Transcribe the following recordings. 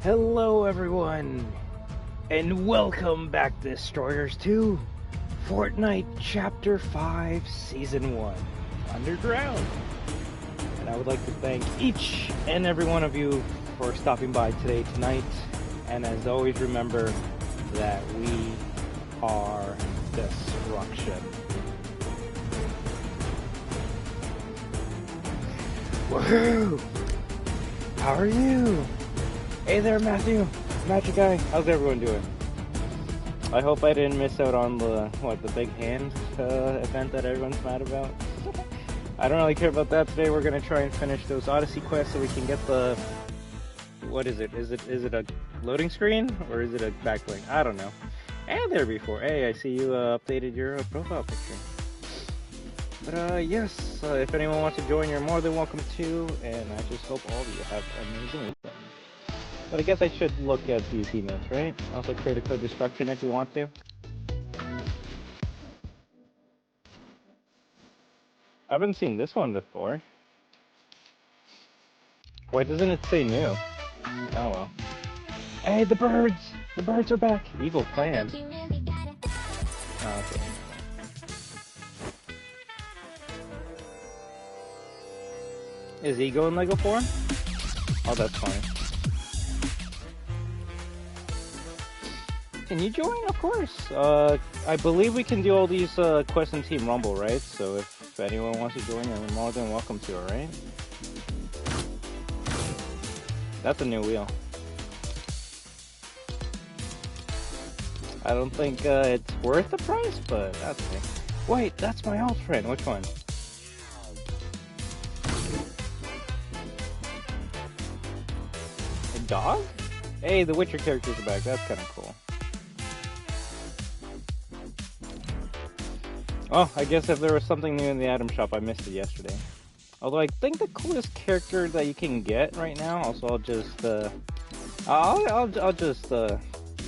Hello everyone, and welcome back, Destroyers, to Fortnite Chapter 5, Season 1, Underground. And I would like to thank each and every one of you for stopping by tonight, and as always, remember that we are destruction. Woohoo! How are you? Hey there, Matthew. Magic Guy. How's everyone doing? I hope I didn't miss out on the big hand event that everyone's mad about. I don't really care about that today. We're gonna try and finish those Odyssey quests so we can get the... What is it? Is it a loading screen or is it a backlink? I don't know. Hey there, before. Hey, I see you updated your profile picture. But yes, if anyone wants to join, you're more than welcome to, and I just hope all of you have an amazing weekend. But I guess I should look at these emails, right? Also create a code destruction if you want to. I haven't seen this one before. Why doesn't it say new? Oh well. Hey, the birds! The birds are back! Evil plan. Oh, okay. Is he going Lego form? Oh, that's fine. Can you join? Of course. I believe we can do all these quests in Team Rumble, right? So if anyone wants to join, you're more than welcome to, alright? That's a new wheel. I don't think it's worth the price, but that's okay. Wait, that's my old friend. Which one? A dog? Hey, the Witcher characters are back. That's kind of cool. Oh, I guess if there was something new in the item shop, I missed it yesterday. Although I think the coolest character that you can get right now. Also, I'll just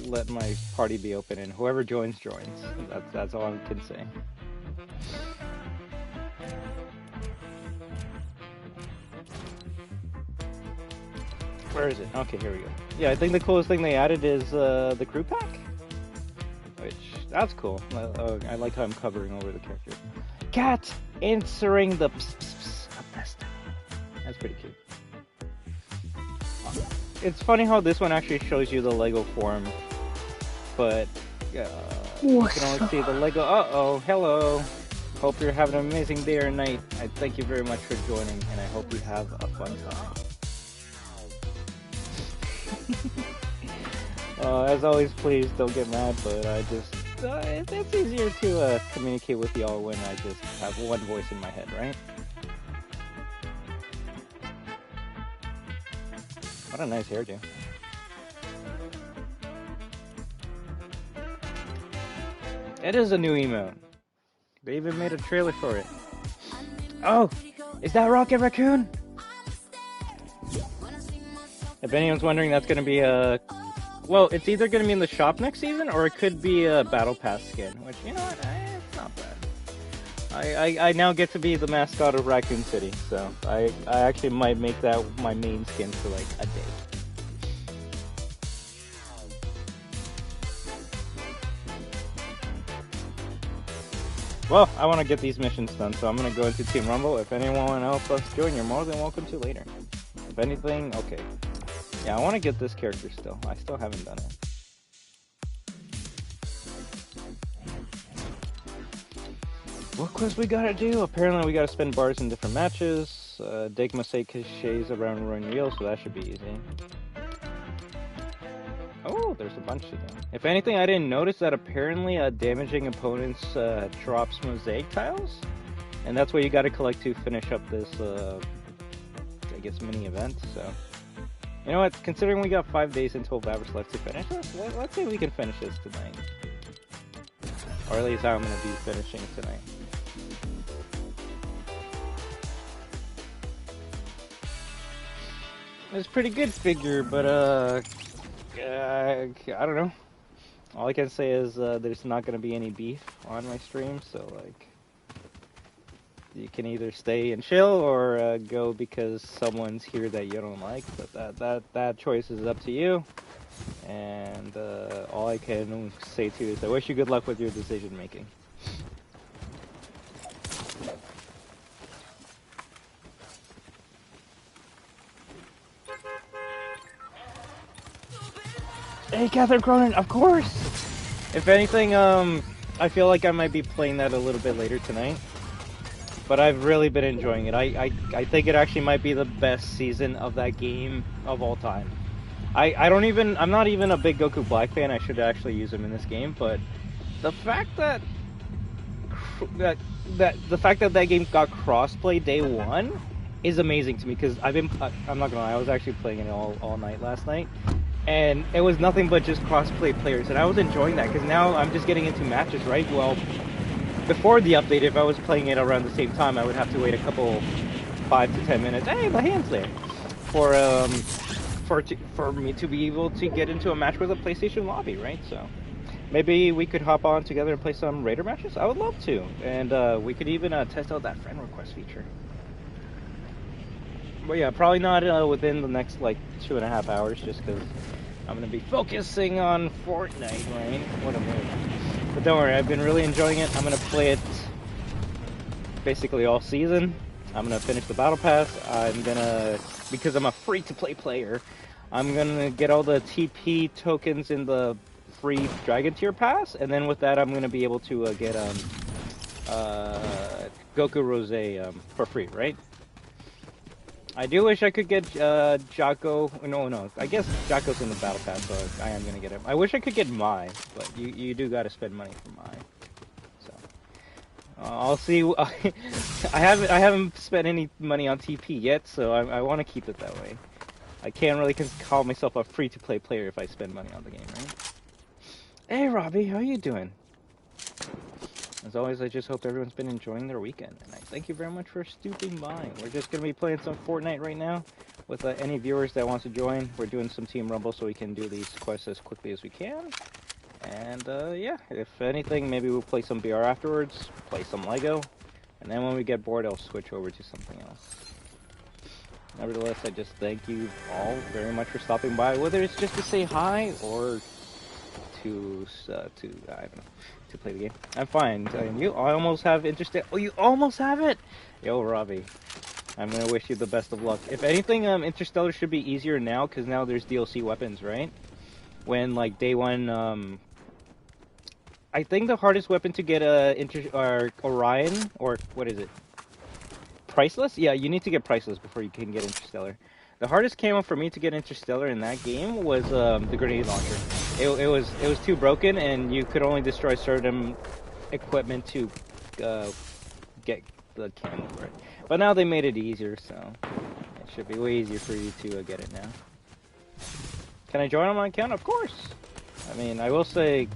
let my party be open, and whoever joins. That's all I can say. Where is it? Okay, here we go. Yeah, I think the coolest thing they added is the crew pack. Which, that's cool. I like how I'm covering over the character. Cat answering the pss pss pss of destiny. That's pretty cute. It's funny how this one actually shows you the Lego form, but you can only see the Lego. Uh-oh, hello. Hope you're having an amazing day or night. I thank you very much for joining, and I hope you have a fun time. As always, please don't get mad, but I just, it's easier to communicate with y'all when I just have one voice in my head, right? What a nice hairdo. It is a new emote. They even made a trailer for it. Oh, is that Rocket Raccoon? If anyone's wondering, that's going to be a... Well, it's either going to be in the shop next season, or it could be a Battle Pass skin, which, you know what, it's not bad. I now get to be the mascot of Raccoon City, so I actually might make that my main skin for, like, a day. Well, I want to get these missions done, so I'm going to go into Team Rumble. If anyone else wants to join, you're more than welcome to later. If anything, okay. Yeah, I want to get this character still. I still haven't done it. What quest we gotta do? Apparently we gotta spend bars in different matches. Digma say cliches around Ruin Wheel, so that should be easy. Oh, there's a bunch of them. If anything, I didn't notice that apparently damaging opponents drops mosaic tiles. And that's what you gotta collect to finish up this, I guess, mini event, so... You know what, considering we got 5 days and 12 hours left to finish, let's say we can finish this tonight. Or at least I'm going to be finishing tonight. It's a pretty good figure, but I don't know. All I can say is there's not going to be any beef on my stream, so like... you can either stay and chill or go because someone's here that you don't like. But that choice is up to you. And all I can say to you is I wish you good luck with your decision making. Hey, Catherine Cronin, of course! If anything, I feel like I might be playing that a little bit later tonight. But I've really been enjoying it. I think it actually might be the best season of that game of all time. I'm not even a big Goku Black fan. I should actually use him in this game, but the fact that that game got crossplay day one is amazing to me, because I'm not gonna lie, I was actually playing it all night last night, and it was nothing but just crossplay players, and I was enjoying that because now I'm just getting into matches, right? Well, before the update, if I was playing it around the same time, I would have to wait a couple 5 to 10 minutes. Hey, the hand's there for me to be able to get into a match with a PlayStation lobby, right? So maybe we could hop on together and play some Raider matches. I would love to, and we could even test out that friend request feature. But yeah, probably not within the next like 2.5 hours, just because I'm gonna be focusing on Fortnite, right? What a move. But don't worry, I've been really enjoying it. I'm gonna play it basically all season. I'm gonna finish the battle pass. I'm gonna, because I'm a free-to-play player, I'm gonna get all the TP tokens in the free Dragon Tier pass, and then with that, I'm gonna be able to get Goku Rose for free, right? I do wish I could get Jocko. No. I guess Jocko's in the battle pass, so I am gonna get him. I wish I could get Mai, but you do gotta spend money for Mai. So I'll see. I haven't spent any money on TP yet, so I want to keep it that way. I can't really call myself a free-to-play player if I spend money on the game, right? Hey, Robbie, how you doing? As always, I just hope everyone's been enjoying their weekend, and I thank you very much for stooping by. We're just going to be playing some Fortnite right now with any viewers that want to join. We're doing some Team Rumble so we can do these quests as quickly as we can. And yeah, if anything, maybe we'll play some BR afterwards, play some Lego, and then when we get bored, I'll switch over to something else. Nevertheless, I just thank you all very much for stopping by, whether it's just to say hi or to I don't know, to play the game. I'm fine. You almost have Interstellar. Oh, you almost have it. Yo, Robbie, I'm gonna wish you the best of luck. If anything, Interstellar should be easier now because now there's DLC weapons, right? When like day one, I think the hardest weapon to get Orion, or what is it? Priceless? Yeah, you need to get Priceless before you can get Interstellar. The hardest camo for me to get Interstellar in that game was the grenade launcher. It was too broken, and you could only destroy certain equipment to get the camo for it. But now they made it easier, so it should be way easier for you to get it now. Can I join on my account? Of course. I mean, I will say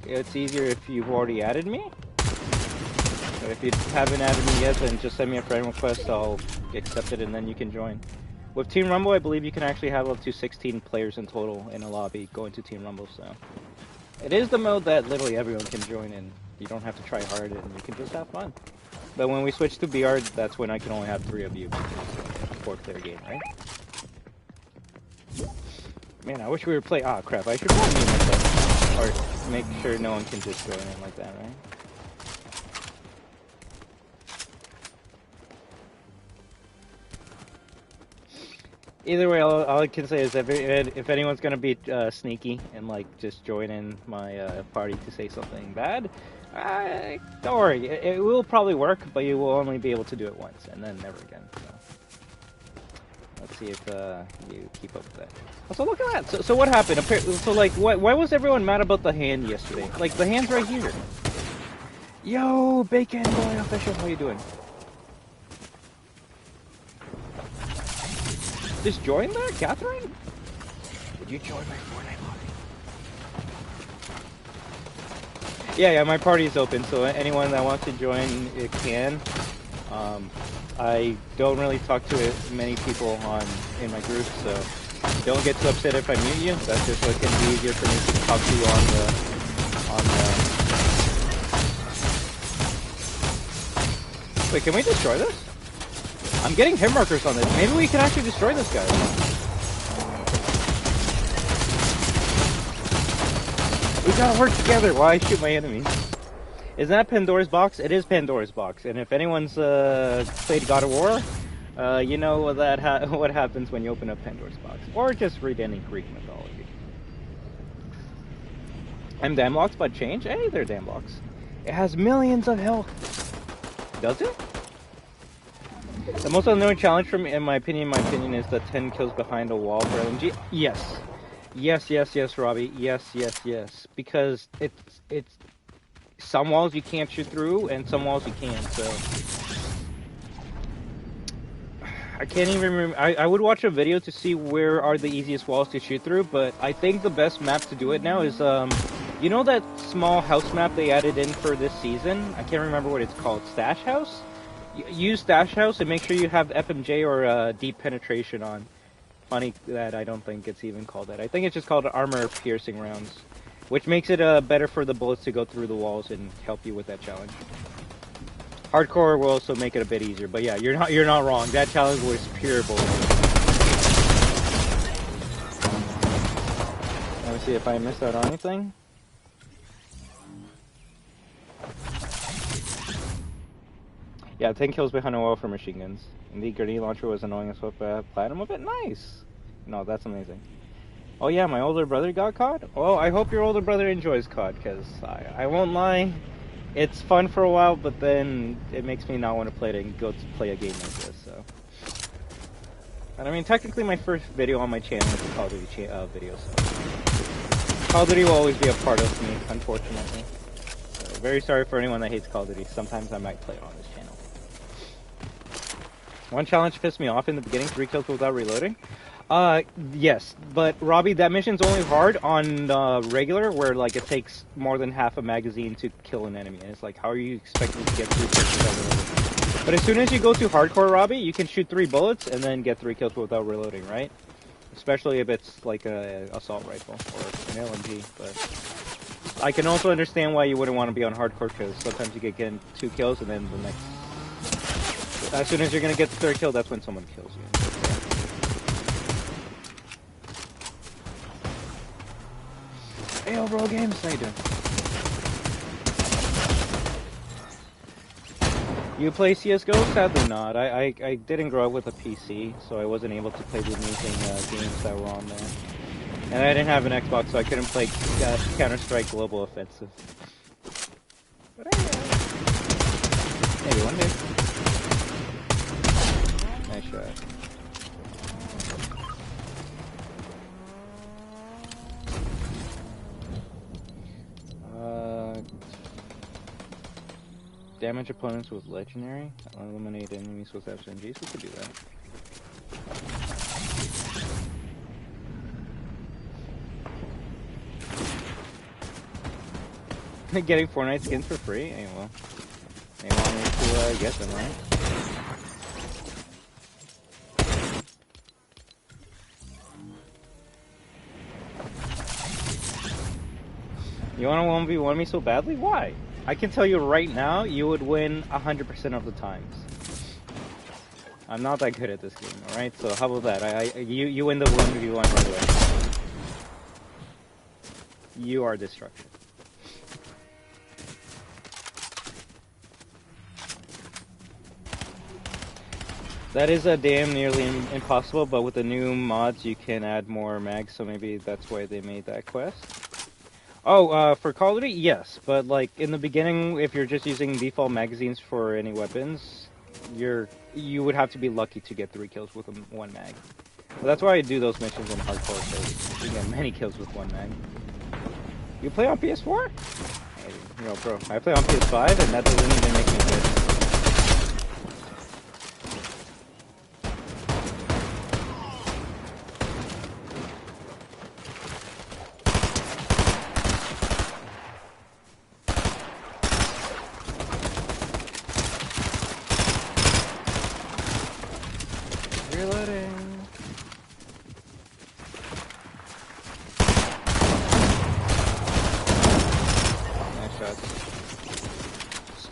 it's easier if you've already added me. But if you haven't added me yet, then just send me a friend request. I'll accept it, and then you can join. With Team Rumble, I believe you can actually have up to 16 players in total in a lobby going to Team Rumble, so it is the mode that literally everyone can join in. You don't have to try hard, and you can just have fun. But when we switch to BR, that's when I can only have 3 of you. It's a 4-player game, right? Man, I wish we were playing. Ah, crap! I should probably mute myself, or make sure no one can just join in like that, right? Either way, all I can say is if anyone's gonna be sneaky and like just join in my party to say something bad, don't worry, it will probably work, but you will only be able to do it once and then never again. So let's see if you keep up with that. Also, look at that. So what happened? So like, why was everyone mad about the hand yesterday? Like the hand's right here. Yo, Bacon Boy Official, how you doing? Just join that, Catherine? Would you join my Fortnite lobby? Yeah, my party is open, so anyone that wants to join, it can. I don't really talk to many people in my group, so don't get too upset if I mute you. That's just what can be easier for me to talk to you on the Wait, can we destroy this? I'm getting hit markers on this. Maybe we can actually destroy this guy. We gotta work together while I shoot my enemies. Isn't that Pandora's box? It is Pandora's box. And if anyone's played God of War, you know what happens when you open up Pandora's box. Or just read any Greek mythology. And damn blocks but change? Hey, they're damn blocks. It has millions of health. Does it? The most annoying challenge for me, in my opinion, is the 10 kills behind a wall for LMG. Yes. Yes, Robbie. Yes. Because it's some walls you can't shoot through, and some walls you can, so... I can't even remember. I would watch a video to see where are the easiest walls to shoot through, but I think the best map to do it now is, you know that small house map they added in for this season? I can't remember what it's called. Stash House? Use Stash House and make sure you have FMJ or Deep Penetration on. Funny that I don't think it's even called that. I think it's just called Armor Piercing Rounds, which makes it better for the bullets to go through the walls and help you with that challenge. Hardcore will also make it a bit easier, but yeah, you're not wrong. That challenge was pure bullshit. Let me see if I missed out on anything. Yeah, 10 kills behind a wall for machine guns. And the grenade launcher was annoying as well, but platinum of it? Nice! No, that's amazing. Oh yeah, my older brother got COD? Well, I hope your older brother enjoys COD, because I won't lie, it's fun for a while, but then it makes me not want to play it and go to play a game like this, so. And I mean, technically my first video on my channel is a Call of Duty video, so. Call of Duty will always be a part of me, unfortunately. So, very sorry for anyone that hates Call of Duty. Sometimes I might play it on this channel. One challenge pissed me off in the beginning, 3 kills without reloading. Yes, but Robbie, that mission's only hard on regular, where like it takes more than half a magazine to kill an enemy. And it's like, how are you expecting to get 3 kills without reloading? But as soon as you go to hardcore, Robbie, you can shoot 3 bullets and then get 3 kills without reloading, right? Especially if it's like a assault rifle or an LMG. But I can also understand why you wouldn't want to be on hardcore, because sometimes you get getting 2 kills and then the next. As soon as you're gonna get the 3rd kill, that's when someone kills you. Hey, overall games, how you doing? You play CSGO? Sadly not. I didn't grow up with a PC, so I wasn't able to play the amazing games that were on there. And I didn't have an Xbox, so I couldn't play Counter-Strike Global Offensive. But maybe one day. Nice shot. Damage opponents with legendary. Eliminate enemies with SMGs. We could do that. Getting Fortnite skins for free? Hey, well, they want me to get them, right? You want to 1v1 me so badly? Why? I can tell you right now, you would win 100% of the times. I'm not that good at this game, alright? So how about that? You win the 1v1 right away. You are destruction. That is a damn nearly impossible, but with the new mods you can add more mags, so maybe that's why they made that quest. Oh, for Call of Duty, yes, but like in the beginning, if you're just using default magazines for any weapons, you would have to be lucky to get 3 kills with 1 mag. But that's why I do those missions in hardcore, because you get many kills with 1 mag. You play on PS4? Hey, yo, bro, I play on PS5, and that doesn't even make me good.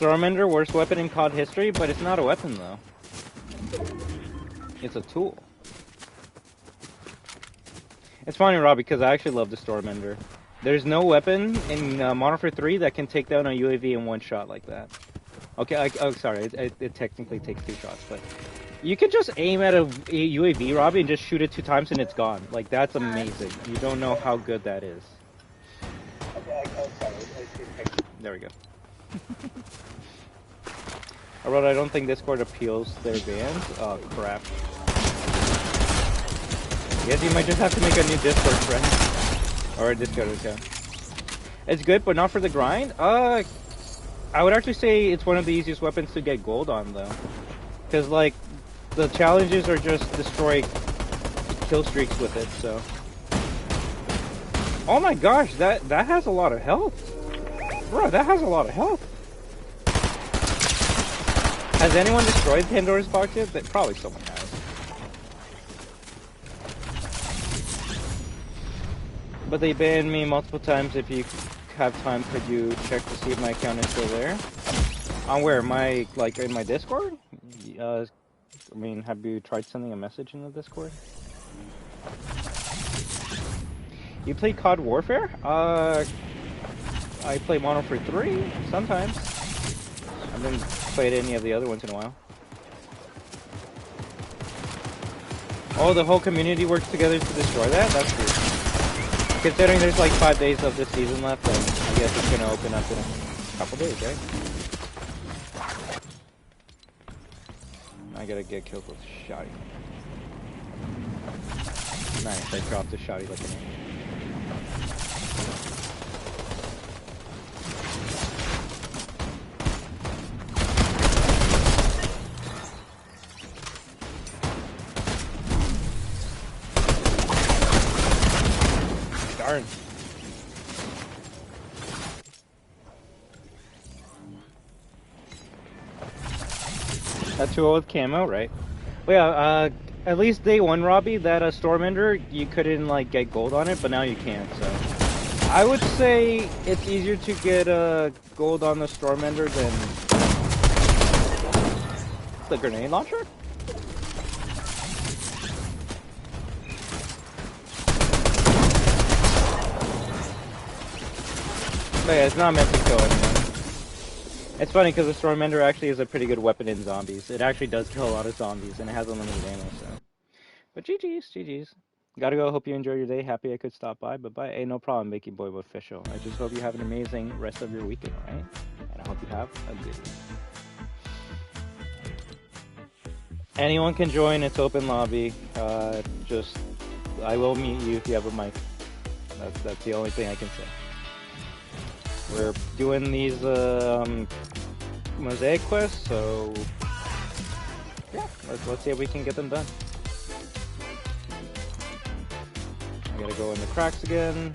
Stormender, worst weapon in COD history, but it's not a weapon though. It's a tool. It's funny, Rob, because I actually love the Stormender. There's no weapon in Modern Warfare 3 that can take down a UAV in one shot like that. Okay, oh sorry, it technically takes 2 shots, but you can just aim at a UAV, Robbie, and just shoot it 2 times and it's gone. Like, that's amazing. You don't know how good that is. There we go. I wrote, I don't think Discord appeals their bans. Oh, crap. Yes, you might just have to make a new Discord friend. Or a Discord account. It's good, but not for the grind? I would actually say it's one of the easiest weapons to get gold on, though. Because, like, the challenges are just destroy kill streaks with it, so. Oh my gosh, that has a lot of health. Bro, that has a lot of health. Has anyone destroyed Pandora's box yet? Probably someone has. But they banned me multiple times. If you have time, could you check to see if my account is still there? On where? My, like, in my Discord? I mean, have you tried sending a message in the Discord? You play COD Warfare? I play Modern Warfare 3 sometimes. I haven't played any of the other ones in a while. Oh, the whole community works together to destroy that? That's weird. Considering there's like 5 days of this season left, then I guess it's gonna open up in a couple days, right? I gotta get killed with shotty. Nice, I dropped the shotty like an angel. Darn. That's 2-0 with camo, right? Well, yeah, at least day 1, Robbie, that Stormender, you couldn't like get gold on it, but now you can, so. I would say it's easier to get gold on the Stormender than the grenade launcher? But yeah, it's not meant to kill anyone. It's funny because the Stormender actually is a pretty good weapon in zombies. It actually does kill a lot of zombies, and it has unlimited ammo, so. But GG's. Gotta go. Hope you enjoy your day. Happy I could stop by. Bye-bye. Hey, no problem, Making Boy Official. I just hope you have an amazing rest of your weekend, alright? And I hope you have a good one. Anyone can join. It's open lobby. I will mute you if you have a mic. That's the only thing I can say. We're doing these mosaic quests, so yeah, let's see if we can get them done. I gotta go in the cracks again.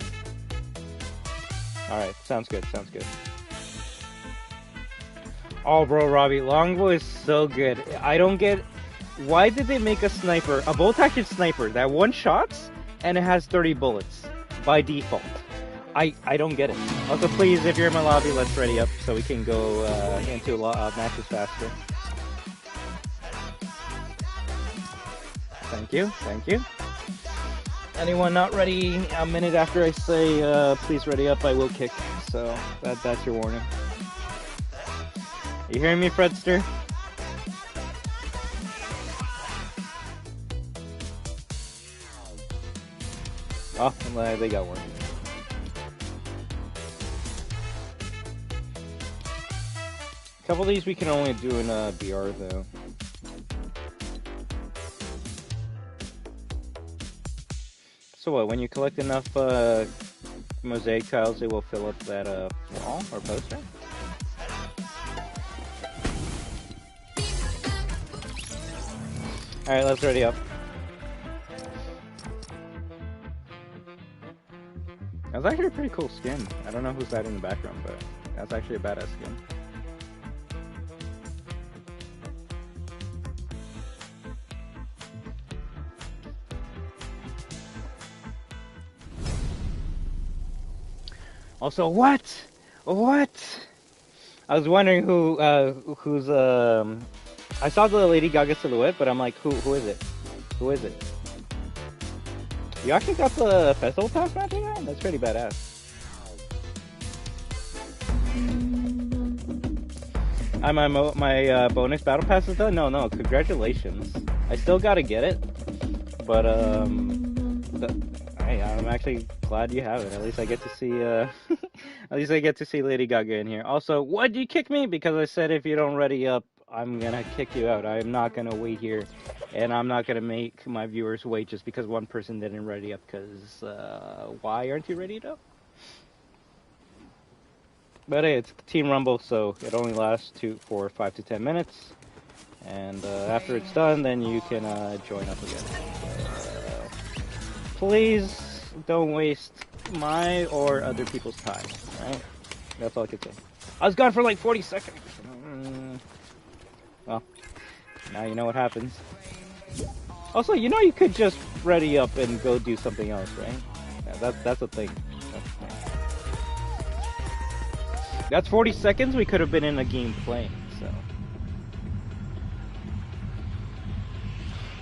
Alright, sounds good. Oh, bro, Robbie, Longbow is so good. I don't get... Why did they make a sniper, a bolt-action sniper, that one shots, and it has 30 bullets by default? I don't get it. Also, please, if you're in my lobby, let's ready up so we can go into matches faster. Thank you. Anyone not ready a minute after I say, please ready up, I will kick. So, that's your warning. You hearing me, Fredster? Oh, they got one. A couple of these we can only do in BR though. So what, when you collect enough mosaic tiles, it will fill up that wall or poster? Alright, let's ready up. That's actually a pretty cool skin. I don't know who's that in the background, but that's actually a badass skin. Also, what? I was wondering who's I saw the Lady Gaga silhouette, but I'm like, who is it? Who is it? You actually got the festival pass matching that? That's pretty badass. My bonus battle pass is done? No, congratulations. I still gotta get it, but hey, I'm actually glad you have it. At least I get to see at least I get to see Lady Gaga in here. Also, why'd you kick me? Because I said if you don't ready up, I'm gonna kick you out. I'm not gonna wait here, and I'm not gonna make my viewers wait just because one person didn't ready up. Because why aren't you ready up? But hey, it's Team Rumble, so it only lasts for 5 to 10 minutes. And after it's done, then you can join up again. Please don't waste my or other people's time, right? That's all I can say. I was gone for like 40 seconds. Well, now you know what happens. Also, you know you could just ready up and go do something else, right? Yeah, that's a thing. That's 40 seconds we could have been in a game playing, so.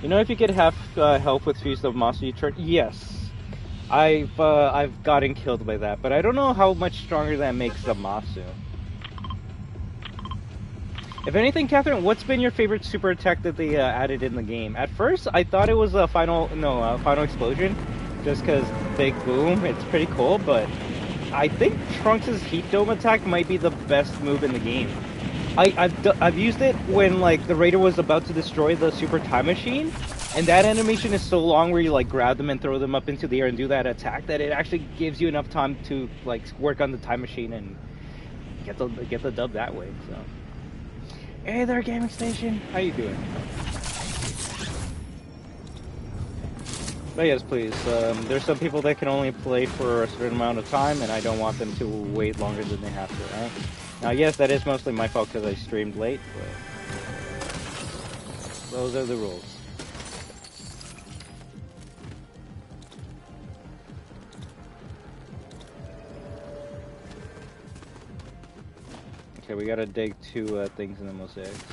You know if you could have help with Feast of Masu, you turn. Yes. I've gotten killed by that, but I don't know how much stronger that makes the Masu. If anything, Catherine, what's been your favorite super attack that they added in the game? At first, I thought it was a final explosion, just because big boom. It's pretty cool, but I think Trunks' heat dome attack might be the best move in the game. I've used it when like the Raider was about to destroy the super time machine, and that animation is so long where you like grab them and throw them up into the air and do that attack that it actually gives you enough time to like work on the time machine and get the dub that way. So, hey there, gaming station, how you doing? But yes, please. There's some people that can only play for a certain amount of time, and I don't want them to wait longer than they have to, right? Now, yes, that is mostly my fault because I streamed late, but those are the rules. Okay, we gotta dig 2 things in the mosaics.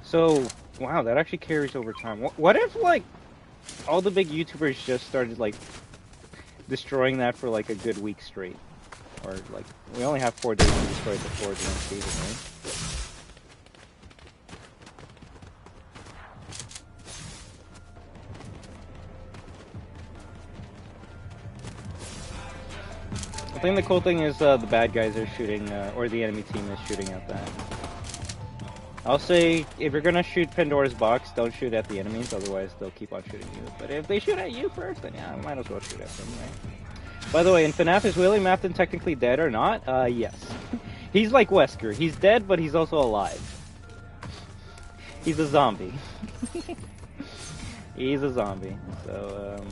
So, wow, that actually carries over time. What if, like, all the big YouTubers just started like destroying that for like a good week straight, or like we only have 4 days to destroy the Forge one season, right? I think the cool thing is the bad guys are shooting, or the enemy team is shooting at that. I'll say, if you're gonna shoot Pandora's box, don't shoot at the enemies, otherwise they'll keep on shooting you. But if they shoot at you first, then yeah, I might as well shoot at them, right? By the way, in FNAF, is William Afton technically dead or not? Yes. He's like Wesker. He's dead, but he's also alive. He's a zombie. He's a zombie. So,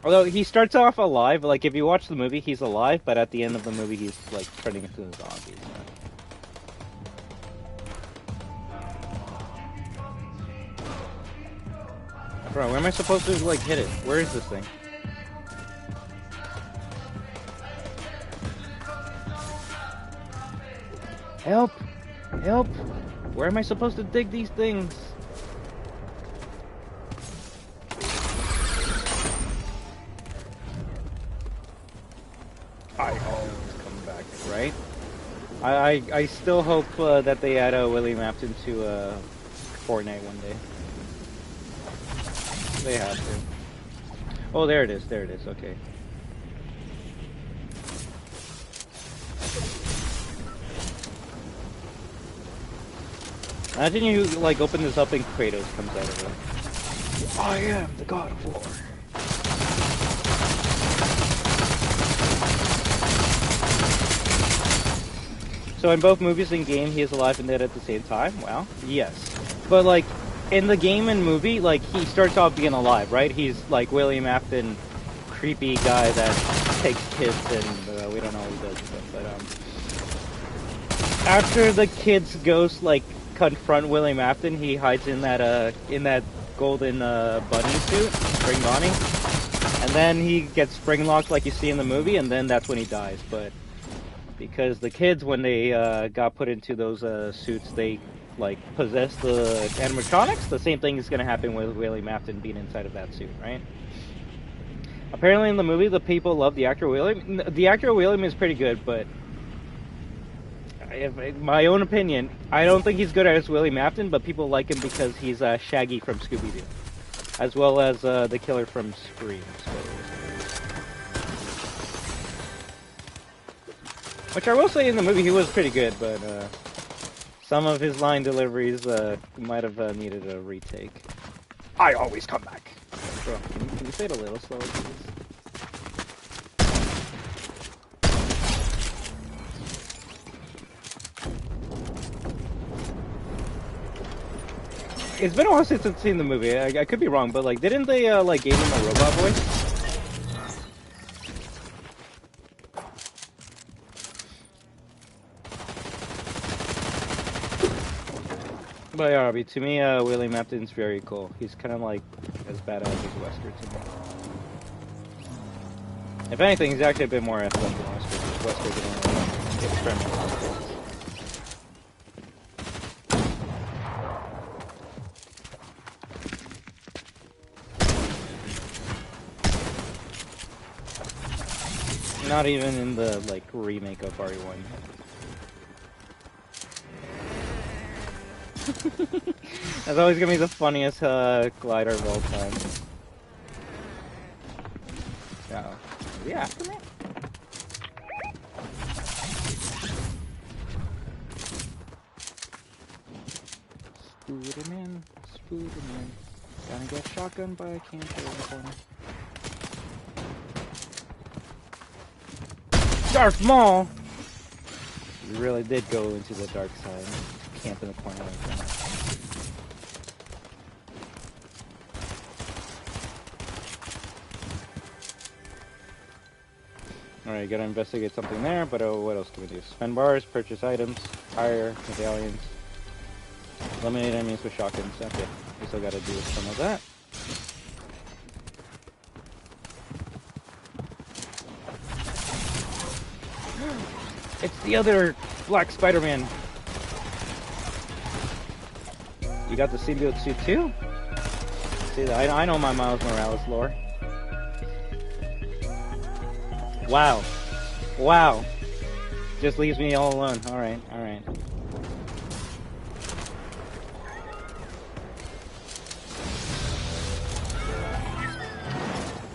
although he starts off alive, like if you watch the movie, he's alive, but at the end of the movie, he's like turning into a zombie. So. Bro, where am I supposed to, like, hit it? Where is this thing? Help! Help! Where am I supposed to dig these things? I always come back, right? I still hope that they add William Afton to Fortnite one day. They have to. Oh, there it is. There it is. Okay. Imagine you like open this up and Kratos comes out of it. I am the God of War. So in both movies and game, he is alive and dead at the same time. Wow. Yes. But like. In the game and movie, like, he starts off being alive, right? He's, like, William Afton, creepy guy that takes kids and, we don't know what he does with them, but, after the kid's ghost, like, confront William Afton, he hides in that golden, bunny suit, Spring Bonnie, and then he gets spring locked like you see in the movie, and then that's when he dies, but because the kids, when they got put into those suits, they like possessed the animatronics. The same thing is going to happen with William Afton being inside of that suit, right? Apparently, in the movie, the people love the actor William. The actor William is pretty good, but my own opinion, I don't think he's good as William Afton, but people like him because he's Shaggy from Scooby-Doo, as well as the killer from Scream. Which I will say, in the movie, he was pretty good, but some of his line deliveries might have needed a retake. I always come back. Bro, can you say it a little slower, please? It's been a while since I've seen the movie. I could be wrong, but like, didn't they like give him a robot voice? But yeah, to me, William Afton's very cool. He's kind of like as badass as Wesker to me. If anything, he's actually a bit more athletic than Wesker. Wesker didn't really experiment with it. Not even in the like remake of RE1. That's always gonna be the funniest glider of all time. Oh, are you after me? Spooderman, Spooderman. Gonna get shotgun by a camper in the corner. Darth Maul! You really did go into the dark side. Camp in the corner like that. Alright, gotta investigate something there, but what else can we do? Spend bars, purchase items, hire medallions, eliminate enemies with shotguns. Okay, we still gotta do some of that. It's the other Black Spider-Man. You got the symbiote suit too? See that? I know my Miles Morales lore. Wow. Wow. Just leaves me all alone. Alright, alright.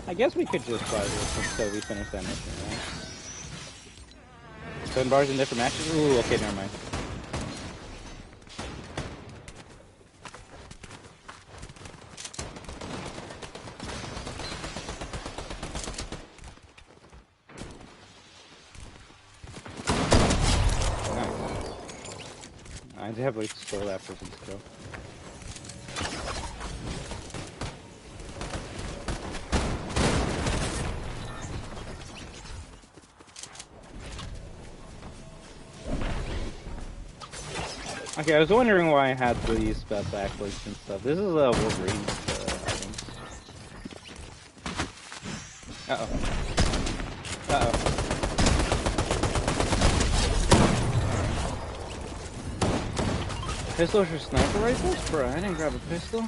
I guess we could just buy this until we finish that mission, right? 7 bars in different matches? Ooh, okay, never mind. I definitely stole that person's kill. Okay, I was wondering why I had these backlinks and stuff. This is Wolverine's items. Uh-oh. Uh-oh. Pistols for sniper rifles? Bro, I didn't grab a pistol.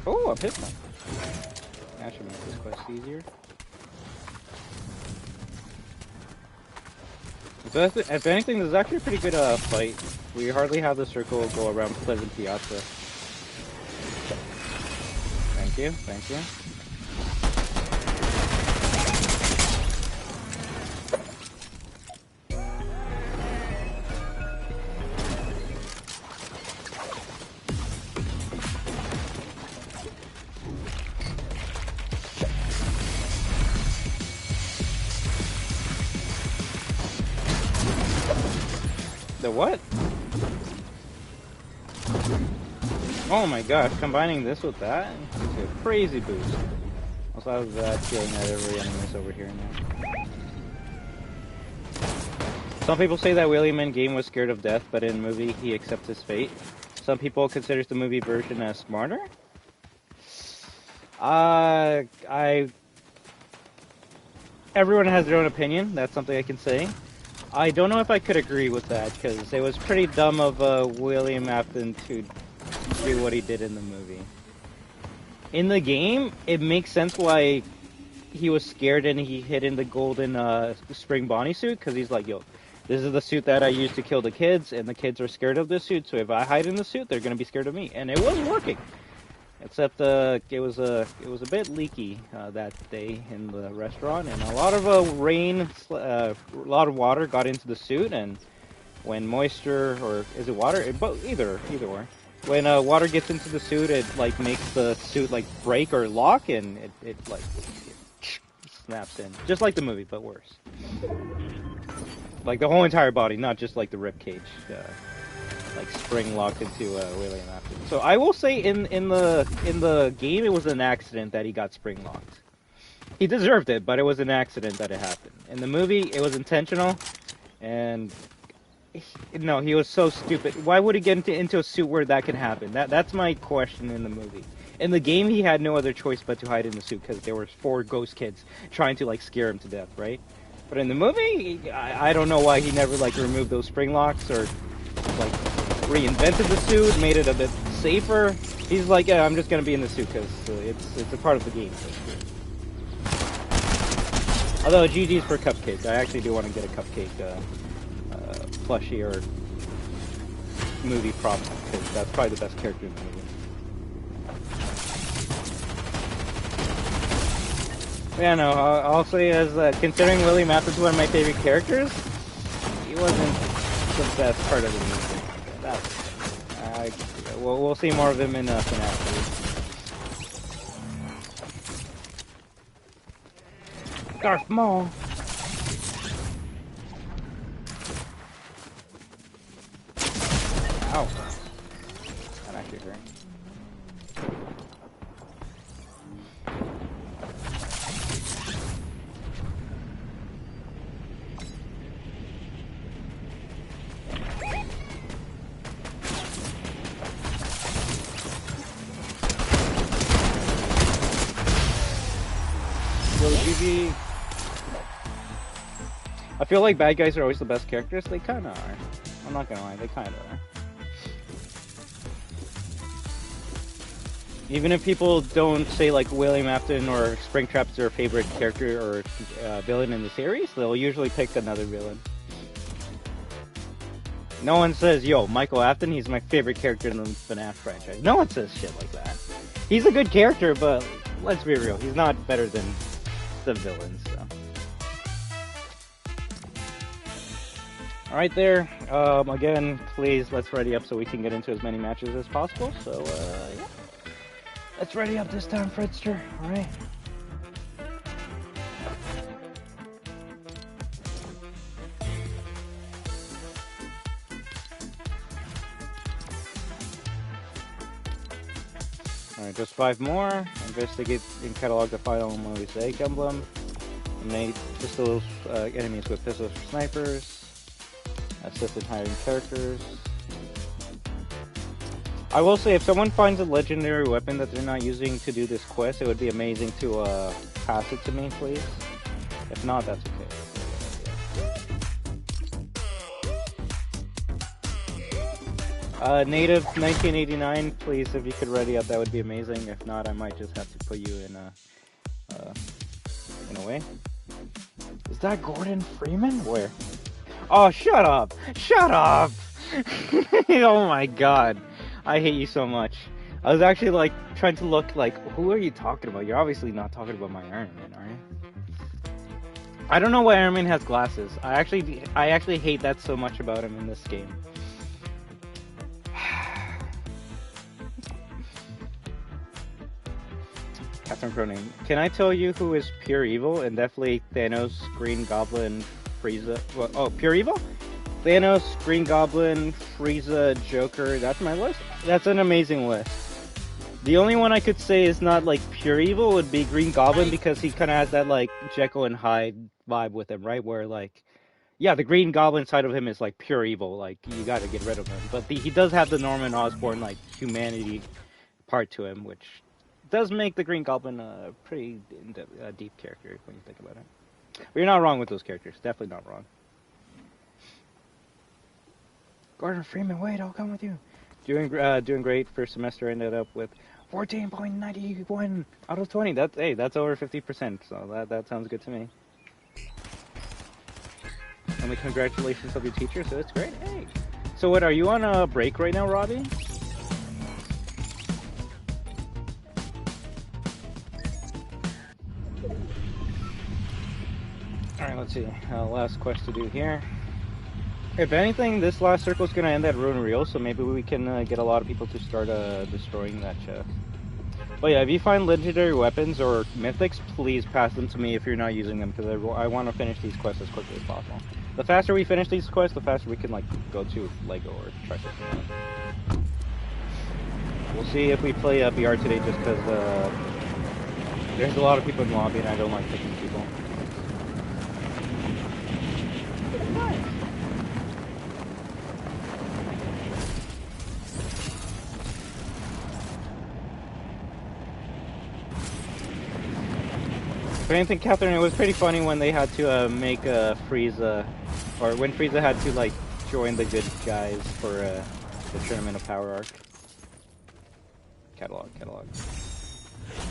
Oh, a pistol. That should make this quest easier. So if anything, this is actually a pretty good fight. We hardly have the circle go around Pleasant Piazza. Thank you, thank you. The what? Oh my gosh, combining this with that gives you a crazy boost. Also I have that feeling that every enemy is over here now. Some people say that William in game was scared of death, but in the movie he accepts his fate. Some people consider the movie version as smarter. everyone has their own opinion. That's something I can say. I don't know if I could agree with that, because it was pretty dumb of William Afton to do what he did in the movie. In the game, it makes sense why he was scared and he hid in the golden spring Bonnie suit, because he's like, yo, this is the suit that I used to kill the kids, and the kids are scared of this suit, so if I hide in the suit, they're going to be scared of me. And it was working. Except it was a bit leaky that day in the restaurant, and a lot of rain, a lot of water got into the suit, and when moisture, or is it water? Either or. When water gets into the suit, it like makes the suit like break or lock, and it snaps in, just like the movie, but worse. Like the whole entire body, not just like the rib cage. Like spring locked into William Afton. So I will say in the game it was an accident that he got spring locked. He deserved it, but it was an accident that it happened. In the movie it was intentional, and no, he was so stupid. Why would he get into a suit where that can happen? That's my question in the movie. In the game he had no other choice but to hide in the suit because there were 4 ghost kids trying to like scare him to death, right? But in the movie, I don't know why he never like removed those spring locks or like reinvented the suit, made it a bit safer. He's like, yeah, I'm just gonna be in the suit because it's a part of the game. Although GG's for cupcakes, I actually do want to get a cupcake plushie or movie prop because that's probably the best character in the movie. Yeah, no, I'll say as considering William Afton's one of my favorite characters, he wasn't the best part of the movie. We'll see more of him in FNAF. Darth Maul. Ow. That actually hurt. GG. I feel like bad guys are always the best characters. They kinda are. I'm not gonna lie, they kinda are. Even if people don't say like William Afton or Springtrap's their favorite character or villain in the series, they'll usually pick another villain. No one says, yo, Michael Afton, he's my favorite character in the FNAF franchise. No one says shit like that. He's a good character, but let's be real, he's not better than the villains, so. Alright there, again, please, let's ready up so we can get into as many matches as possible, so, yeah. Let's ready up this time, Fredster, alright. Alright, just 5 more. Investigate and catalog the final mosaic emblem. Eliminate pistols, enemies with pistols for snipers. Assist in hiring characters. I will say, if someone finds a legendary weapon that they're not using to do this quest, it would be amazing to pass it to me, please. If not, that's okay. Native 1989, please, if you could ready up, that would be amazing. If not, I might just have to put you in a way. Is that Gordon Freeman? Where? Oh, shut up! Shut up! Oh my god. I hate you so much. I was actually like trying to look like, who are you talking about? You're obviously not talking about my Iron Man, are you? I don't know why Iron Man has glasses. I actually hate that so much about him in this game. Captain Cronin, can I tell you who is pure evil? And definitely Thanos, Green Goblin, Frieza. Well, oh, pure evil? Thanos, Green Goblin, Frieza, Joker. That's my list. That's an amazing list. The only one I could say is not like pure evil would be Green Goblin, because he kind of has that like Jekyll and Hyde vibe with him, right? Where like, yeah, the Green Goblin side of him is like pure evil. Like, you got to get rid of him. But he does have the Norman Osborn like humanity part to him, which does make the Green Goblin a pretty deep character when you think about it. But you're not wrong with those characters. Definitely not wrong. Gordon Freeman, wait, I'll come with you. Doing great. First semester ended up with 14.91 out of 20. That's over 50%. So that sounds good to me. And the congratulations of your teacher, so it's great. Hey. So what, are you on a break right now, Robbie? Alright, let's see. Last quest to do here. If anything, this last circle is going to end at Ruin Rio, so maybe we can get a lot of people to start destroying that chest. But yeah, if you find legendary weapons or mythics, please pass them to me if you're not using them, because I want to finish these quests as quickly as possible. The faster we finish these quests, the faster we can like go to Lego or try something else. We'll see if we play BR today, just because there's a lot of people in the lobby and I don't like picking people. But anything, Catherine, it was pretty funny when they had to make Frieza, or when Frieza had to like join the good guys for the Tournament of Power arc. Catalog.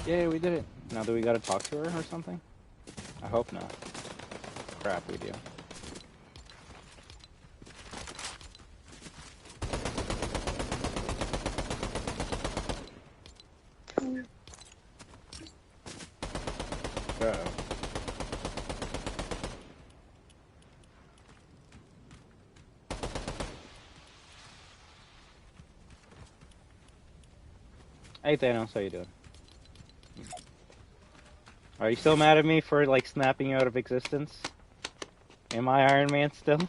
Yeah, we did it. Now do we gotta talk to her or something? I hope not. Crap, we do. Uh-oh. Hey Thanos, how you doing? Are you still mad at me for like snapping you out of existence? Am I Iron Man still?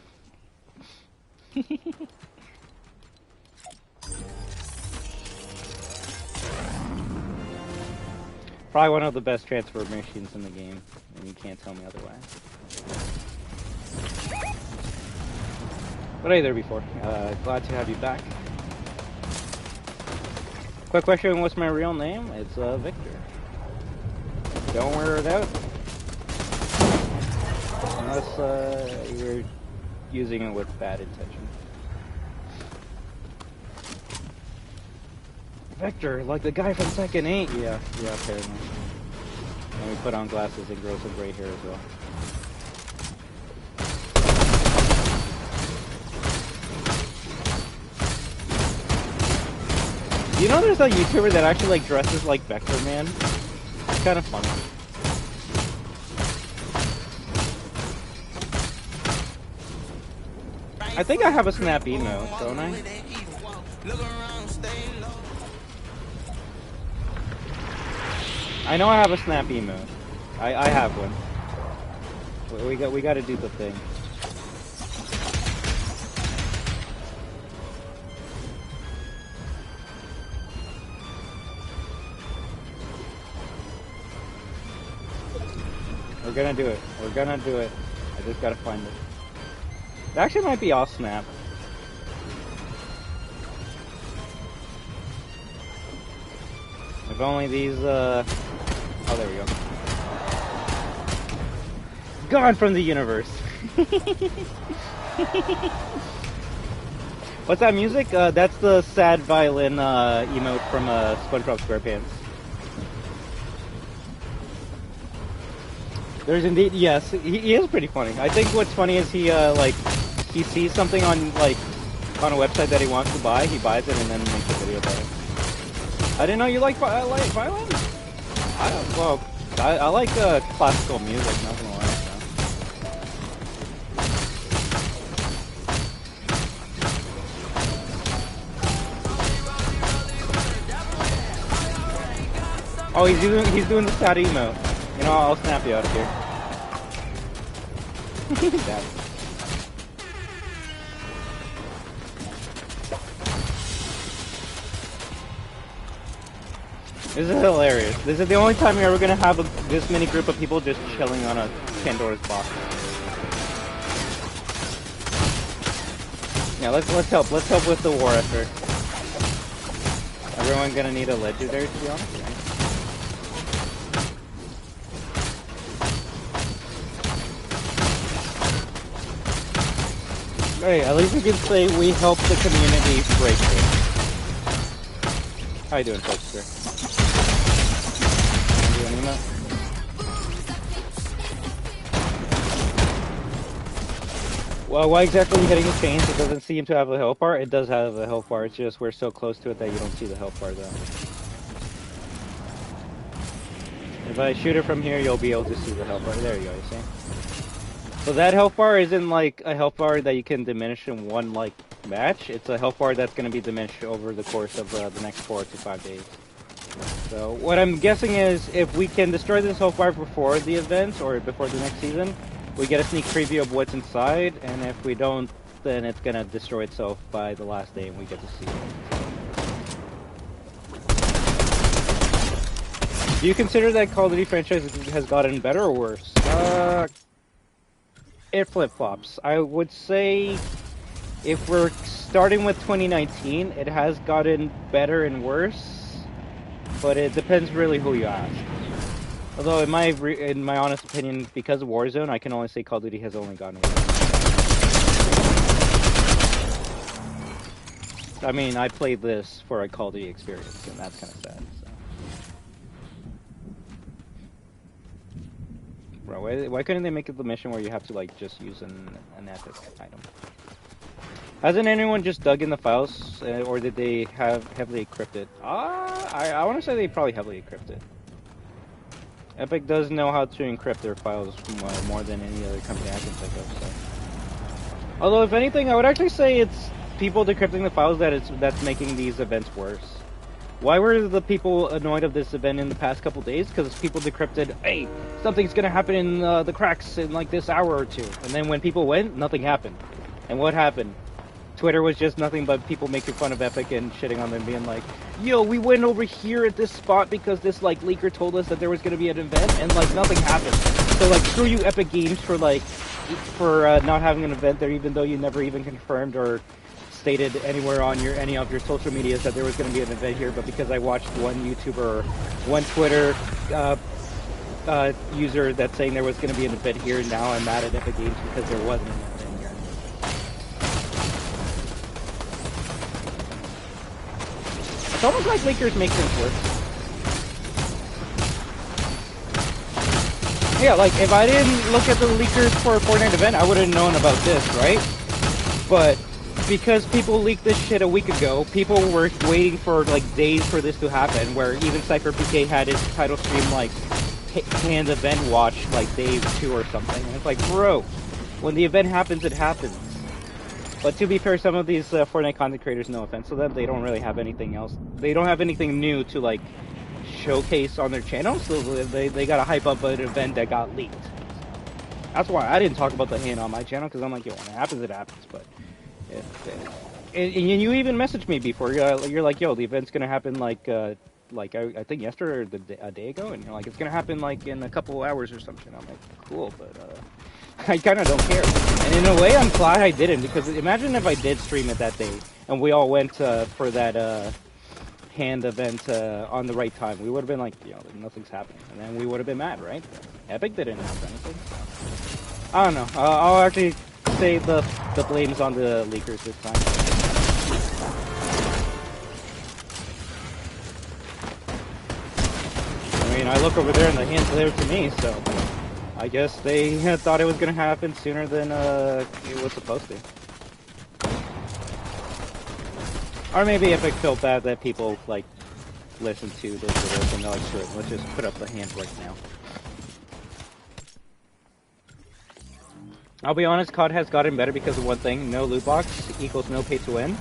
Probably one of the best transfer machines in the game, and you can't tell me otherwise. But hey there before. Glad to have you back. Quick question, what's my real name? It's Victor. Don't wear it out. Unless you're using it with bad intention. Victor, like the guy from Tekken 8. Yeah, apparently. And we put on glasses and grow some gray hair as well. You know there's a YouTuber that actually like dresses like Vector Man? It's kind of funny. I think I have a snap emote, don't I? I know I have a snap emote. I have one. We got to do the thing. We're gonna do it. We're gonna do it. I just gotta find it. It actually might be off snap. If only these, oh, there we go. Gone from the universe. What's that music? That's the sad violin emote from SpongeBob SquarePants. There's indeed, yes, he is pretty funny. I think what's funny is he he sees something on on a website that he wants to buy, he buys it and then makes a video about it. I didn't know you like violin? I like classical music, not gonna lie. So. Oh, he's doing the sad emote. You know, I'll snap you out of here. This is hilarious. This is the only time you're ever gonna have this many group of people just chilling on a Pandora's box. Yeah, let's help. Let's help with the war effort. Everyone gonna need a legendary, to be honest. Right? Hey, at least we can say we helped the community break through. How you doing, folks? Doing that? Well, why exactly are you hitting the chains? It doesn't seem to have a health bar. It does have a health bar. It's just we're so close to it that you don't see the health bar, though. If I shoot it from here, you'll be able to see the health bar. There you go, you see? So that health bar isn't like a health bar that you can diminish in one, like, match. It's a health bar that's going to be diminished over the course of the next 4 to 5 days. So what I'm guessing is if we can destroy this health bar before the event or before the next season, we get a sneak preview of what's inside, and if we don't, then it's going to destroy itself by the last day and we get to see it. Do you consider that Call of Duty franchise has gotten better or worse? It flip-flops. I would say if we're starting with 2019, it has gotten better and worse, but it depends really who you ask. Although in my honest opinion, because of Warzone, I can only say Call of Duty has only gotten worse. I mean, I played this for a Call of Duty experience, and that's kind of sad. Bro, why couldn't they make it the mission where you have to, like, just use an epic item? Hasn't anyone just dug in the files, or did they have heavily encrypted? I want to say they probably heavily encrypted. Epic does know how to encrypt their files more than any other company I can think of, so. Although, if anything, I would actually say it's people decrypting the files that's making these events worse. Why were the people annoyed of this event in the past couple days? Because people decrypted, hey, something's gonna happen in the cracks in like this hour or two. And then when people went, nothing happened. And what happened? Twitter was just nothing but people making fun of Epic and shitting on them, being like, yo, we went over here at this spot because this like leaker told us that there was gonna be an event, and like nothing happened. So like, screw you, Epic Games, for not having an event there, even though you never even confirmed or stated anywhere on any of your social medias that there was going to be an event here, but because I watched one YouTuber or one Twitter user that's saying there was going to be an event here, and now I'm mad at Epic Games because there wasn't an event here. It's almost like leakers make things worse. Yeah, like if I didn't look at the leakers for a Fortnite event, I would have known about this, right? But because people leaked this shit a week ago, people were waiting for like days for this to happen, where even Cypher PK had his title stream like canned event watch like day 2 or something, and it's like, bro, when the event happens, it happens. But to be fair, some of these Fortnite content creators, no offense to them, they don't really have anything else. They don't have anything new to like showcase on their channel, so they gotta hype up an event that got leaked. That's why I didn't talk about the hand on my channel, because I'm like, yo, when it happens, it happens. But and you even messaged me before. You're like, yo, the event's gonna happen like I think yesterday or a day ago, and you're like, it's gonna happen like in a couple hours or something. I'm like, cool, but I kind of don't care. And in a way, I'm glad I didn't, because imagine if I did stream it that day and we all went for that hand event on the right time. We would have been like, yo, nothing's happening, and then we would have been mad, right? Epic didn't have anything. I don't know. I'll actually say the blame's on the leakers this time. I mean, I look over there and the hand's there to me, so I guess they thought it was gonna happen sooner than it was supposed to. Or maybe Epic felt bad that people like listened to those videos and they're like, sure, let's just put up the hand right now. I'll be honest, COD has gotten better because of one thing: no loot box equals no pay to win.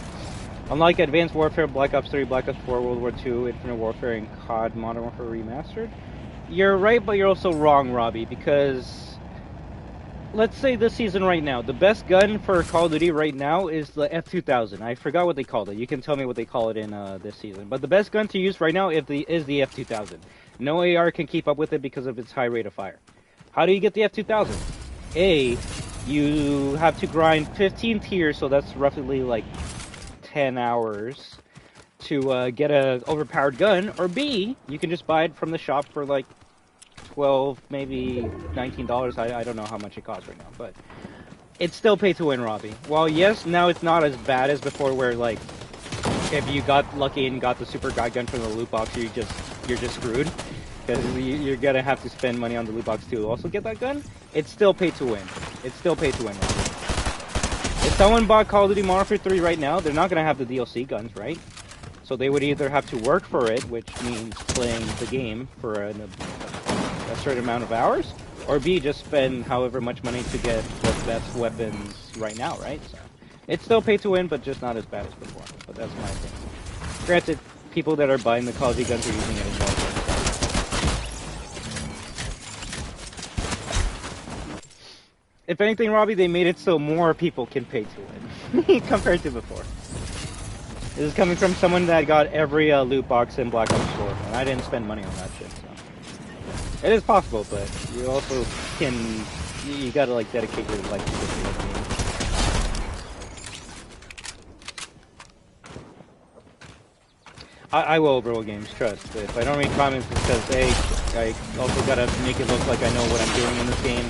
Unlike Advanced Warfare, Black Ops 3, Black Ops 4, World War 2, Infinite Warfare, and COD Modern Warfare Remastered. You're right, but you're also wrong, Robbie, because let's say this season right now, the best gun for Call of Duty right now is the F2000. I forgot what they called it. You can tell me what they call it in this season. But the best gun to use right now is the F2000. No AR can keep up with it because of its high rate of fire. How do you get the F2000? A, you have to grind 15 tiers, so that's roughly like 10 hours to get a overpowered gun, or B, you can just buy it from the shop for like $12, maybe $19. I don't know how much it costs right now, but It's still pay to win, Robbie. Well, yes, now it's not as bad as before, where like if you got lucky and got the super guy gun from the loot box, you're just screwed because you're gonna have to spend money on the loot box to also get that gun. It's still pay to win. It's still pay to win, Robbie. If someone bought Call of Duty Modern Warfare 3 right now, they're not gonna have the DLC guns, right? So they would either have to work for it, which means playing the game for a certain amount of hours, or B, just spend however much money to get the best weapons right now, right? So it's still pay to win, but just not as bad as before. But that's my opinion. Granted, people that are buying the Call of Duty guns are using it as well. If anything, Robbie, they made it so more people can pay to win compared to before. This is coming from someone that got every loot box in Black Ops 4, and I didn't spend money on that shit, so. It is possible, but you also can, you gotta like dedicate your life to the game. I will overrule games, trust. If I don't read comments, it's because, hey, I also gotta make it look like I know what I'm doing in this game.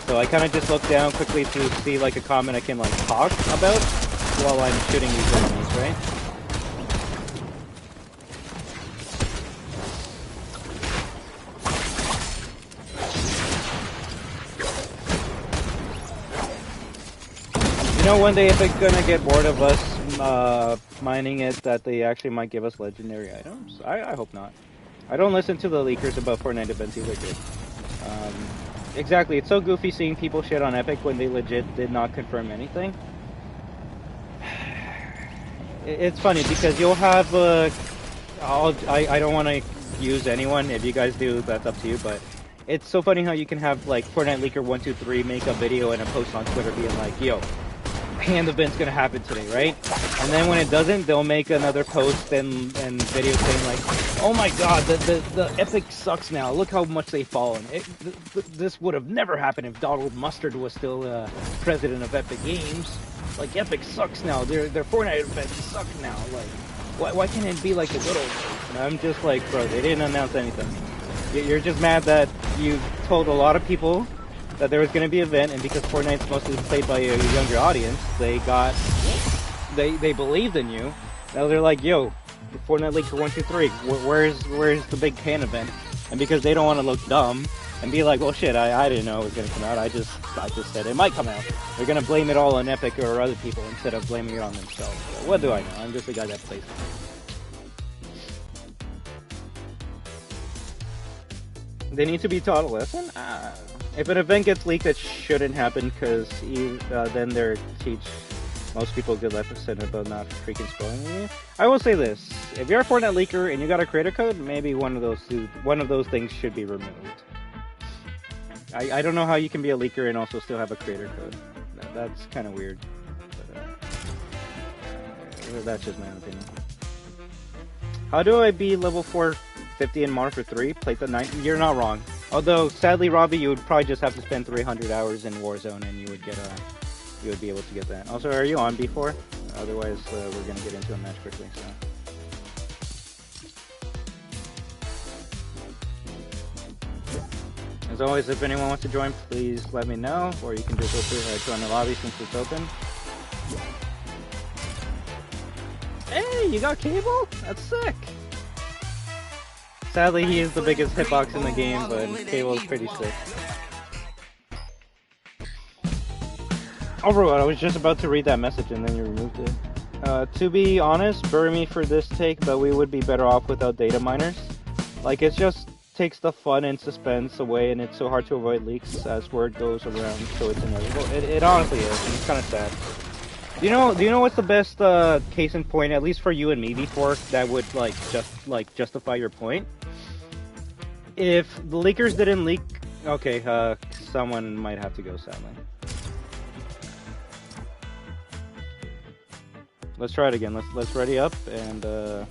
So I kind of just look down quickly to see like a comment I can like talk about while I'm shooting these enemies, right? You know, one day if it's gonna get bored of us mining it, that they actually might give us legendary items. I hope not. I don't listen to the leakers about Fortnite events either, dude. Exactly, it's so goofy seeing people shit on Epic when they legit did not confirm anything. It's funny because you'll have I don't want to use anyone. If you guys do, that's up to you, but it's so funny how you can have like Fortnite leaker 123 make a video and a post on Twitter being like, yo, hand event's gonna happen today, right? And then when it doesn't, they'll make another post and video saying like, oh my god, the Epic sucks now, look how much they've fallen. This would have never happened if Donald Mustard was still president of Epic Games. Like, Epic sucks now, their Fortnite events suck now, like, why can't it be like the good old days? And I'm just like, bro, they didn't announce anything. You're just mad that you told a lot of people that there was going to be an event, and because Fortnite's mostly played by a younger audience, they believed in you. Now they're like, yo, Fortnite League for 123, where's the big pan event? And because they don't want to look dumb and be like, well shit, I didn't know it was going to come out, I just said it might come out. They're going to blame it all on Epic or other people instead of blaming it on themselves. So what do I know? I'm just a guy that plays it. They need to be taught a lesson? If an event gets leaked, it shouldn't happen, because then they're teach most people a good lesson about not freaking spoiling you. I will say this: if you're a Fortnite leaker and you got a creator code, maybe one of those things should be removed. I don't know how you can be a leaker and also still have a creator code. That's kind of weird. But, that's just my opinion. How do I be level 450 in Modern Warfare 3? Played the 9. You're not wrong. Although, sadly, Robbie, you would probably just have to spend 300 hours in Warzone, and you would be able to get that. Also, are you on B4? Otherwise, we're gonna get into a match quickly. So. As always, if anyone wants to join, please let me know, or you can just join the lobby since it's open. Hey, you got Cable? That's sick. Sadly, he is the biggest hitbox in the game, but Cable is pretty sick. Overall, I was just about to read that message and then you removed it. To be honest, bury me for this take, but we would be better off without data miners. Like, it just takes the fun and suspense away, and it's so hard to avoid leaks as word goes around, so it's inevitable. It honestly is, and it's kind of sad. Do you know what's the best case in point, at least for you and me, before that would justify your point? If the leakers didn't leak, okay, someone might have to go, sadly. Let's try it again. Let's ready up, and if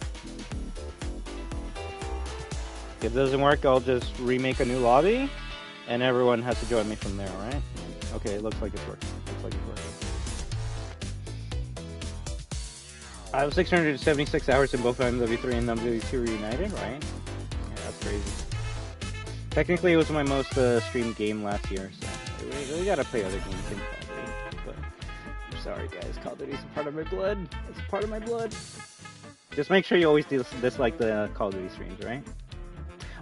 it doesn't work, I'll just remake a new lobby, and everyone has to join me from there, right? Okay, it looks like it's working. I have 676 hours in both MW3 and MW2 reunited, right? Yeah, that's crazy. Technically, it was my most streamed game last year, so we gotta play other games in Call of Duty. sorry guys, Call of Duty's a part of my blood. It's a part of my blood. Just make sure you always dislike the Call of Duty streams, right?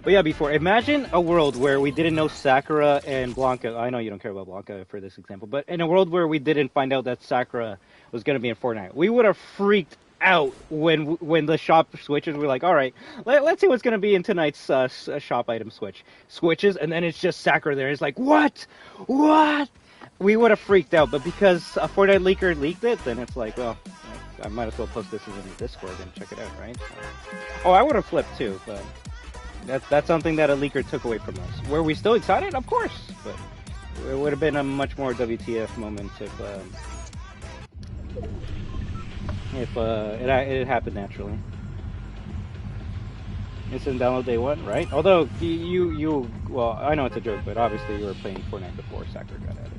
But yeah, before, imagine a world where we didn't know Sakura and Blanca. I know you don't care about Blanca for this example, but in a world where we didn't find out that Sakura was going to be in Fortnite, we would have freaked out when the shop switches. We're like, all right, let's see what's going to be in tonight's shop item switches, and then it's just Sakura there. It's like, what? We would have freaked out, but because a Fortnite leaker leaked it, then it's like, well, I might as well post this in the Discord and check it out, right? Oh, I would have flipped too, but that's something that a leaker took away from us. Were we still excited? Of course, but it would have been a much more WTF moment if it happened naturally. Instant download day one, right? Although well, I know it's a joke, but obviously you were playing Fortnite before Sakura got added.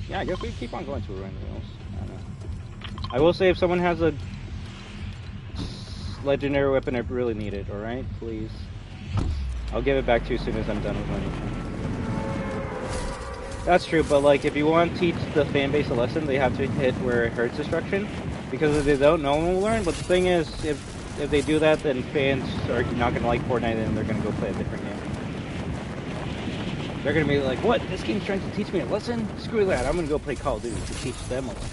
Yeah, I guess we keep on going to ruin wheels. I don't know. I will say if someone has a legendary weapon, I really need it. All right, please. I'll give it back to you as soon as I'm done with my mission. That's true, but like if you want to teach the fan base a lesson, they have to hit where it hurts destruction. Because if they don't, no one will learn. But the thing is, if they do that, then fans are not going to like Fortnite, and they're going to go play a different game. They're going to be like, what? This game's trying to teach me a lesson? Screw that. I'm going to go play Call of Duty to teach them a lesson.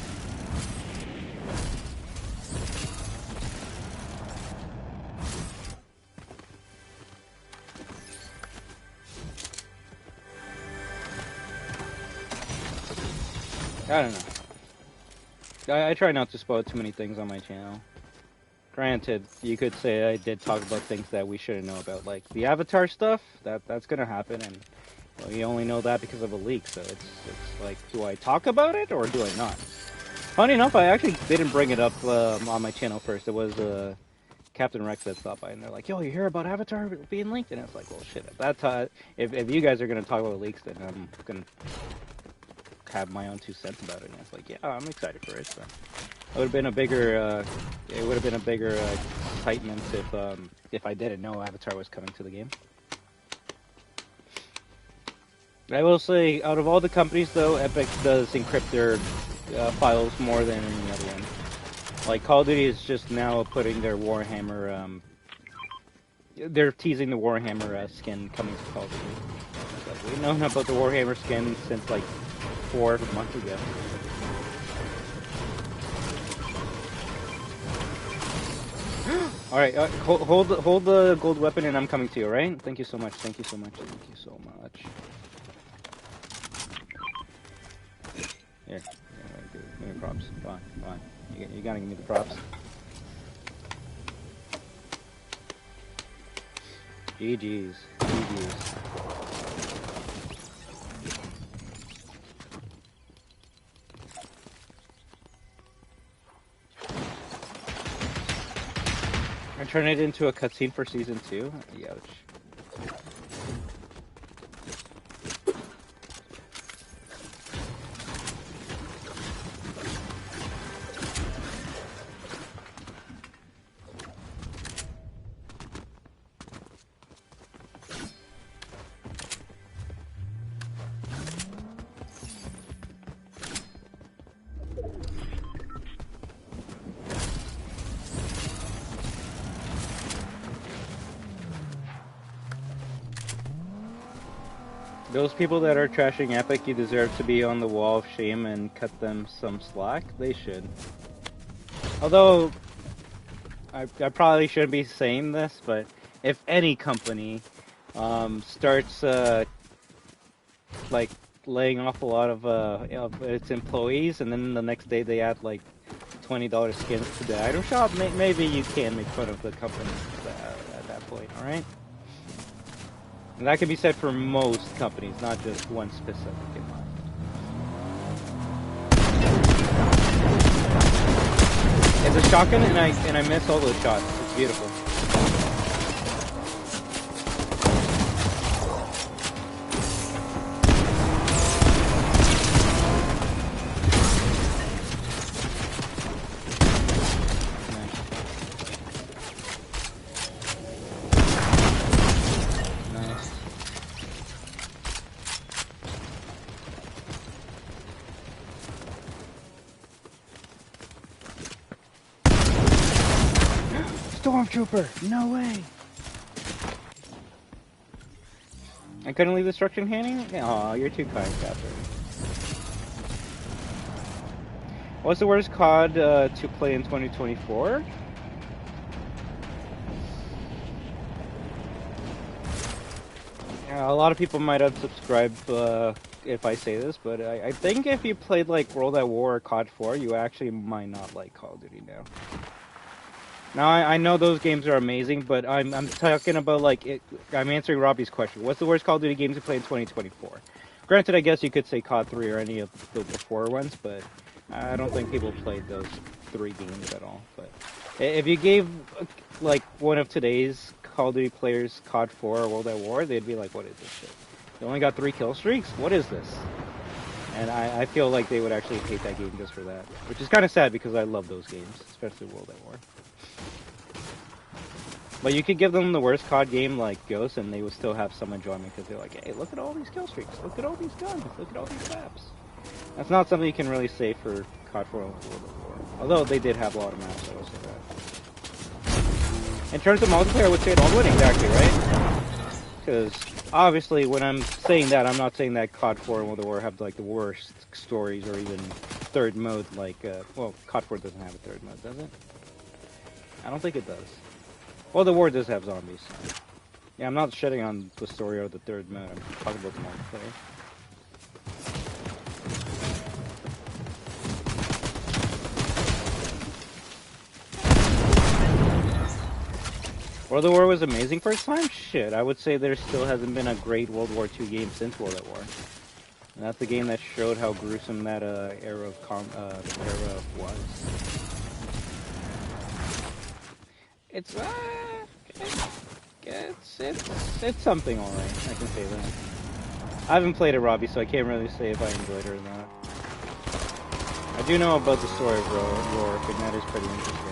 I don't know. I try not to spoil too many things on my channel. Granted, you could say I did talk about things that we shouldn't know about, like the Avatar stuff. That's gonna happen, and well, you only know that because of a leak. So it's like, do I talk about it or do I not? Funny enough, I actually didn't bring it up on my channel first. It was Captain Rex that stopped by, and they're like, "Yo, you hear about Avatar being leaked?" And it's like, well, shit. At that time, if you guys are gonna talk about leaks, then I'm gonna have my own 2 cents about it. And it's like, yeah, I'm excited for it. So it would have been a bigger, excitement if I didn't know Avatar was coming to the game. I will say, out of all the companies though, Epic does encrypt their files more than any other one. Like Call of Duty is just now putting their Warhammer, they're teasing the Warhammer skin coming to Call of Duty. So we've known about the Warhammer skin since like 4 months ago. Alright, hold the gold weapon and I'm coming to you, right? Thank you so much, thank you so much, thank you so much. Here, give me props. Come on. You gotta give me the props. GG's. I turned it into a cutscene for season 2. Ouch. Those people that are trashing Epic, you deserve to be on the wall of shame and cut them some slack. They should. Although, I probably shouldn't be saying this, but if any company starts like laying off a lot of its employees, and then the next day they add like $20 skins to the item shop, maybe you can make fun of the company at that point. All right. And that can be said for most companies, not just one specific in mind. It's a shotgun, and I miss all those shots. It's beautiful. stormtrooper! No way! I couldn't leave destruction handing? Aw, you're too kind, Catherine. What's the worst COD to play in 2024? Yeah, a lot of people might unsubscribe if I say this, but I think if you played like World at War or COD 4, you actually might not like Call of Duty now. Now I know those games are amazing, but I'm talking about like I'm answering Robbie's question. What's the worst Call of Duty games to play in 2024? Granted, I guess you could say COD 3 or any of the before ones, but I don't think people played those 3 games at all. But if you gave like one of today's Call of Duty players COD 4 or World at War, they'd be like, what is this shit? You only got 3 kill streaks? What is this? And I feel like they would actually hate that game just for that. Which is kind of sad because I love those games, especially World at War. But you could give them the worst COD game like Ghost and they would still have some enjoyment because they're like, hey, look at all these kill streaks, look at all these guns, look at all these maps. That's not something you can really say for COD 4 and World at War. Although they did have a lot of maps, I will say that. In terms of multiplayer, I would say it all would exactly, right? Because obviously when I'm saying that, I'm not saying that COD 4 and World at War have like the worst stories or even third mode like, well, COD 4 doesn't have a third mode, does it? I don't think it does. Well, the war does have zombies. So. Yeah, I'm not shitting on the story or the third mode. I'm talking about the multiplayer. World at War was amazing for its time? Shit, I would say there still hasn't been a great World War II game since World at War. And that's the game that showed how gruesome that era was. It's something alright, I can say that. I haven't played it, Robbie, so I can't really say if I enjoyed it or not. I do know about the story of Rourke, and that is pretty interesting.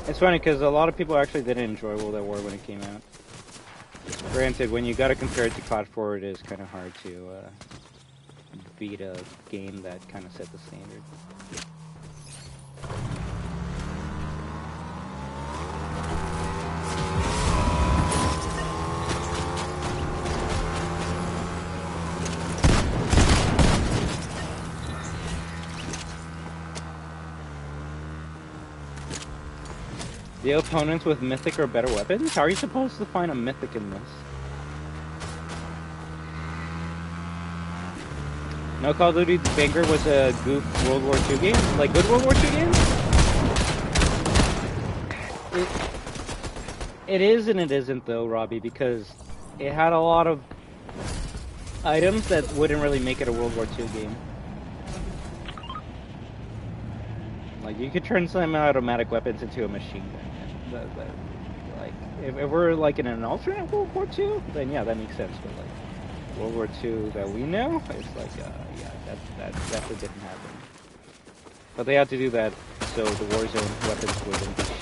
It's funny, because a lot of people actually didn't enjoy World at War when it came out. Granted, when you gotta compare it to COD 4, it is kind of hard to beat a game that kind of set the standard. The opponents with mythic or better weapons? How are you supposed to find a mythic in this? No, Call of Duty Banger was a goof World War II game? Like good World War II games? It is and it isn't though, Robbie, because it had a lot of items that wouldn't really make it a World War II game. Like, you could turn some automatic weapons into a machine gun. Like, if we're like in an alternate World War II, then yeah, that makes sense. But like World War II that we know, it's like, yeah, that definitely didn't happen. But they had to do that so the Warzone weapons wouldn't be shit.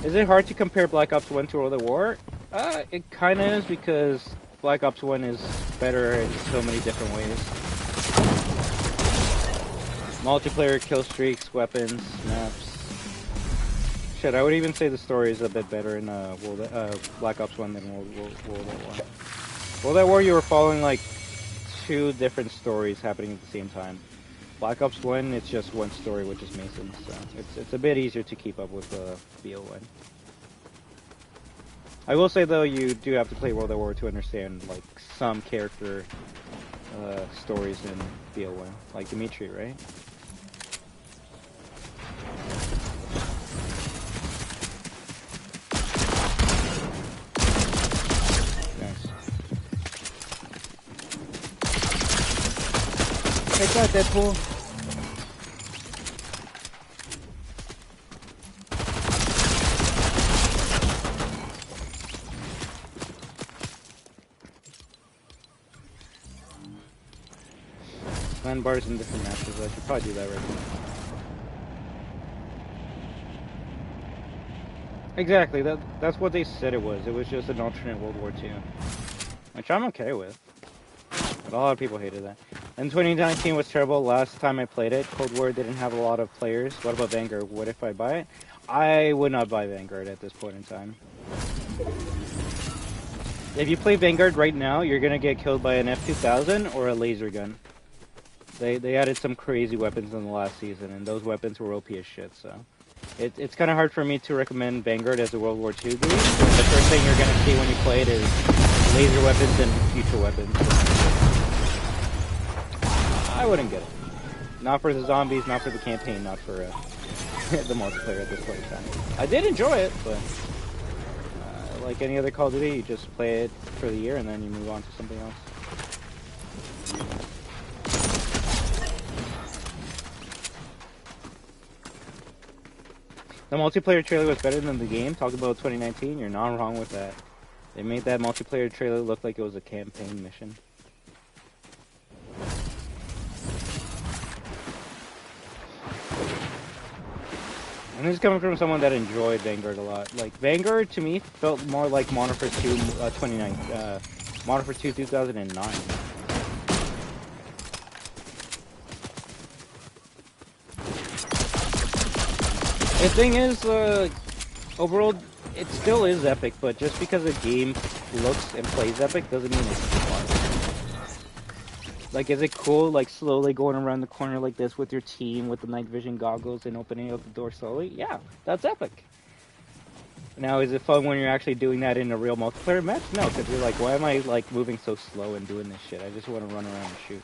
Is it hard to compare Black Ops 1 to World at War? It kind of is because Black Ops 1 is better in so many different ways. Multiplayer, kill streaks, weapons, maps. Shit, I would even say the story is a bit better in Black Ops 1 than World at War. World at War, you were following like 2 different stories happening at the same time. Black Ops 1, it's just one story, which is Mason's, so it's a bit easier to keep up with BO1. I will say though, you do have to play World at War to understand like some character stories in BO1, like Dimitri, right? Nice. Take that, Deadpool. Land bars in different matches. I should probably do that right now. Exactly. That's what they said it was. It was just an alternate World War II, which I'm okay with. But a lot of people hated that. And 2019 was terrible. Last time I played it, Cold War didn't have a lot of players. What about Vanguard? What if I buy it? I would not buy Vanguard at this point in time. If you play Vanguard right now, you're gonna get killed by an F2000 or a laser gun. They added some crazy weapons in the last season, and those weapons were OP as shit, so... It's kind of hard for me to recommend Vanguard as a World War II game. The first thing you're gonna see when you play it is laser weapons and future weapons. I wouldn't get it. Not for the zombies, not for the campaign, not for the multiplayer at this point in time. I did enjoy it, but like any other Call of Duty, you just play it for the year and then you move on to something else. The multiplayer trailer was better than the game. Talk about 2019, you're not wrong with that. They made that multiplayer trailer look like it was a campaign mission. And this is coming from someone that enjoyed Vanguard a lot. Like, Vanguard to me felt more like Modern Warfare 2 Modern Warfare 2 2009. The thing is, overall, it still is epic, but just because a game looks and plays epic doesn't mean it's fun. Like, is it cool, like, slowly going around the corner like this with your team with the night vision goggles and opening up the door slowly? Yeah, that's epic. Now, is it fun when you're actually doing that in a real multiplayer match? No, because you're like, why am I, like, moving so slow and doing this shit? I just want to run around and shoot.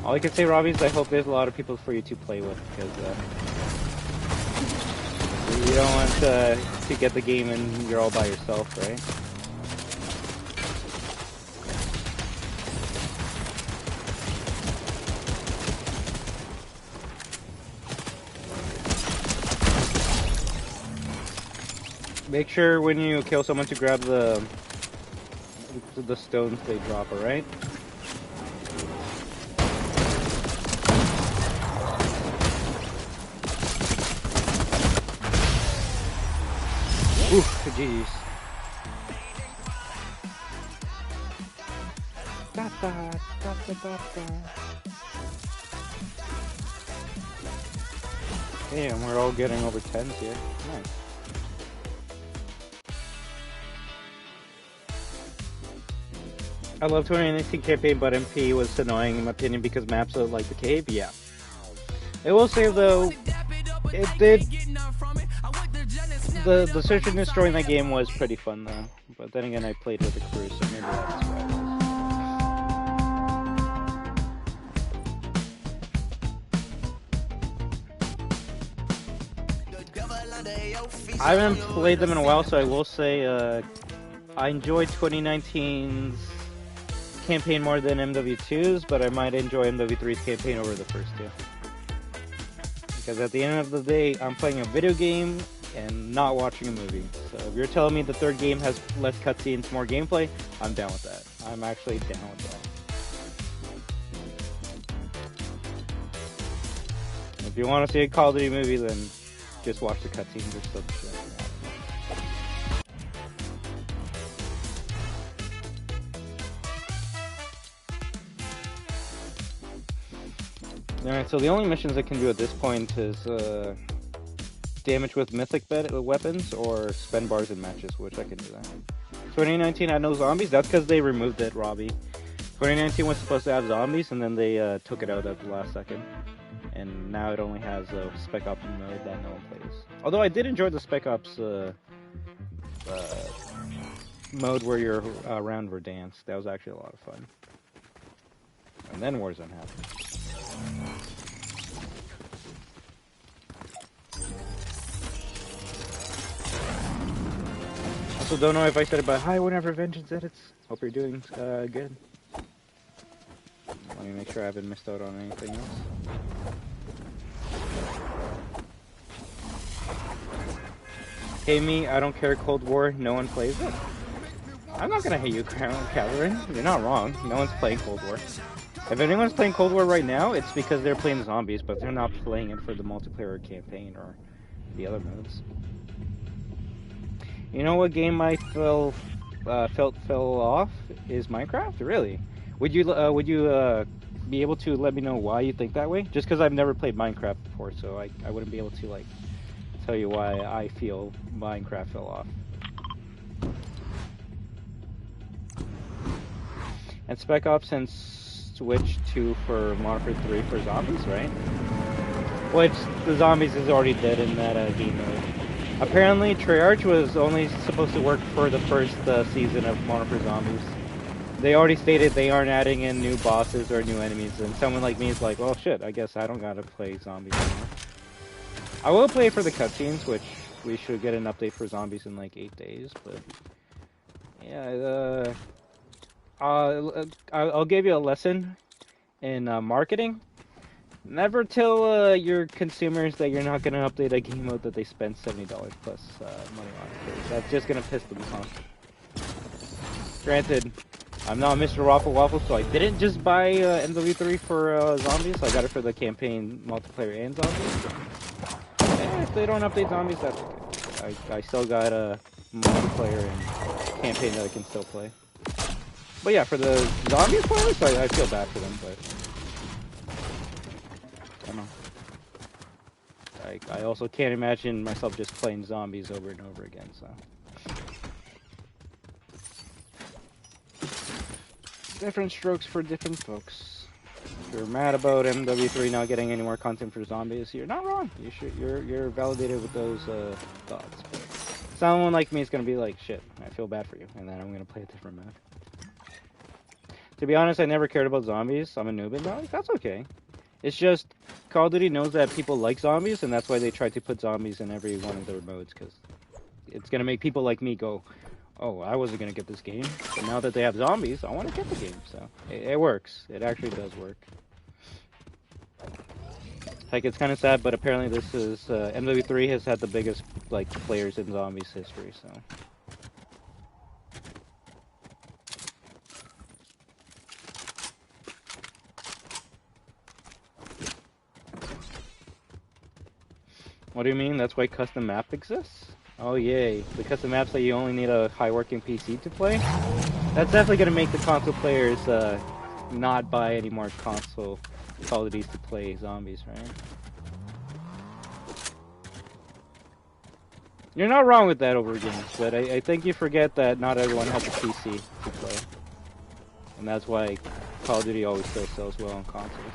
All I can say, Robbie, is I hope there's a lot of people for you to play with, because you don't want to get the game and you're all by yourself, right? Make sure when you kill someone to grab the stones they drop, alright? Oof, jeez. Damn, we're all getting over 10s here. Nice. I love 2019 campaign, but MP was annoying in my opinion because maps are like the cave. Yeah. I will say though, it did. The search and destroy in that game was pretty fun though. But then again, I played with the crew, so maybe that's why. I haven't played them in a while, so I will say I enjoyed 2019's campaign more than MW2's, but I might enjoy MW3's campaign over the first two. Because at the end of the day, I'm playing a video game and not watching a movie. So if you're telling me the third game has less cutscenes, more gameplay, I'm down with that. I'm actually down with that. If you want to see a Call of Duty movie, then just watch the cutscenes or stuff. Alright, so the only missions I can do at this point is damage with mythic weapons or spend bars in matches, which I can do that. 2019 had no zombies, that's because they removed it, Robbie. 2019 was supposed to have zombies and then they took it out at the last second. And now it only has a Spec Ops mode that no one plays. Although I did enjoy the Spec Ops mode where you're around Verdansk. That was actually a lot of fun. And then Warzone happened. Also, don't know if I said it, but hi, whenever Vengeance edits. Hope you're doing good. Let me make sure I haven't missed out on anything else. Hey me, I don't care Cold War, no one plays it. I'm not gonna hate you, Catherine. You're not wrong. No one's playing Cold War. If anyone's playing Cold War right now, it's because they're playing zombies, but they're not playing it for the multiplayer campaign or the other modes. You know what game I felt fell off is Minecraft. Really? Would you be able to let me know why you think that way? Just because I've never played Minecraft before, so I wouldn't be able to like tell you why I feel Minecraft fell off. And Spec Ops and Switch 2 for Modern Warfare 3 for zombies, right? Which the zombies is already dead in that game mode. Apparently, Treyarch was only supposed to work for the first season of Modern Warfare Zombies. They already stated they aren't adding in new bosses or new enemies, and someone like me is like, well, shit, I guess I don't gotta play zombies anymore. I will play for the cutscenes, which we should get an update for zombies in like 8 days, but yeah, I'll give you a lesson in marketing. Never tell your consumers that you're not gonna update a game mode that they spent $70 plus money on, because that's just gonna piss them off. Granted, I'm not Mr. Waffle Waffle, so I didn't just buy MW3 for zombies. I got it for the campaign, multiplayer, and zombies. Yeah, if they don't update zombies, that's okay. I still got a multiplayer and campaign that I can still play. But yeah, for the zombies players, I feel bad for them, but I don't know. I also can't imagine myself just playing zombies over and over again, so. Different strokes for different folks. If you're mad about MW3 not getting any more content for zombies, you're not wrong. You're validated with those thoughts. But someone like me is gonna be like, shit, I feel bad for you, and then I'm gonna play a different map. To be honest, I never cared about zombies. I'm a noob in that. That's okay. It's just Call of Duty knows that people like zombies, and that's why they try to put zombies in every one of their modes, because it's gonna make people like me go, oh, I wasn't gonna get this game, but now that they have zombies, I want to get the game. So it works. It actually does work. Like, it's kind of sad, but apparently this is MW3 has had the biggest like players in zombies history. So. What do you mean? That's why custom map exists? Oh yay, the custom maps that you only need a high working PC to play? That's definitely gonna make the console players not buy any more console Call of Duty to play zombies, right? You're not wrong with that over games, but I think you forget that not everyone has a PC to play. And that's why Call of Duty always still sells well on consoles.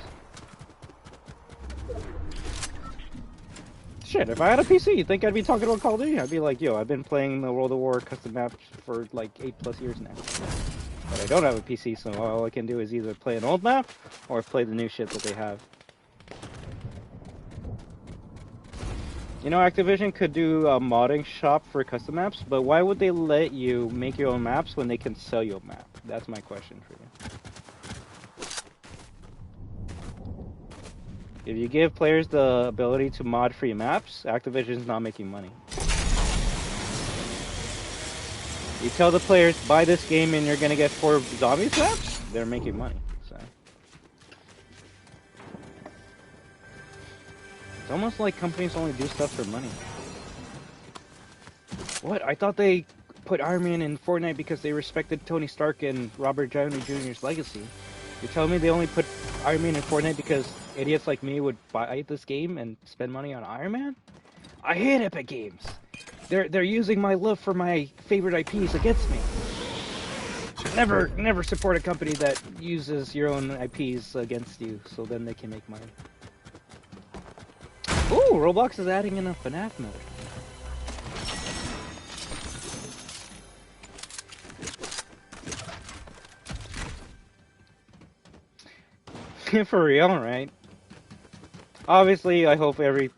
Shit, if I had a PC, you think I'd be talking about Call of Duty? I'd be like, yo, I've been playing the World of War custom maps for like 8+ years now. But I don't have a PC, so all I can do is either play an old map or play the new shit that they have. You know, Activision could do a modding shop for custom maps, but why would they let you make your own maps when they can sell you a map? That's my question for you. If you give players the ability to mod free maps, Activision's not making money. You tell the players, buy this game and you're gonna get 4 zombies maps, they're making money, so. It's almost like companies only do stuff for money. What? I thought they put Iron Man in Fortnite because they respected Tony Stark and Robert Downey Jr.'s legacy. You're telling me they only put Iron Man in Fortnite because idiots like me would buy this game and spend money on Iron Man? I hate Epic Games. They're using my love for my favorite IPs against me. Never support a company that uses your own IPs against you, so then they can make money. Ooh, Roblox is adding in a FNAF mode. For real, right? Obviously, I hope well,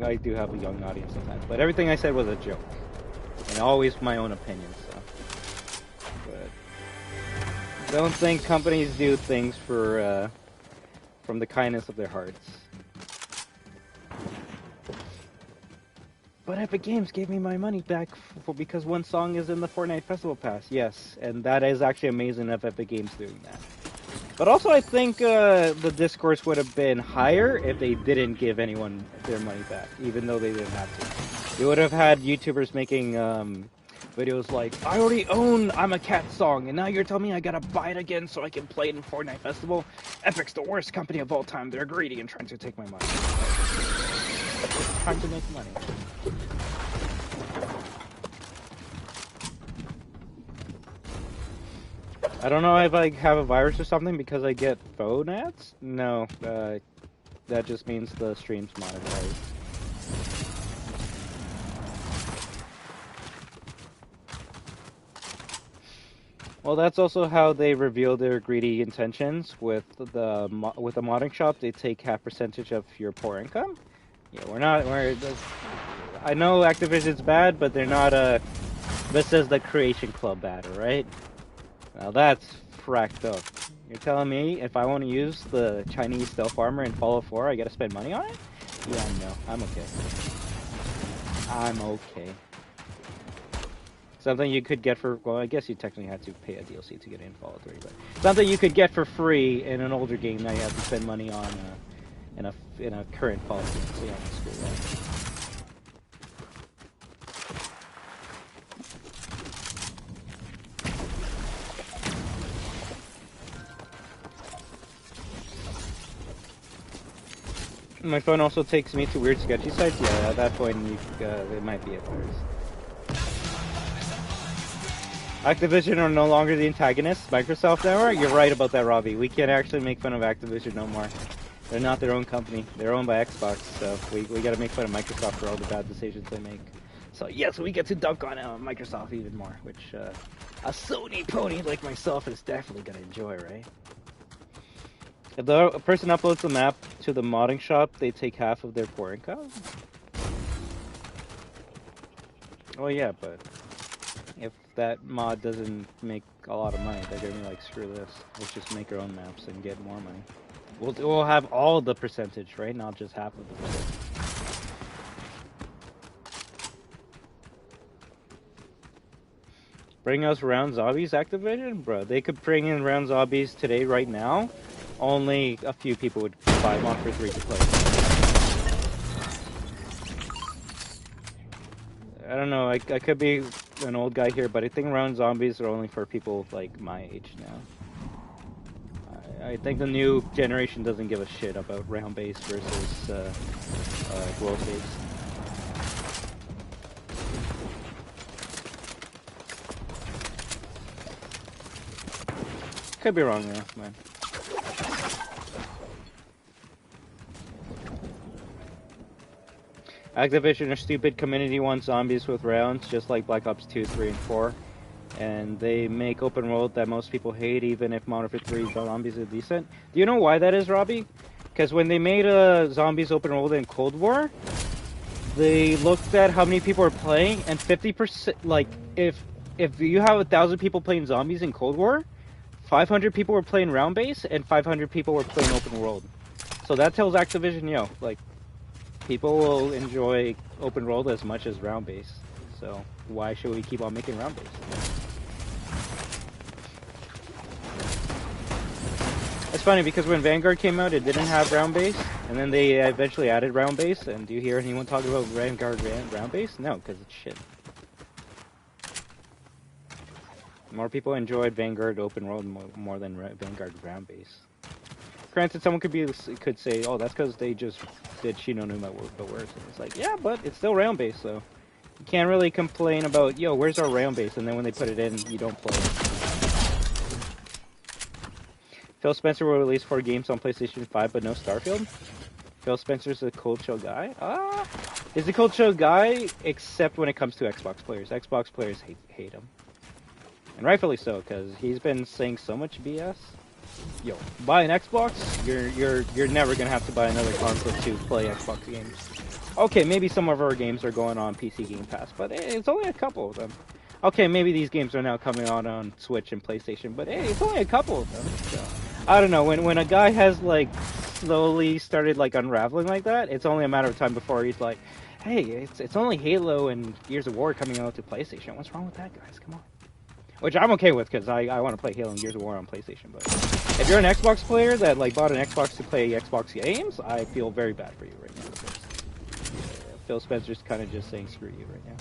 I do have a young audience sometimes, but everything I said was a joke, and always my own opinion. So, but don't think companies do things for from the kindness of their hearts. But Epic Games gave me my money back because one song is in the Fortnite Festival Pass. Yes, and that is actually amazing of Epic Games doing that. But also, I think the discourse would have been higher if they didn't give anyone their money back, even though they didn't have to. You would have had YouTubers making videos like, I already own I'm a Cat song, and now you're telling me I gotta buy it again so I can play it in Fortnite Festival? Epic's the worst company of all time. They're greedy and trying to take my money. Trying to make money. I don't know if I have a virus or something because I get phone ads? No, that just means the stream's monetized. Well, that's also how they reveal their greedy intentions with the modding shop. They take half percentage of your poor income. Yeah, I know Activision's bad, but they're not this is the Creation Club bad, right? Now that's fracked up. You're telling me if I want to use the Chinese stealth armor in Fallout 4, I gotta spend money on it? Yeah, no, I'm okay. I'm okay. Something you could get for, well, I guess you technically had to pay a DLC to get in Fallout 3, but something you could get for free in an older game, now you have to spend money on in a current Fallout game, so yeah, screw that. My phone also takes me to weird sketchy sites. Yeah, at that point, it might be at first. Activision are no longer the antagonists. Microsoft now are. You're right about that, Robbie. We can't actually make fun of Activision no more. They're not their own company. They're owned by Xbox, so we gotta make fun of Microsoft for all the bad decisions they make. So yes, we get to dunk on Microsoft even more, which a Sony pony like myself is definitely gonna enjoy, right? If a person uploads the map to the modding shop, they take half of their poor income? Oh yeah, but if that mod doesn't make a lot of money, they're gonna be like, screw this. Let's just make our own maps and get more money. We'll have all the percentage, right? Not just half of the percentage. Bring us round zombies, Activision? Bro, they could bring in round zombies today, right now. Only a few people would buy them on for 3 to play. I don't know, I could be an old guy here, but I think round zombies are only for people like my age now. I think the new generation doesn't give a shit about round-based versus world-based. Could be wrong though, man. Activision are stupid. Community wants zombies with rounds, just like Black Ops 2, 3, and 4. And they make open world that most people hate, even if Modern Warfare 3 zombies are decent. Do you know why that is, Robbie? Because when they made zombies open world in Cold War, they looked at how many people are playing, and 50%, like, if you have 1,000 people playing zombies in Cold War, 500 people were playing round base, and 500 people were playing open world. So that tells Activision, yo, like, people will enjoy open world as much as round base. So why should we keep on making round base? It's funny because when Vanguard came out, it didn't have round base, and then they eventually added round base. And do you hear anyone talk about Vanguard round base? No, because it's shit. More people enjoyed Vanguard open world more than Vanguard round base. Granted, someone could say, "Oh, that's because they just did Shino Numa but worse." And it's like, yeah, but it's still round base, so you can't really complain about, yo, where's our round base? And then when they put it in, you don't play it. Phil Spencer will release 4 games on PlayStation 5, but no Starfield. Phil Spencer's a cold chill guy. Is a cold chill guy, except when it comes to Xbox players. Xbox players hate him, and rightfully so, because he's been saying so much BS. Yo, buy an Xbox, you're never gonna have to buy another console to play Xbox games. Okay, maybe some of our games are going on PC Game Pass, but it's only a couple of them. Okay, maybe these games are now coming out on Switch and PlayStation, but hey, it's only a couple of them. So I don't know, when a guy has like slowly started like unraveling like that, it's only a matter of time before he's like, hey, it's only Halo and Gears of War coming out to PlayStation. What's wrong with that, guys? Come on. Which I'm okay with, because I want to play Halo and Gears of War on PlayStation. But if you're an Xbox player that like bought an Xbox to play Xbox games, I feel very bad for you right now. Phil Spencer's kind of just saying screw you right now.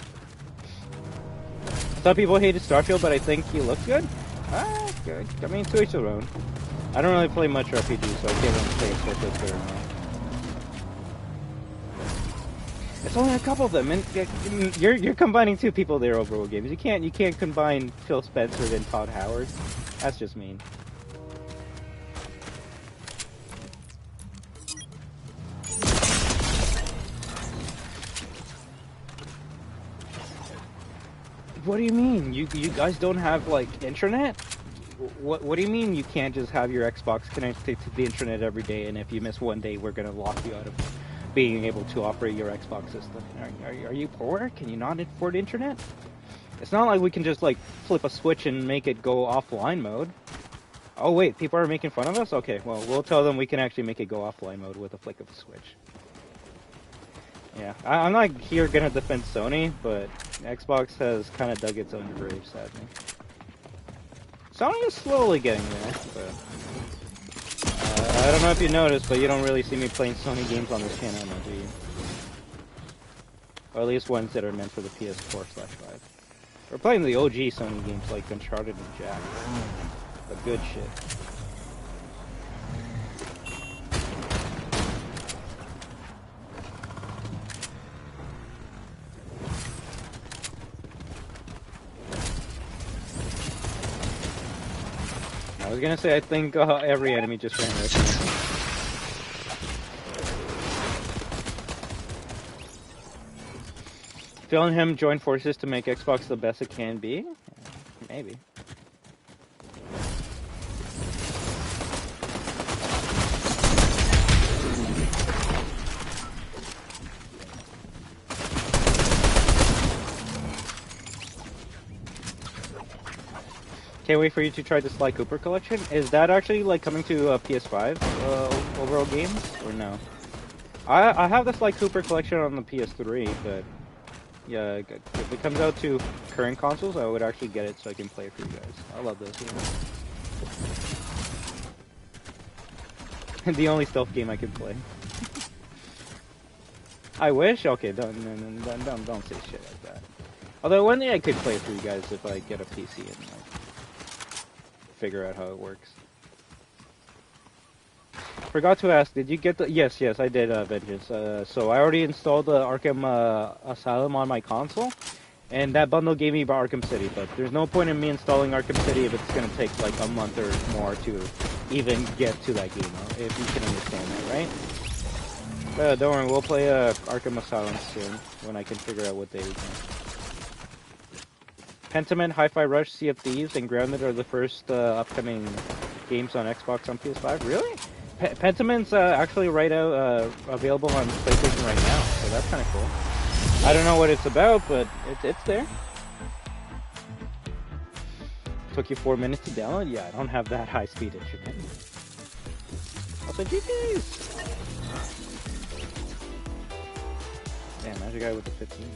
Some people hated Starfield, but I think he looked good. Good. I mean, to each their own. I don't really play much RPG, so I can't really say if Starfield's good or not. It's only a couple of them, and you're combining two people there overall games. You can't combine Phil Spencer and Todd Howard. That's just mean. What do you mean? You guys don't have like internet? What do you mean you can't just have your Xbox connected to the internet every day, and if you miss one day, we're gonna lock you out of being able to operate your Xbox system? Are you poor? Can you not afford internet? It's not like we can just like flip a switch and make it go offline mode. Oh wait, people are making fun of us? Okay, well we'll tell them we can actually make it go offline mode with a flick of a switch. Yeah, I'm not here gonna defend Sony, but Xbox has kind of dug its own grave, sadly. Sony is slowly getting there, but I don't know if you noticed, but you don't really see me playing Sony games on this channel now, do you? Or at least ones that are meant for the PS4/5. We're playing the OG Sony games like Uncharted and Jack. The good shit. I was gonna say, I think every enemy just ran right through. Phil and him join forces to make Xbox the best it can be? Maybe. Can't wait for you to try the Sly Cooper collection. Is that actually like coming to PS5 overall games, or no? I have the Sly Cooper collection on the PS3, but yeah, if it comes out to current consoles, I would actually get it so I can play it for you guys. I love those games. The only stealth game I can play. I wish. Okay, don't say shit like that. Although one day I could play it for you guys if I get a PC and like figure out how it works. Forgot to ask, did you get the... Yes, I did, Vengeance. So I already installed the Arkham Asylum on my console, and that bundle gave me Arkham City, but there's no point in me installing Arkham City if it's going to take like a month or more to even get to that game, if you can understand that, right? But don't worry, we'll play Arkham Asylum soon, when I can figure out what day we can. Pentiment, Hi-Fi Rush, Sea of Thieves, and Grounded are the first upcoming games on Xbox on PS5. Really? Pentiment's actually available on PlayStation right now, so that's kind of cool. I don't know what it's about, but it's there. Took you 4 minutes to download? Yeah, I don't have that high-speed internet. Also, GG's! Damn, Magic Guy with the 15.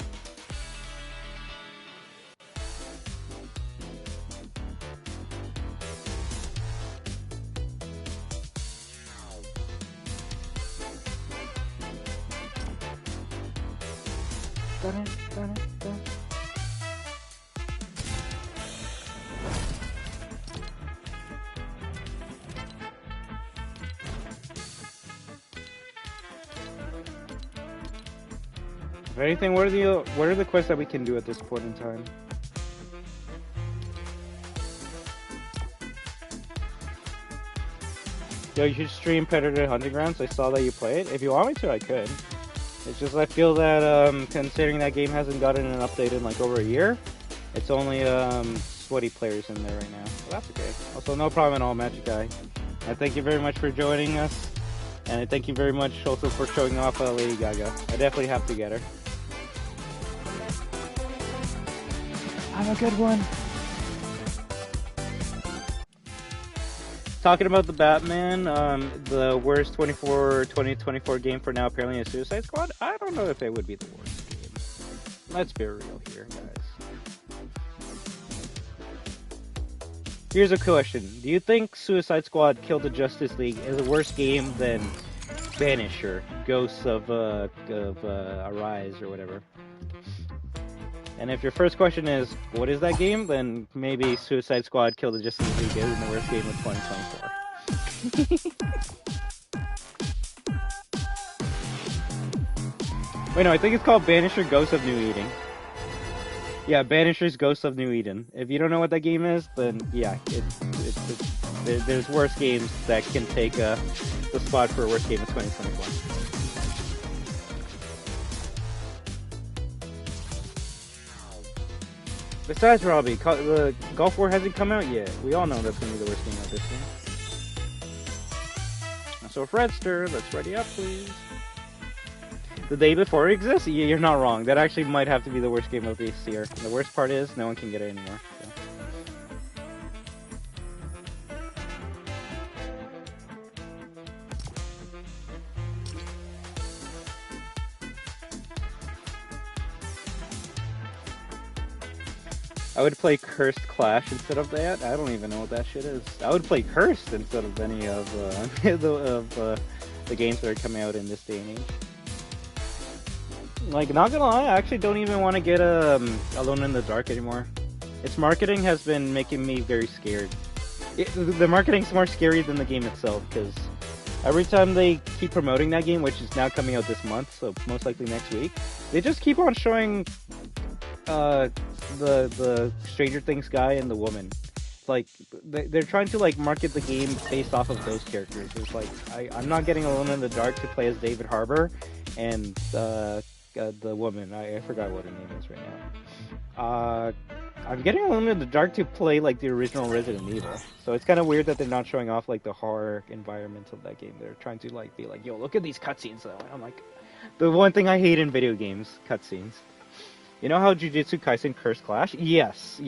If anything, what are the quests that we can do at this point in time? Yo, you should stream Predator Hunting Grounds. I saw that you play it. If you want me to, I could. It's just I feel that considering that game hasn't gotten an update in like over a year, it's only sweaty players in there right now. So that's okay. Also, no problem at all, Magic Guy. I thank you very much for joining us, and I thank you very much also for showing off Lady Gaga. I definitely have to get her. Have a good one. Talking about the Batman, the worst 2024 game for now apparently is Suicide Squad. I don't know if it would be the worst game. Let's be real here, guys. Here's a question. Do you think Suicide Squad Kill the Justice League is a worse game than Banisher, Ghosts of Arise, or whatever? And if your first question is, what is that game? Then maybe Suicide Squad Kill the Justice League isn't the worst game of 2024. Wait, no, I think it's called Banisher Ghosts of New Eden. Yeah, Banisher's Ghosts of New Eden. If you don't know what that game is, then yeah, there's worse games that can take the spot for a worst game of 2021. Besides, Robbie, the Gulf War hasn't come out yet. We all know that's going to be the worst game of this year. So, Fredster, let's ready up, please. The day before it exists? You're not wrong. That actually might have to be the worst game of this year. And the worst part is, no one can get it anymore. So. I would play Cursed Clash instead of that. I don't even know what that shit is. I would play Cursed instead of any of the games that are coming out in this day and age. Like, not gonna lie, I actually don't even want to get Alone in the Dark anymore. Its marketing has been making me very scared. The marketing's more scary than the game itself, because every time they keep promoting that game, which is now coming out this month, so most likely next week, they just keep on showing the Stranger Things guy and the woman. Like, they're trying to like market the game based off of those characters. It's like, I'm not getting Alone in the Dark to play as David Harbour and the woman, I forgot what her name is right now. I'm getting Alone in the Dark to play like the original Resident Evil. So it's kind of weird that they're not showing off like the horror environments of that game. They're trying to like be like, yo, look at these cutscenes though. And I'm like, the one thing I hate in video games, cutscenes. You know how Jujutsu Kaisen Cursed Clash? Yes.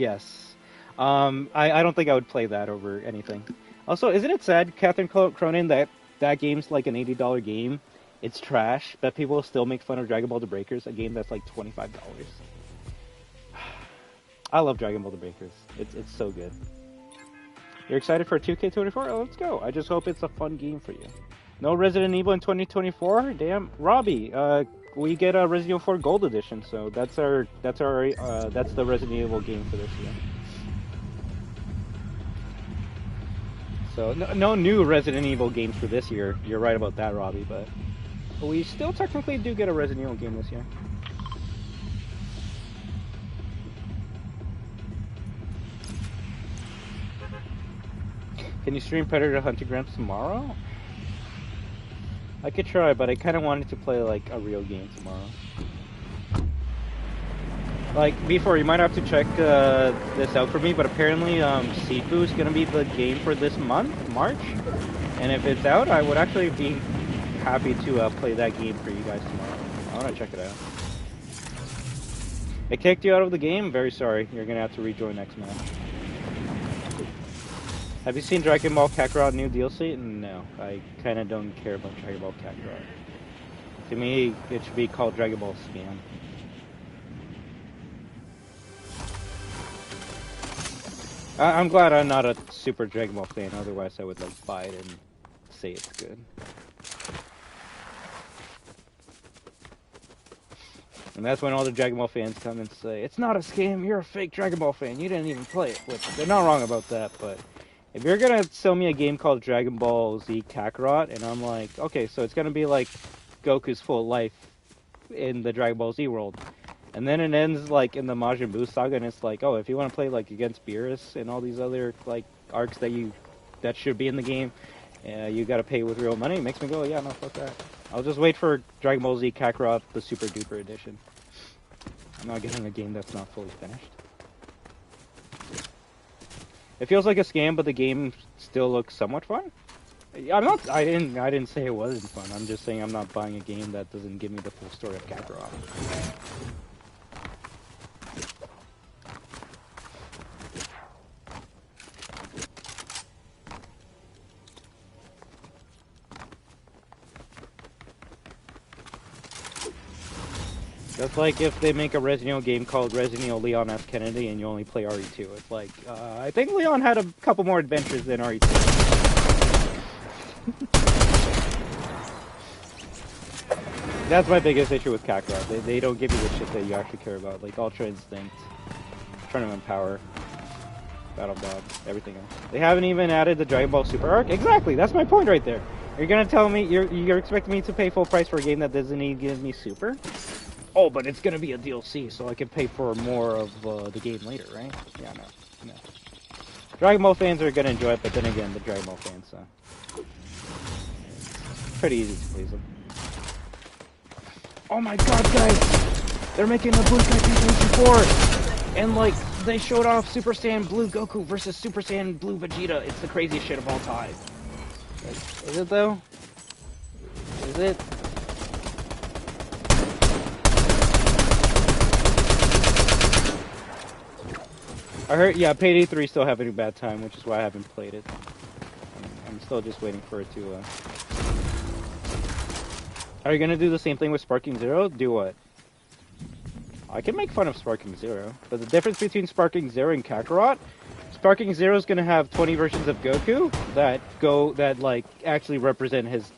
I don't think I would play that over anything. Also, isn't it sad, Catherine Cronin, that game's like an $80 game? It's trash, but people still make fun of Dragon Ball The Breakers, a game that's like $25. I love Dragon Ball The Breakers. It's so good. You're excited for 2K24? Oh, let's go. I just hope it's a fun game for you. No Resident Evil in 2024? Damn. Robbie, we get a Resident Evil 4 Gold Edition, so that's the Resident Evil game for this year. So no new Resident Evil games for this year. You're right about that, Robbie, but we still technically do get a Resident Evil game this year. Can you stream Predator Hunting Grounds tomorrow? I could try, but I kind of wanted to play like a real game tomorrow. Like, before, you might have to check this out for me, but apparently Sifu is going to be the game for this month, March. And if it's out, I would actually be happy to play that game for you guys tomorrow. I want to check it out. It kicked you out of the game? Very sorry. You're going to have to rejoin next match. Have you seen Dragon Ball Kakarot new DLC? No, I kind of don't care about Dragon Ball Kakarot. To me, it should be called Dragon Ball Scam. I'm glad I'm not a super Dragon Ball fan, otherwise I would like buy it and say it's good. And that's when all the Dragon Ball fans come and say, it's not a scam, you're a fake Dragon Ball fan, you didn't even play it. Which, they're not wrong about that, but if you're gonna sell me a game called Dragon Ball Z Kakarot, and I'm like, okay, so it's gonna be like Goku's full life in the Dragon Ball Z world. And then it ends like in the Majin Buu saga, and it's like, oh, if you want to play like against Beerus and all these other like arcs that should be in the game, you gotta pay with real money. It makes me go, yeah, no, fuck that. I'll just wait for Dragon Ball Z Kakarot, the Super Duper edition. I'm not getting a game that's not fully finished. It feels like a scam, but the game still looks somewhat fun. I didn't say it wasn't fun. I'm just saying I'm not buying a game that doesn't give me the full story of Kakarot. That's like if they make a Resident Evil game called Resident Evil Leon F. Kennedy and you only play RE2. It's like, I think Leon had a couple more adventures than RE2. That's my biggest issue with Kakarot. They don't give you the shit that you actually care about, like Ultra Instinct, Tournament Power, Battle Dog, everything else. They haven't even added the Dragon Ball Super Arc. Exactly, that's my point right there. You're gonna tell me you're expecting me to pay full price for a game that doesn't even give me Super? Oh, but it's gonna be a DLC, so I can pay for more of the game later, right? Yeah, no. Dragon Ball fans are gonna enjoy it, but then again, the Dragon Ball fans, so it's pretty easy to please them. Oh my god, guys! They're making a Blue Sky 64! And like, they showed off Super Saiyan Blue Goku versus Super Saiyan Blue Vegeta. It's the craziest shit of all time. Like, is it though? Is it? I heard, yeah, Payday 3 still having a bad time, which is why I haven't played it. I'm still just waiting for it to, Are you gonna do the same thing with Sparking Zero? Do what? I can make fun of Sparking Zero, but the difference between Sparking Zero and Kakarot, Sparking Zero is gonna have 20 versions of Goku that like actually represent his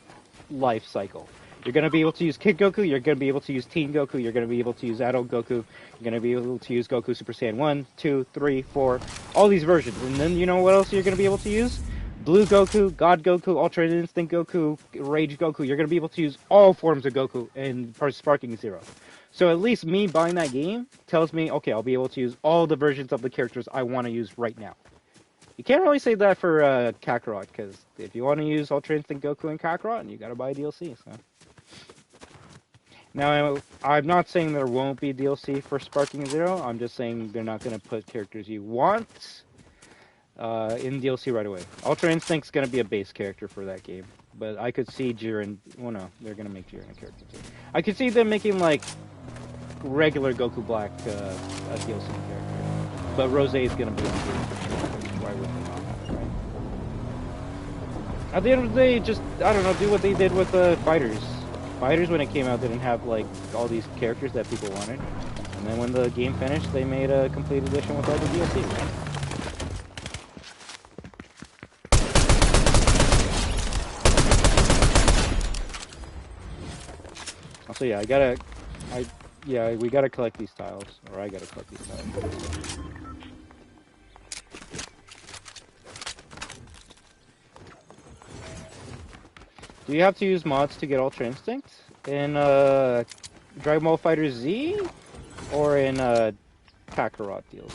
life cycle. You're gonna be able to use Kid Goku, you're gonna be able to use Teen Goku, you're gonna be able to use Adult Goku, you're gonna be able to use Goku Super Saiyan 1, 2, 3, 4, all these versions. And then you know what else you're gonna be able to use? Blue Goku, God Goku, Ultra Instinct Goku, Rage Goku. You're gonna be able to use all forms of Goku in Sparking Zero. So at least me buying that game tells me, okay, I'll be able to use all the versions of the characters I want to use right now. You can't really say that for Kakarot, because if you want to use Ultra Instinct Goku and Kakarot, you gotta buy DLC, so. Now, I'm not saying there won't be DLC for Sparking Zero, I'm just saying they're not gonna put characters you want in DLC right away. Ultra Instinct's gonna be a base character for that game, but I could see Jiren, well no, they're gonna make Jiren a character too. I could see them making like regular Goku Black a DLC character, but Rose is gonna be on Jiren for sure. Why would they not have it, right? At the end of the day, just, I don't know, do what they did with Fighters. Fighters, when it came out, didn't have like all these characters that people wanted, and then when the game finished, they made a complete edition with all the DLC, right? So yeah, we gotta collect these tiles, or I gotta collect these tiles. Do you have to use mods to get Ultra Instinct in Dragon Ball Fighter Z, or in Kakarot DLC?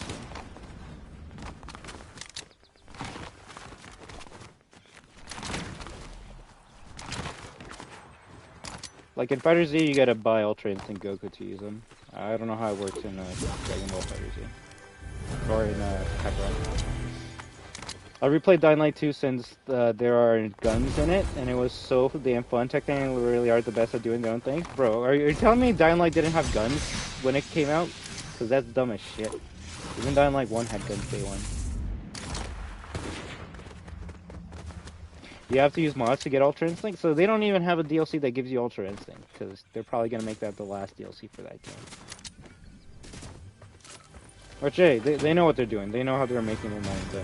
Like in Fighter Z, you gotta buy Ultra Instinct Goku to use them. I don't know how it works in Dragon Ball Fighter Z. Or in Kakarot. I replayed Dying Light 2 since there are guns in it, and it was so damn fun. Technically, we really are the best at doing their own thing. Bro, are you telling me Dying Light didn't have guns when it came out? Because that's dumb as shit. Even Dying Light 1 had guns day one. You have to use mods to get Ultra Instinct, so they don't even have a DLC that gives you Ultra Instinct, because they're probably going to make that the last DLC for that game. Which, hey, they know what they're doing. They know how they're making their money there.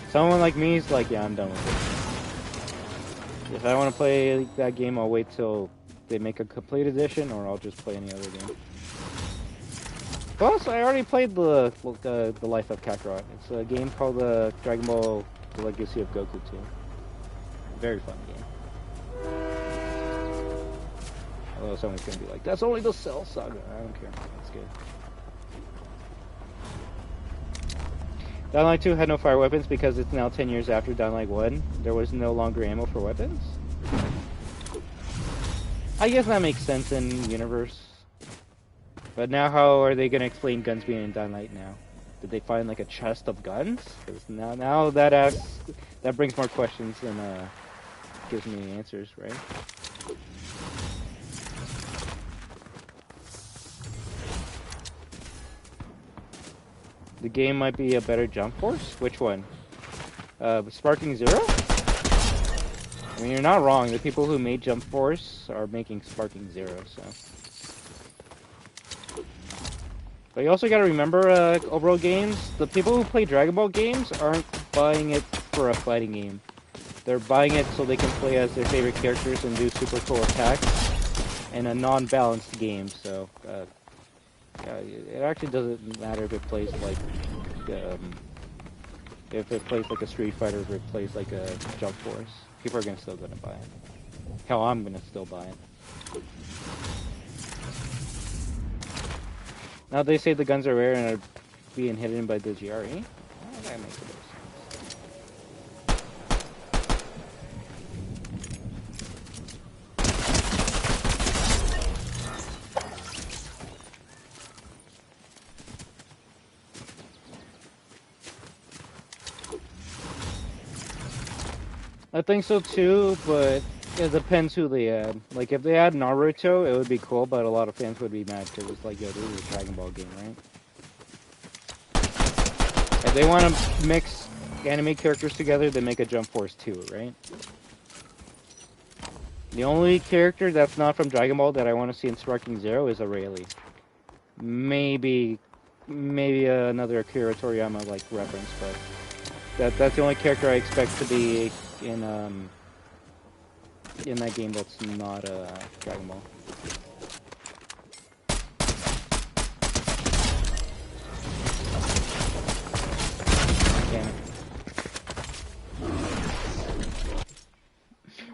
Someone like me is like, yeah, I'm done with it. If I want to play that game, I'll wait till they make a complete edition, or I'll just play any other game. Plus, I already played the Life of Kakarot. It's a game called Dragon Ball: The Legacy of Goku 2. Very fun game. Although someone's gonna be like, that's only the Cell Saga. I don't care. That's good. Dying Light 2 had no fire weapons because it's now 10 years after Dying Light 1. There was no longer ammo for weapons. I guess that makes sense in universe. But now how are they gonna explain guns being in Dying Light now? Did they find like a chest of guns? Because now that brings more questions than gives me answers, right? The game might be a better Jump Force? Which one? Sparking Zero? I mean, you're not wrong. The people who made Jump Force are making Sparking Zero, so. But you also gotta remember, overall games, the people who play Dragon Ball games aren't buying it for a fighting game. They're buying it so they can play as their favorite characters and do super cool attacks in a non-balanced game, so, it actually doesn't matter if it plays like, if it plays like a Street Fighter, if it plays like a Jump Force. People are still gonna buy it. Hell, I'm gonna still buy it. Now they say the guns are rare and are being hidden by the GRE. Oh, that makes a bit of sense. I think so too, but it depends who they add. Like, if they add Naruto, it would be cool, but a lot of fans would be mad because it's like, yo, this is a Dragon Ball game, right? If they want to mix anime characters together, they make a Jump Force 2, right? The only character that's not from Dragon Ball that I want to see in Sparking Zero is Rayleigh. Maybe another Akira Toriyama like reference, but that's the only character I expect to be in that game that's not Dragon Ball. Damn it.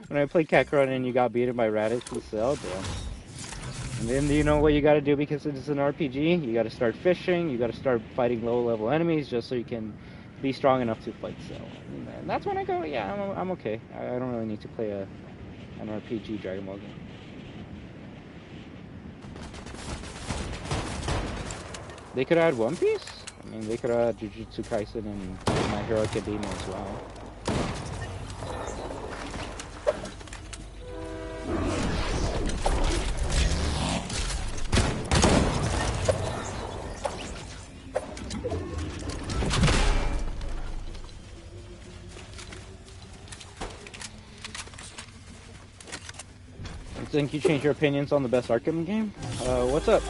When I played Kakarot and you got beaten by Raditz and Cell, damn. And then you know what you gotta do because it's an RPG? You gotta start fishing, you gotta start fighting low-level enemies just so you can be strong enough to fight Cell. And that's when I go, yeah, I'm okay. I don't really need to play an RPG Dragon Ball game. They could add One Piece? I mean, they could add Jujutsu Kaisen and My Hero Academia as well. Think you change your opinions on the best Arkham game? What's up?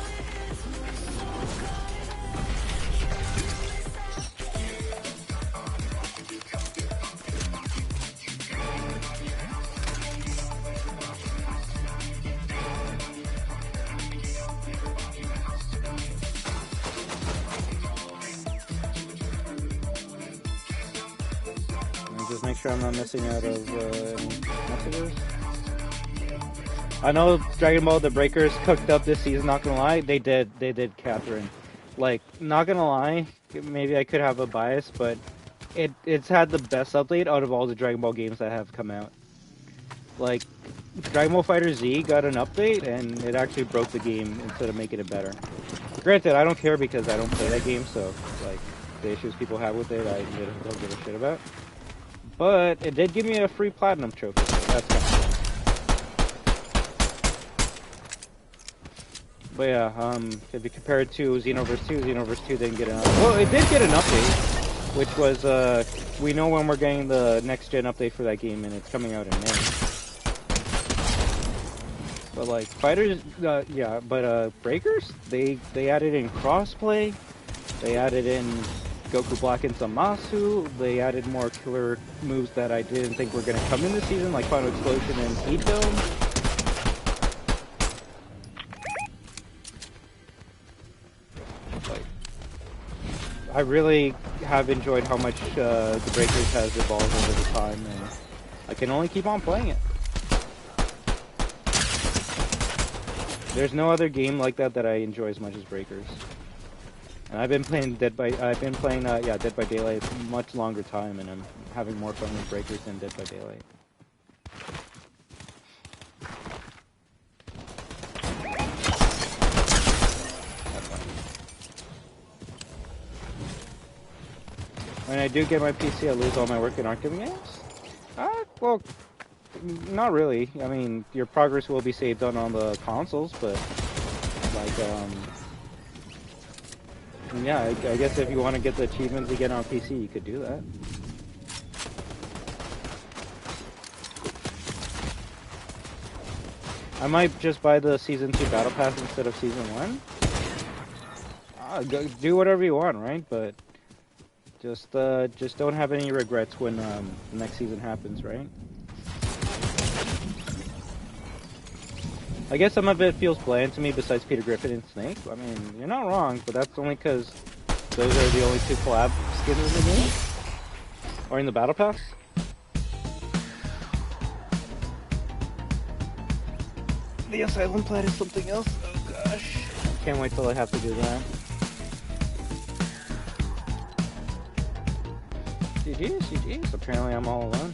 Just make sure I'm not missing out of messages. I know Dragon Ball The Breakers cooked up this season, not gonna lie. They did, Catherine. Like, not gonna lie, maybe I could have a bias, but it's had the best update out of all the Dragon Ball games that have come out. Like, Dragon Ball Fighter Z got an update, and it actually broke the game instead of making it better. Granted, I don't care because I don't play that game, so, like, the issues people have with it, I don't give a shit about. But it did give me a free Platinum trophy, so that's kind of cool. But yeah, if you compare it to Xenoverse 2, Xenoverse 2 didn't get an update. Well, it did get an update, which was, we know when we're getting the next-gen update for that game, and it's coming out in May. But, like, Fighters, yeah, but, Breakers, they added in crossplay, they added in Goku Black and Zamasu, they added more killer moves that I didn't think were going to come in this season, like Final Explosion and Heat Dome. I really have enjoyed how much The Breakers has evolved over the time, and I can only keep on playing it. There's no other game like that that I enjoy as much as Breakers. And I've been playing Dead by Daylight a much longer time, and I'm having more fun with Breakers than Dead by Daylight. When I do get my PC, I lose all my work in Arkham games? Well, not really. I mean, your progress will be saved on the consoles, but, like, yeah, I guess if you want to get the achievements again on PC, you could do that. I might just buy the Season 2 Battle Pass instead of Season 1. do whatever you want, right? But just don't have any regrets when the next season happens, right? I guess some of it feels bland to me besides Peter Griffin and Snake. I mean, you're not wrong, but that's only because those are the only two collab skins in the game. Or in the Battle Pass. The Asylum Plat is something else. Oh gosh. Can't wait till I have to do that. GG's. Apparently I'm all alone.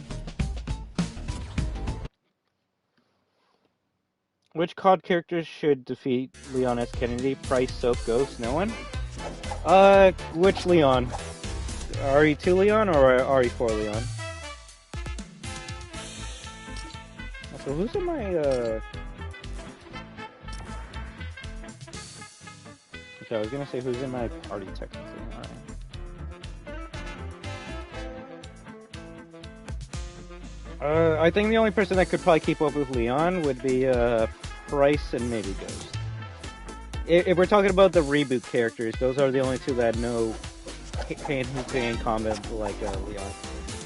Which COD characters should defeat Leon S. Kennedy? Price, Soap, Ghost? No one? Which Leon? RE2 Leon or RE4 Leon? So who's in my, Okay, I was gonna say who's in my party technically. Alright. I think the only person that could probably keep up with Leon would be, Price and maybe Ghost. If we're talking about the reboot characters, those are the only two that know hand-to-hand combat like Leon.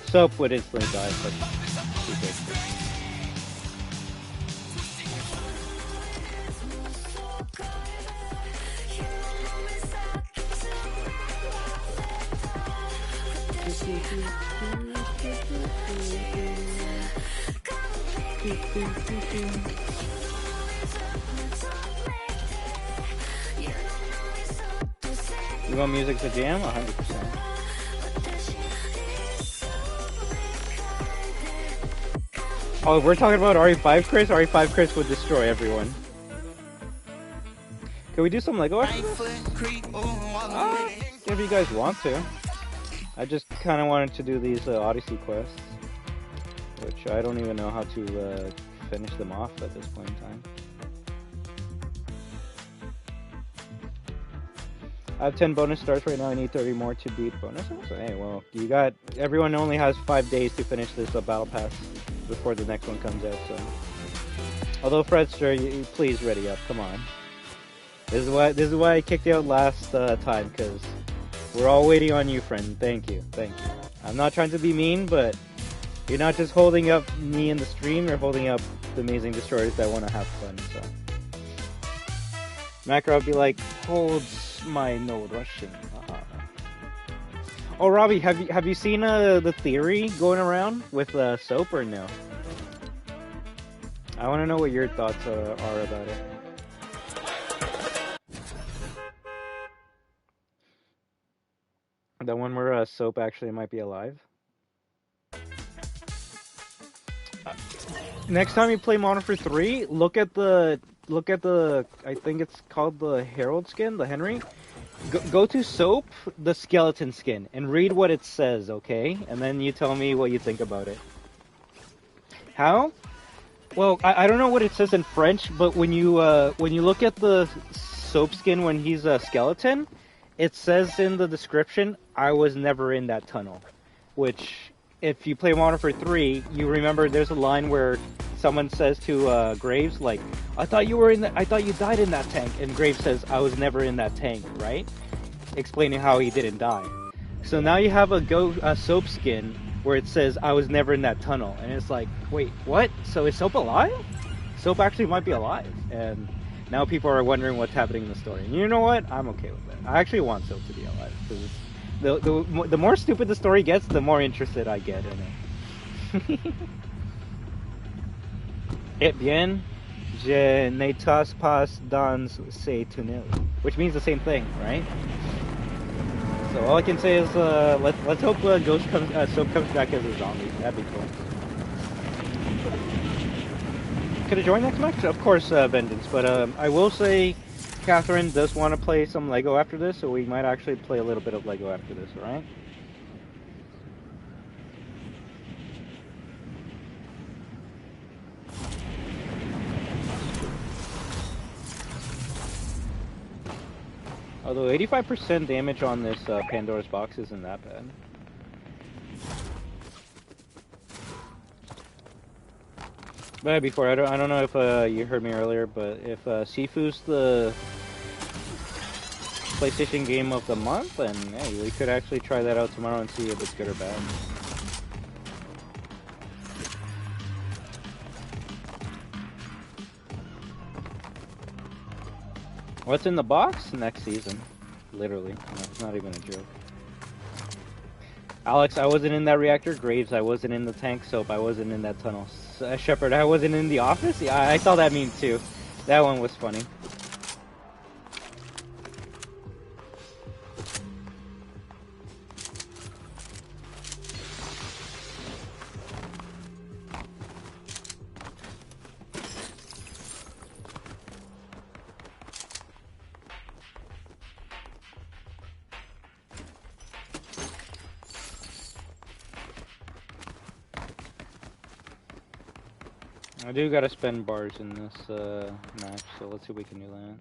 Soap would instantly die, but he's good. You want music to jam? 100%. Oh, we're talking about RE5 Chris? RE5 Chris would destroy everyone. Can we do some Lego after this? If you guys want to. I just kind of wanted to do these Odyssey quests, which I don't even know how to finish them off at this point in time. I have 10 bonus stars right now. I need 30 more to beat bonuses. Hey, well, you got... Everyone only has 5 days to finish this battle pass before the next one comes out, so... Although, Fredster, you please ready up. Come on. This is why I kicked you out last time, because we're all waiting on you, friend. Thank you. I'm not trying to be mean, but you're not just holding up me in the stream, you're holding up the amazing destroyers that want to have fun, so... Macro would be like, holds my no Russian. Oh, Robbie, have you seen the theory going around with Soap or no? I want to know what your thoughts are about it. The one where Soap actually might be alive. Next time you play Modern Warfare 3, look at the I think it's called the Herald skin, the Henry. Go to Soap, the skeleton skin, and read what it says, okay? And then you tell me what you think about it. How? Well, I don't know what it says in French, but when you look at the Soap skin when he's a skeleton, it says in the description, "I was never in that tunnel," which, if you play Modern Warfare 3, you remember there's a line where someone says to Graves, like, I thought you died in that tank, and Graves says, "I was never in that tank," right? Explaining how he didn't die. So now you have a Soap skin where it says, "I was never in that tunnel," and it's like, wait, what? So is Soap alive? Soap actually might be alive, and now people are wondering what's happening in the story. And you know what? I'm okay with that. I actually want Soap to be alive, because the more stupid the story gets, the more interested I get in it. Eh bien, je n'étais pas dans ce tunnel, which means the same thing, right? So all I can say is, let's hope Soap comes back as a zombie. That'd be cool. Could I join next match? Of course, Vengeance. But I will say, Catherine does want to play some Lego after this, so we might actually play a little bit of Lego after this, alright? Although 85% damage on this Pandora's box isn't that bad. But before, I don't know if you heard me earlier, but if Sifu's the PlayStation Game of the Month, and hey, we could actually try that out tomorrow and see if it's good or bad. What's in the box? Next season. Literally. No, it's not even a joke. Alex, I wasn't in that reactor. Graves, I wasn't in the tank. Soap, I wasn't in that tunnel. Shepard, I wasn't in the office? Yeah, I saw that meme too. That one was funny. I do gotta spend bars in this match, so let's see if we can do that.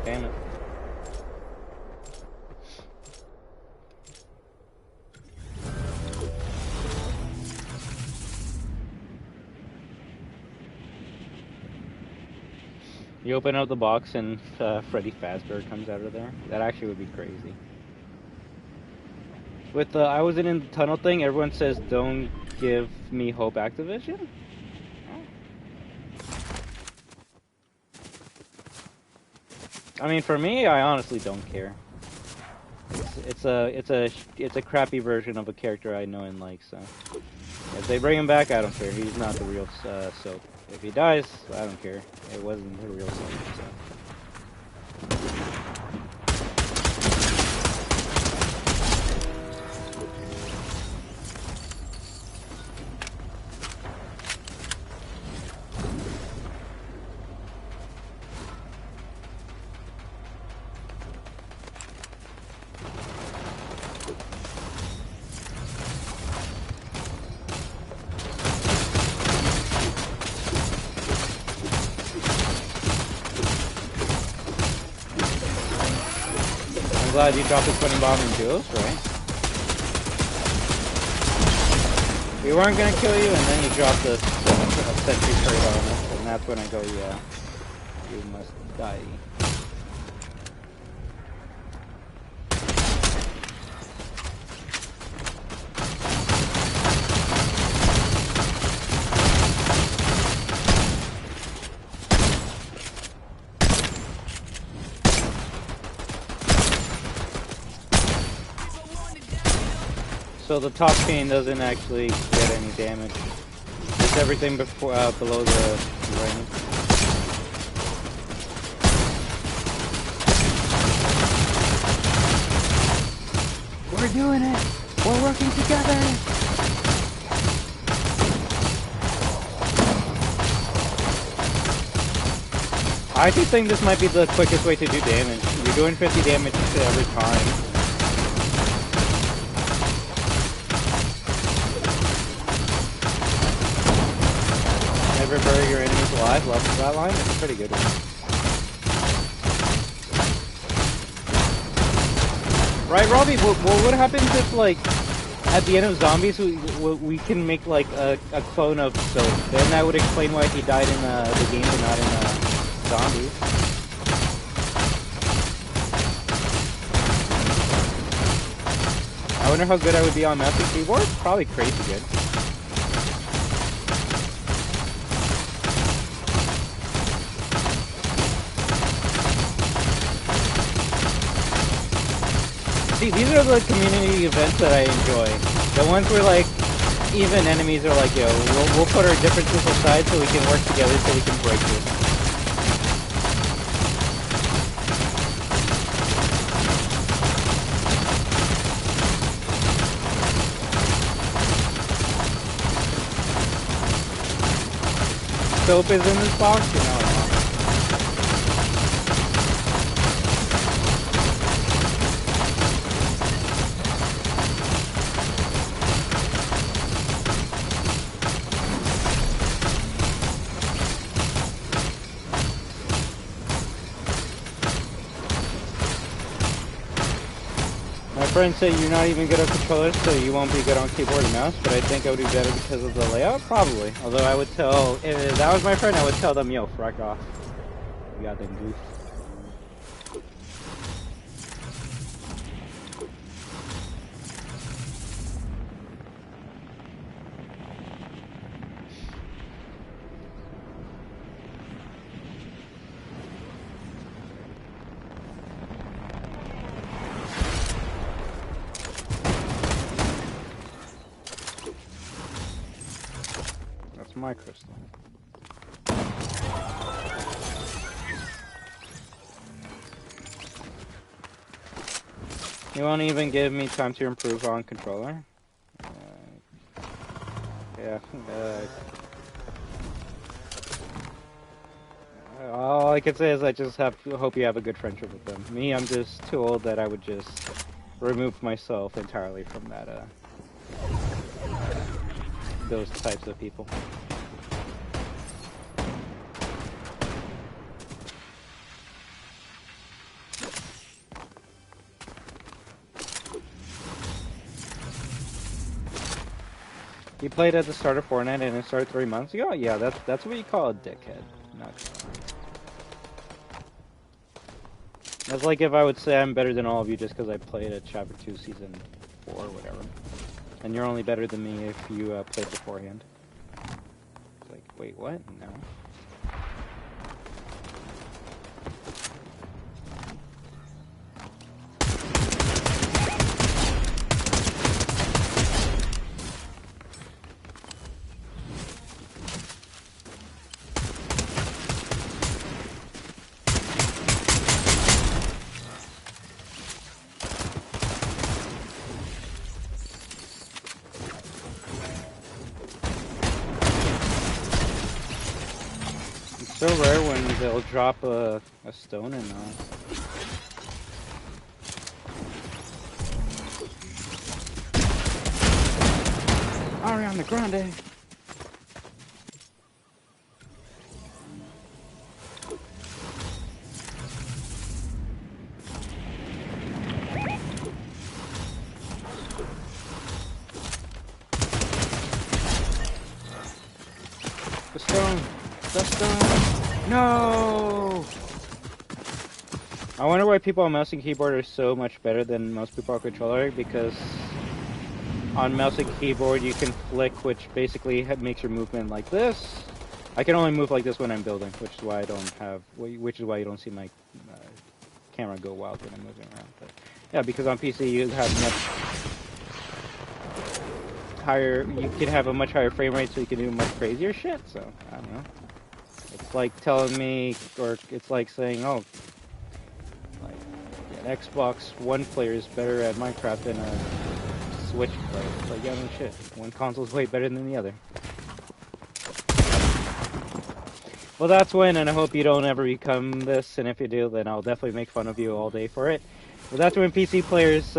Damn it. You open up the box and Freddy Fazbear comes out of there. That actually would be crazy. With the I wasn't in the tunnel thing, everyone says don't give me hope Activision. I mean, for me, I honestly don't care. It's a crappy version of a character I know and like. So if they bring him back, I don't care. He's not the real Soap. If he dies, I don't care. It wasn't the real Soap. So. Glad you dropped the spinning bomb in duels, right? We weren't gonna kill you, and then you dropped the sentry turret on us, and that's when I go, yeah, you must die. So the top chain doesn't actually get any damage. It's everything before below the ring. We're doing it! We're working together! I do think this might be the quickest way to do damage. You're doing 50 damage every time. Never bury your enemies alive. Love that line. It's a pretty good one. Right, Robbie? What happens if, like, at the end of Zombies, we can make, like, a clone of Soap? Then that would explain why he died in the game and not in Zombies. I wonder how good I would be on mouse and keyboard. Probably crazy good. See, these are the community events that I enjoy. The ones where, like, even enemies are like, yo, we'll put our differences aside so we can work together so we can break this. Soap is in this box, you know. friend said you're not even good on controllers, so you won't be good on keyboard and mouse, but I think I would do better because of the layout? Probably. Although I would tell, if that was my friend, I would tell them, yo, frack off. You goddamn goof. My crystal. You won't even give me time to improve on controller? Yeah. All I can say is I just hope you have a good friendship with them. Me, I'm just too old that I would just remove myself entirely from that, those types of people. You played at the start of Fortnite and it started 3 months ago? Yeah, that's what you call a dickhead. Not that's like if I would say I'm better than all of you just because I played at Chapter 2 Season 4 or whatever. And you're only better than me if you played beforehand. It's like, wait, what? No. So rare when they'll drop a stone and Ariana Grande. The stone. The stone. No. I wonder why people on mouse and keyboard are so much better than most people on controller, because on mouse and keyboard you can flick, which basically makes your movement like this. I can only move like this when I'm building, which is why I don't have, which is why you don't see my camera go wild when I'm moving around. But yeah, because on PC you have much higher, you can have a much higher frame rate, so you can do much crazier shit. So I don't know. It's like telling me, or it's like saying, oh, like an Xbox One player is better at Minecraft than a Switch player. It's like, yeah, no shit. One console's way better than the other. Well, that's when, and I hope you don't ever become this, and if you do, then I'll definitely make fun of you all day for it. But that's when PC players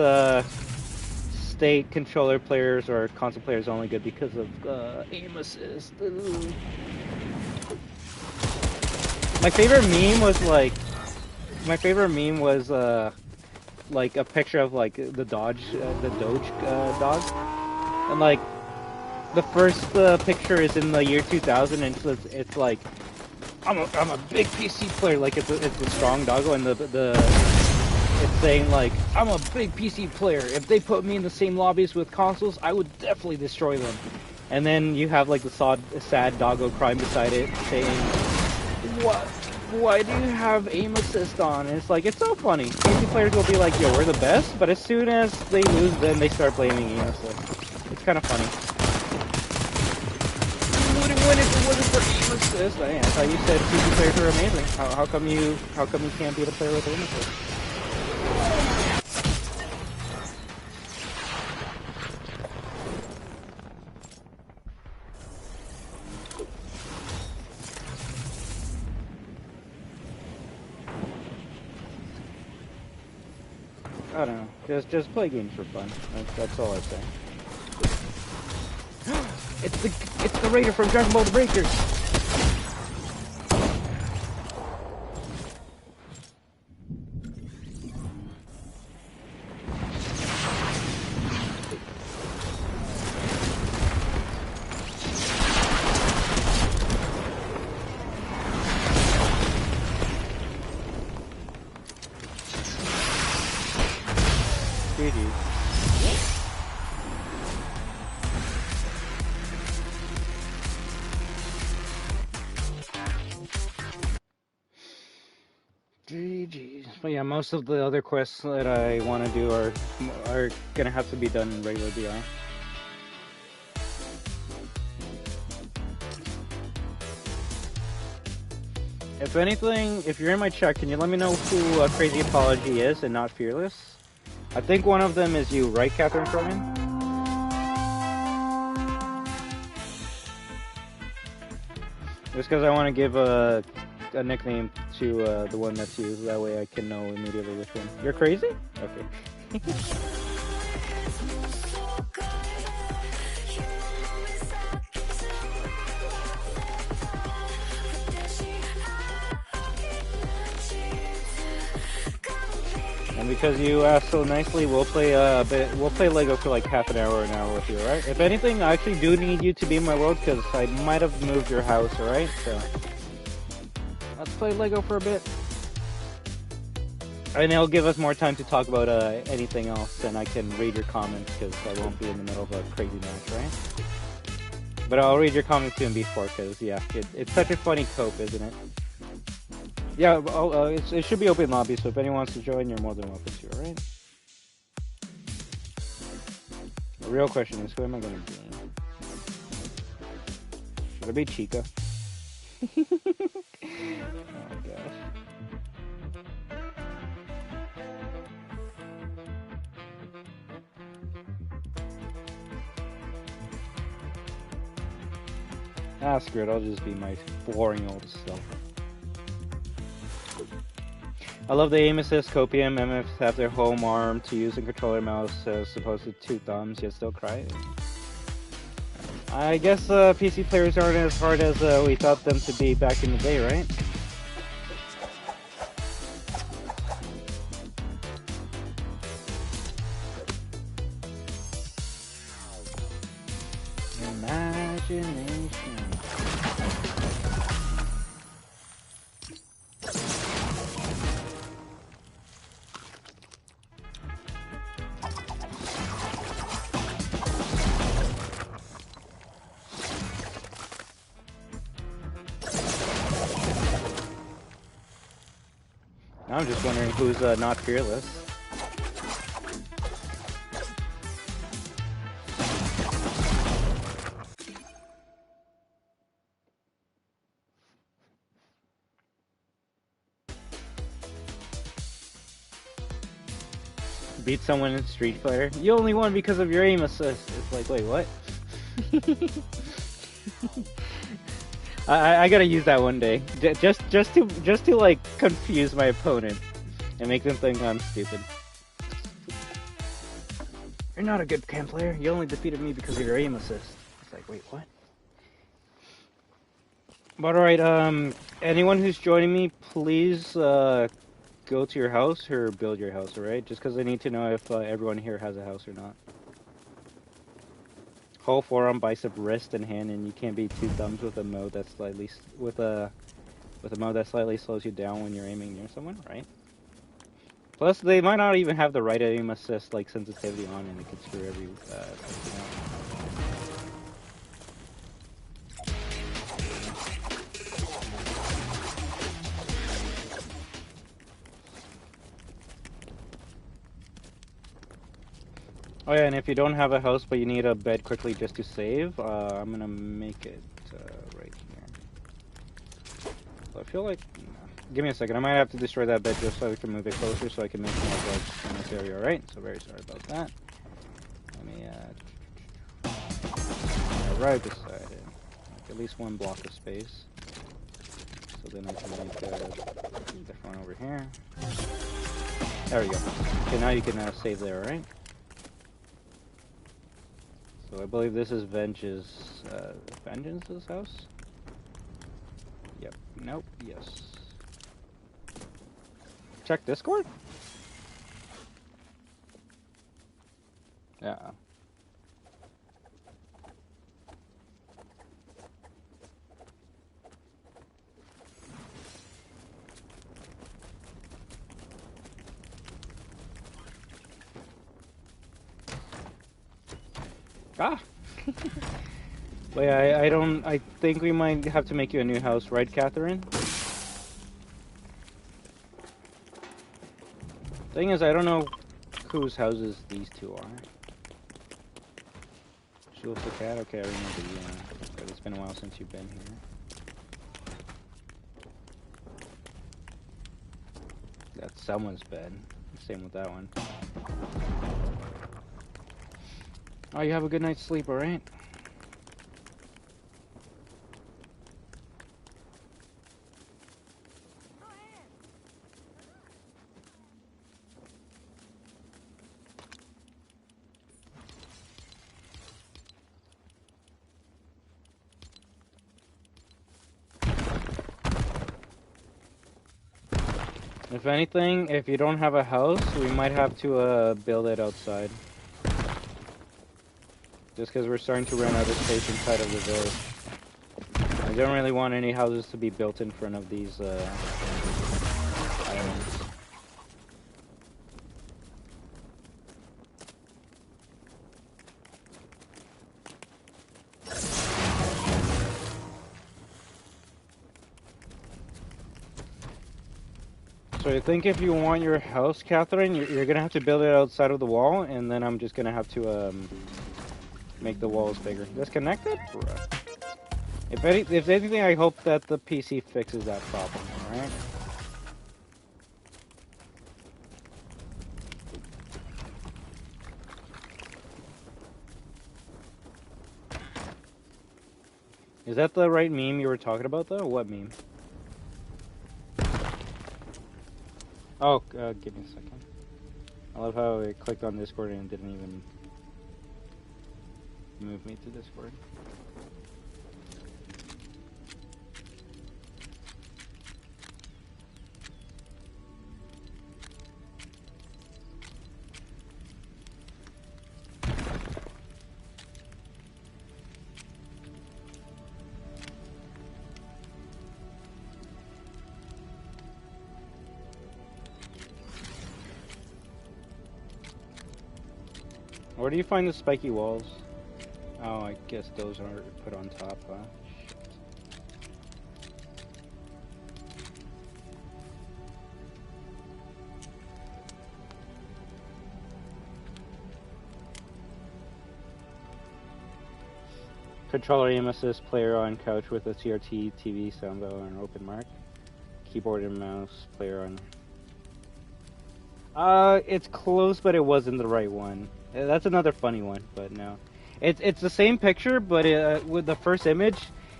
state controller players or console players only good because of aim assist. Ooh. My favorite meme was like, like a picture of like the Doge dog, and like the first picture is in the year 2000, and it's like I'm a big PC player, like it's a strong doggo, and it's saying like I'm a big PC player. If they put me in the same lobbies with consoles, I would definitely destroy them. And then you have like the sad doggo crying beside it, saying, "What? Why do you have aim assist on?" And it's like, it's so funny. PC players will be like, yo, we're the best, but as soon as they lose, then they start blaming aim assist. It's kind of funny. You wouldn't win if it wasn't for aim assist. I thought you said PC players are amazing. How come you can't be the player with aim assist? I don't know. Just play games for fun. That's all I say. It's the Raider from Dragon Ball The Breakers. Oh yeah, most of the other quests that I want to do are gonna have to be done in regular BR. If anything, if you're in my chat, can you let me know who Crazy Apology is and not Fearless? I think one of them is you, right, Catherine Cronin? Just because I want to give a nickname to the one that's you, that way I can know immediately with him. You're crazy? Okay. And because you asked so nicely, we'll play we'll play Lego for like half an hour with you, alright? If anything, I actually do need you to be in my world because I might have moved your house, alright? So let's play Lego for a bit. And it'll give us more time to talk about anything else, and I can read your comments because I won't be in the middle of a crazy match, right? But I'll read your comments soon before, because yeah, it's such a funny cope, isn't it? Yeah, it should be open lobby, so if anyone wants to join, you're more than welcome to, alright? The real question is, who am I going to be? Should I be Chica? Oh gosh. Ah, screw it, I'll just be my boring old self. I love the aim assist. Copium MFs have their home arm to use and control their mouse as opposed to 2 thumbs, yet still cry. I guess PC players aren't as hard as we thought them to be back in the day, right? Imagination. I'm just wondering who's not fearless. Beat someone in Street Fighter. You only won because of your aim assist. It's like, wait, what? I gotta use that one day, just to like confuse my opponent and make them think I'm stupid. You're not a good cam player. You only defeated me because of your aim assist. It's like, wait, what? But alright, anyone who's joining me, please go to your house or build your house, alright? Just because I need to know if everyone here has a house or not. Whole forearm, bicep, wrist, and hand, and you can't be 2 thumbs with a mode that's slightly with a mode that slightly slows you down when you're aiming near someone, right? Plus, they might not even have the right aim assist like sensitivity on, and it could screw everything up. Oh yeah, and if you don't have a house but you need a bed quickly just to save, I'm gonna make it right here. So I feel like, give me a second, I might have to destroy that bed just so I can move it closer so I can make more beds in this area, alright? So very sorry about that. Let me, right beside it. Like at least 1 block of space. So then I can make the front over here. There we go. Okay, now you can save there, alright? So I believe this is Vengeance's house? Yep. Nope. Yes. Check Discord? Yeah. Ah! Wait, I think we might have to make you a new house, right, Catherine? Thing is, I don't know whose houses these two are. Jules the cat? Okay, I remember you. But it's been a while since you've been here. That's someone's bed. Same with that one. Oh, you have a good night's sleep, alright? If anything, if you don't have a house, we might have to build it outside. Just because we're starting to run out of space inside of the village. I don't really want any houses to be built in front of these islands. So I think if you want your house, Catherine, you're gonna have to build it outside of the wall, and then I'm just gonna have to make the walls bigger. Disconnected? Bruh. If anything, I hope that the PC fixes that problem, alright? Is that the right meme you were talking about, though? What meme? Oh, give me a second. I love how I clicked on Discord and it didn't even move me to Discord. Where do you find the spiky walls? Oh, I guess those are put on top, huh? Controller aim assist, player on couch with a CRT TV soundbar and open mark. Keyboard and mouse, player on. It's close, but it wasn't the right one. That's another funny one, but no. It's the same picture, but with the first image,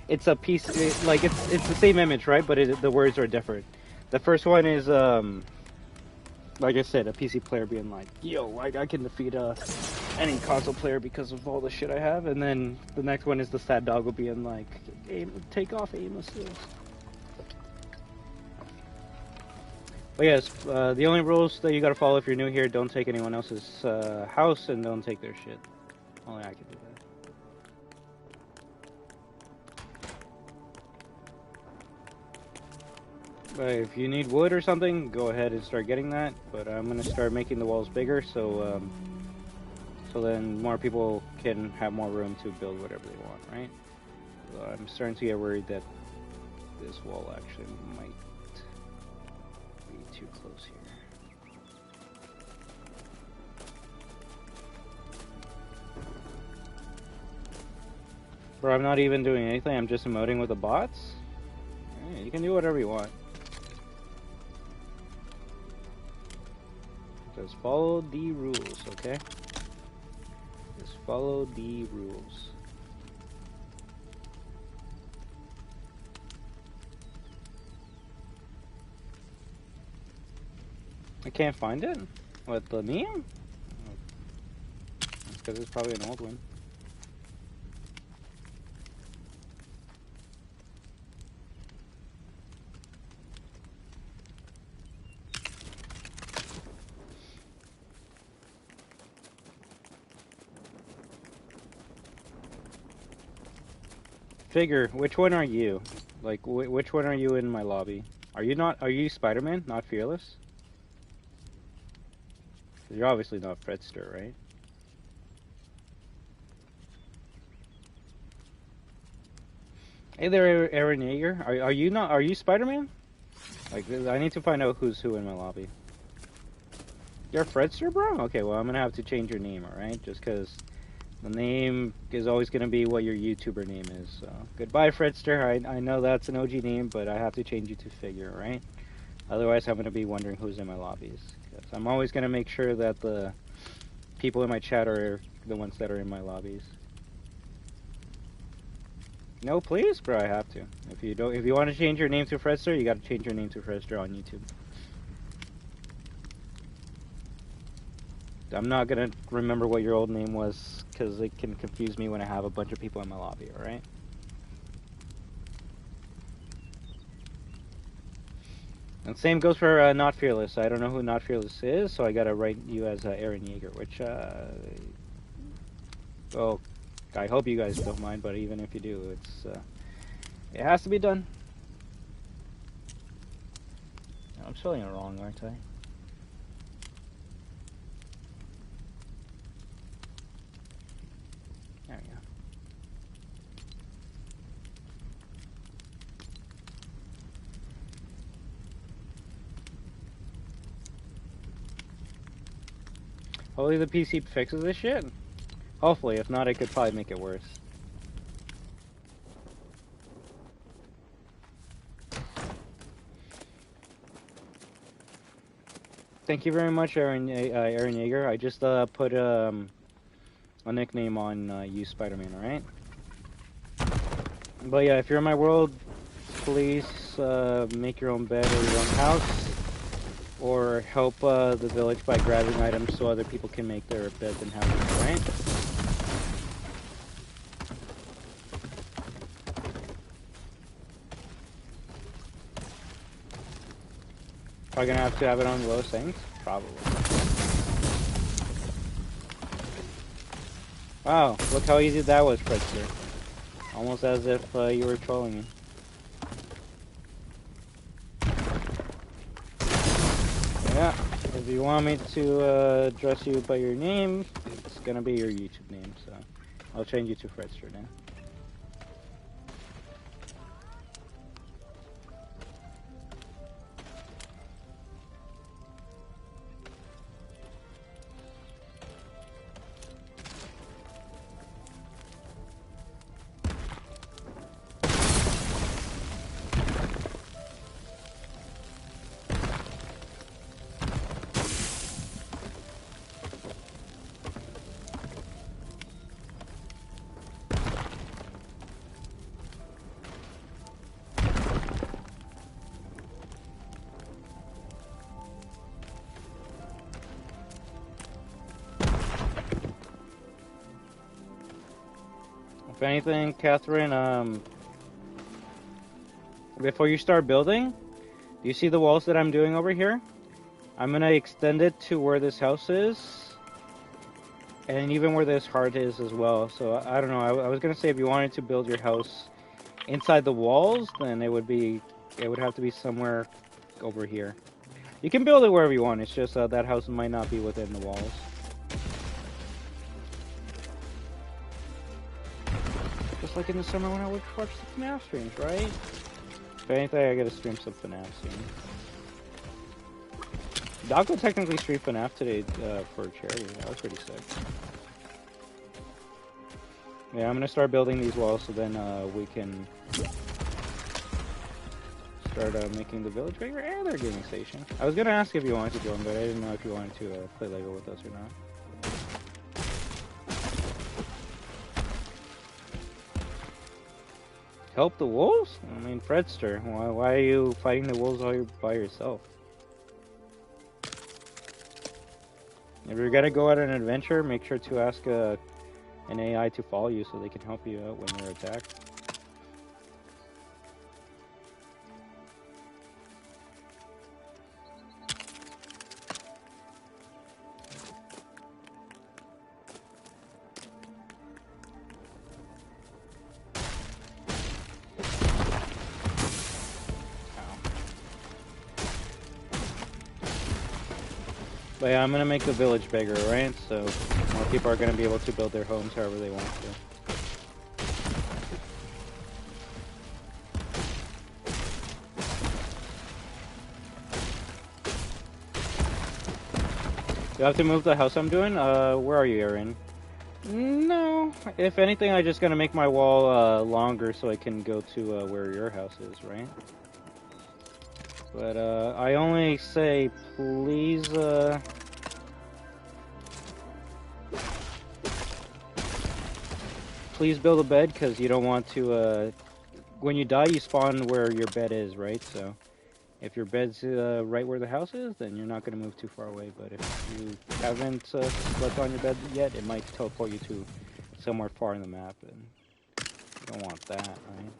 it's a piece. It's the same image, right? But the words are different. The first one is like I said, a PC player being like, "Yo, I can defeat any console player because of all the shit I have," and then the next one is the sad doggo being like, "Take off aim assist." But yes, the only rules that you gotta follow if you're new here: don't take anyone else's house and don't take their shit. Only I can do that. But if you need wood or something, go ahead and start getting that. But I'm gonna start making the walls bigger, so then more people can have more room to build whatever they want, right? So I'm starting to get worried that this wall actually might be too close here. Bro, I'm not even doing anything, I'm just emoting with the bots? Yeah, you can do whatever you want. Just follow the rules, okay? Just follow the rules. I can't find it? What, the meme? That's because it's probably an old one. Figure, which one are you? Like, which one are you in my lobby? Are you Spider-Man, not Fearless? You're obviously not Fredster, right? Hey there, Aaron Yeager. Are you Spider-Man? Like, I need to find out who's who in my lobby. You're Fredster, bro? Okay, well, I'm gonna have to change your name, alright? Just because the name is always gonna be what your YouTuber name is, so. Goodbye, Fredster. I know that's an OG name, but I have to change you to Figure, alright? Otherwise, I'm gonna be wondering who's in my lobbies. Because I'm always gonna make sure that the people in my chat are the ones that are in my lobbies. No, please, bro, I have to. If you want to change your name to Fredster, you gotta change your name to Fredster on YouTube. I'm not gonna remember what your old name was, because it can confuse me when I have a bunch of people in my lobby, alright? And same goes for Not Fearless. I don't know who Not Fearless is, so I gotta write you as Aaron Yeager, which, well, I hope you guys don't mind, but even if you do, it has to be done. I'm spelling it wrong, aren't I? There we go. Hopefully the PC fixes this shit. Hopefully, if not, I could probably make it worse. Thank you very much, Aaron Yeager. I just put a nickname on you, Spider-Man, alright? But yeah, if you're in my world, please make your own bed or your own house. Or help the village by grabbing items so other people can make their beds and houses, right? Probably gonna have to have it on low settings? Probably. Wow, look how easy that was, Fredster. Almost as if you were trolling me. Yeah, if you want me to address you by your name, it's gonna be your YouTube name, so I'll change you to Fredster now. If anything, Catherine, before you start building, do you see the walls that I'm doing over here? I'm gonna extend it to where this house is, and even where this heart is as well. So I don't know. I was gonna say if you wanted to build your house inside the walls, then it would have to be somewhere over here. You can build it wherever you want. It's just that house might not be within the walls. Just like in the summer when I would watch the FNAF streams, right? If anything, I gotta stream some FNAF soon. Doggo technically streamed FNAF today for charity. That was pretty sick. Yeah, I'm gonna start building these walls so then we can start making the village bigger and their gaming station. I was gonna ask if you wanted to join, but I didn't know if you wanted to play LEGO with us or not. Help the wolves? I mean, Fredster, why are you fighting the wolves all by yourself? If you're gonna go on an adventure, make sure to ask an AI to follow you so they can help you out when you're attacked. But yeah, I'm gonna make the village bigger, right? So more people are gonna be able to build their homes however they want to. You have to move the house I'm doing? Where are you, Erin? No. If anything, I just gotta make my wall longer so I can go to where your house is, right? But I only say please please build a bed, because you don't want to when you die you spawn where your bed is, right? So if your bed's right where the house is, then you're not going to move too far away. But if you haven't slept on your bed yet, it might teleport you to somewhere far in the map, and you don't want that, right?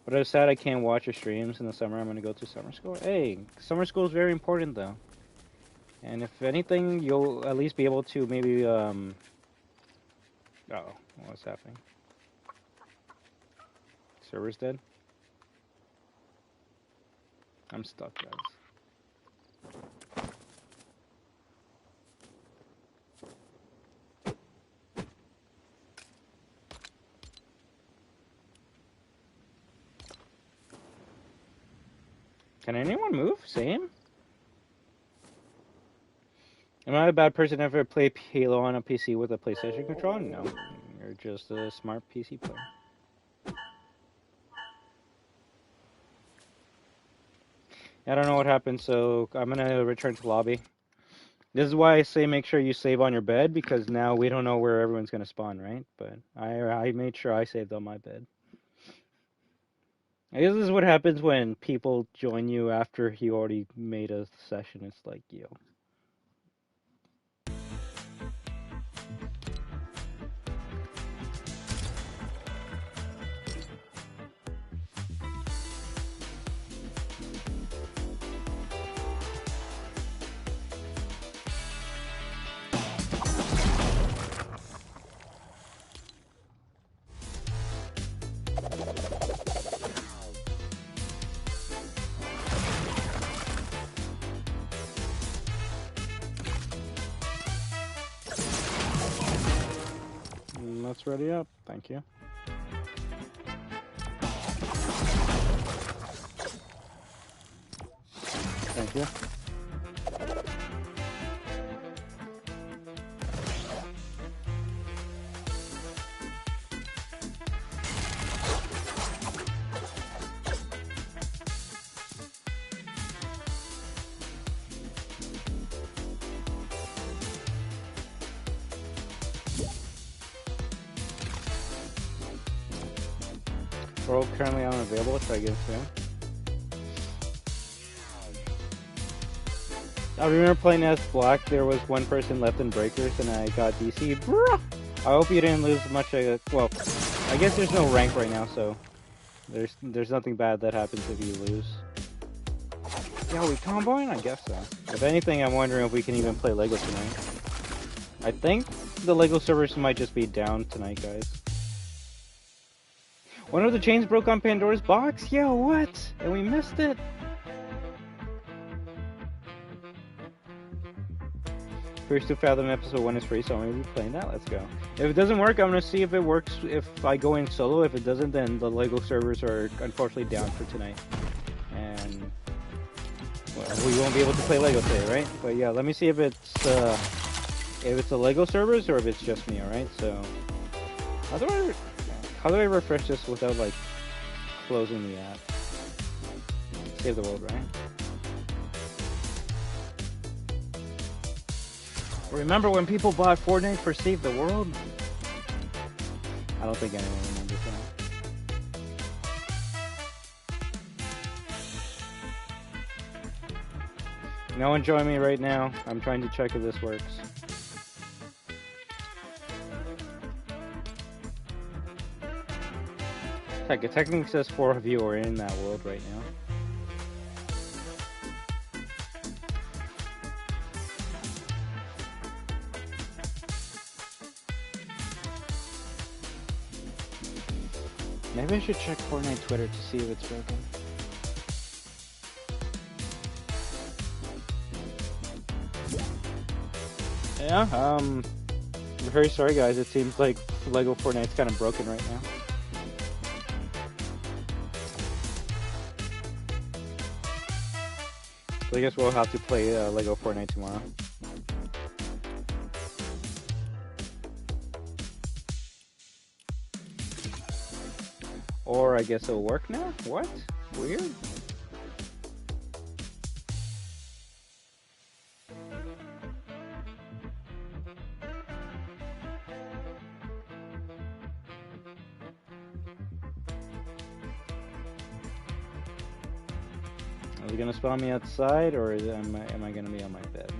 But I was sad I can't watch your streams in the summer. I'm going to go to summer school. Hey, summer school is very important, though. And if anything, you'll at least be able to maybe, uh-oh, what's happening? Server's dead? I'm stuck, guys. Can anyone move? Same? Am I a bad person to ever play Halo on a PC with a PlayStation controller? No. You're just a smart PC player. I don't know what happened, so I'm gonna return to lobby. This is why I say make sure you save on your bed, because now we don't know where everyone's gonna spawn, right? But I made sure I saved on my bed. I guess this is what happens when people join you after you already made a session. It's like, yo. Let's ready up. Thank you. Thank you. World currently unavailable. Try again soon. I remember playing as Black. There was one person left in Breakers, and I got DC. Bruh! I hope you didn't lose much. Well, I guess there's no rank right now, so there's nothing bad that happens if you lose. Yeah, we comboing? I guess so. If anything, I'm wondering if we can even play Lego tonight. I think the Lego servers might just be down tonight, guys. One of the chains broke on Pandora's box? Yeah, what? And we missed it? First to Fathom episode 1 is free, so I'm going to be playing that. Let's go. If it doesn't work, I'm going to see if it works if I go in solo. If it doesn't, then the Lego servers are unfortunately down for tonight. And well, we won't be able to play Lego today, right? But yeah, let me see if it's a Lego servers or if it's just me, alright? So, how do I refresh this without, like, closing the app? Save the world, right? Remember when people bought Fortnite for Save the World? I don't think anyone remembers that. No one join me right now. I'm trying to check if this works. Heck, it technically says 4 of you are in that world right now. Maybe I should check Fortnite Twitter to see if it's broken. Yeah, I'm very sorry guys, it seems like Lego Fortnite's kind of broken right now. So I guess we'll have to play Lego Fortnite tomorrow. Or I guess it'll work now? What? Weird. Are they gonna spawn me outside, or am I gonna be on my bed?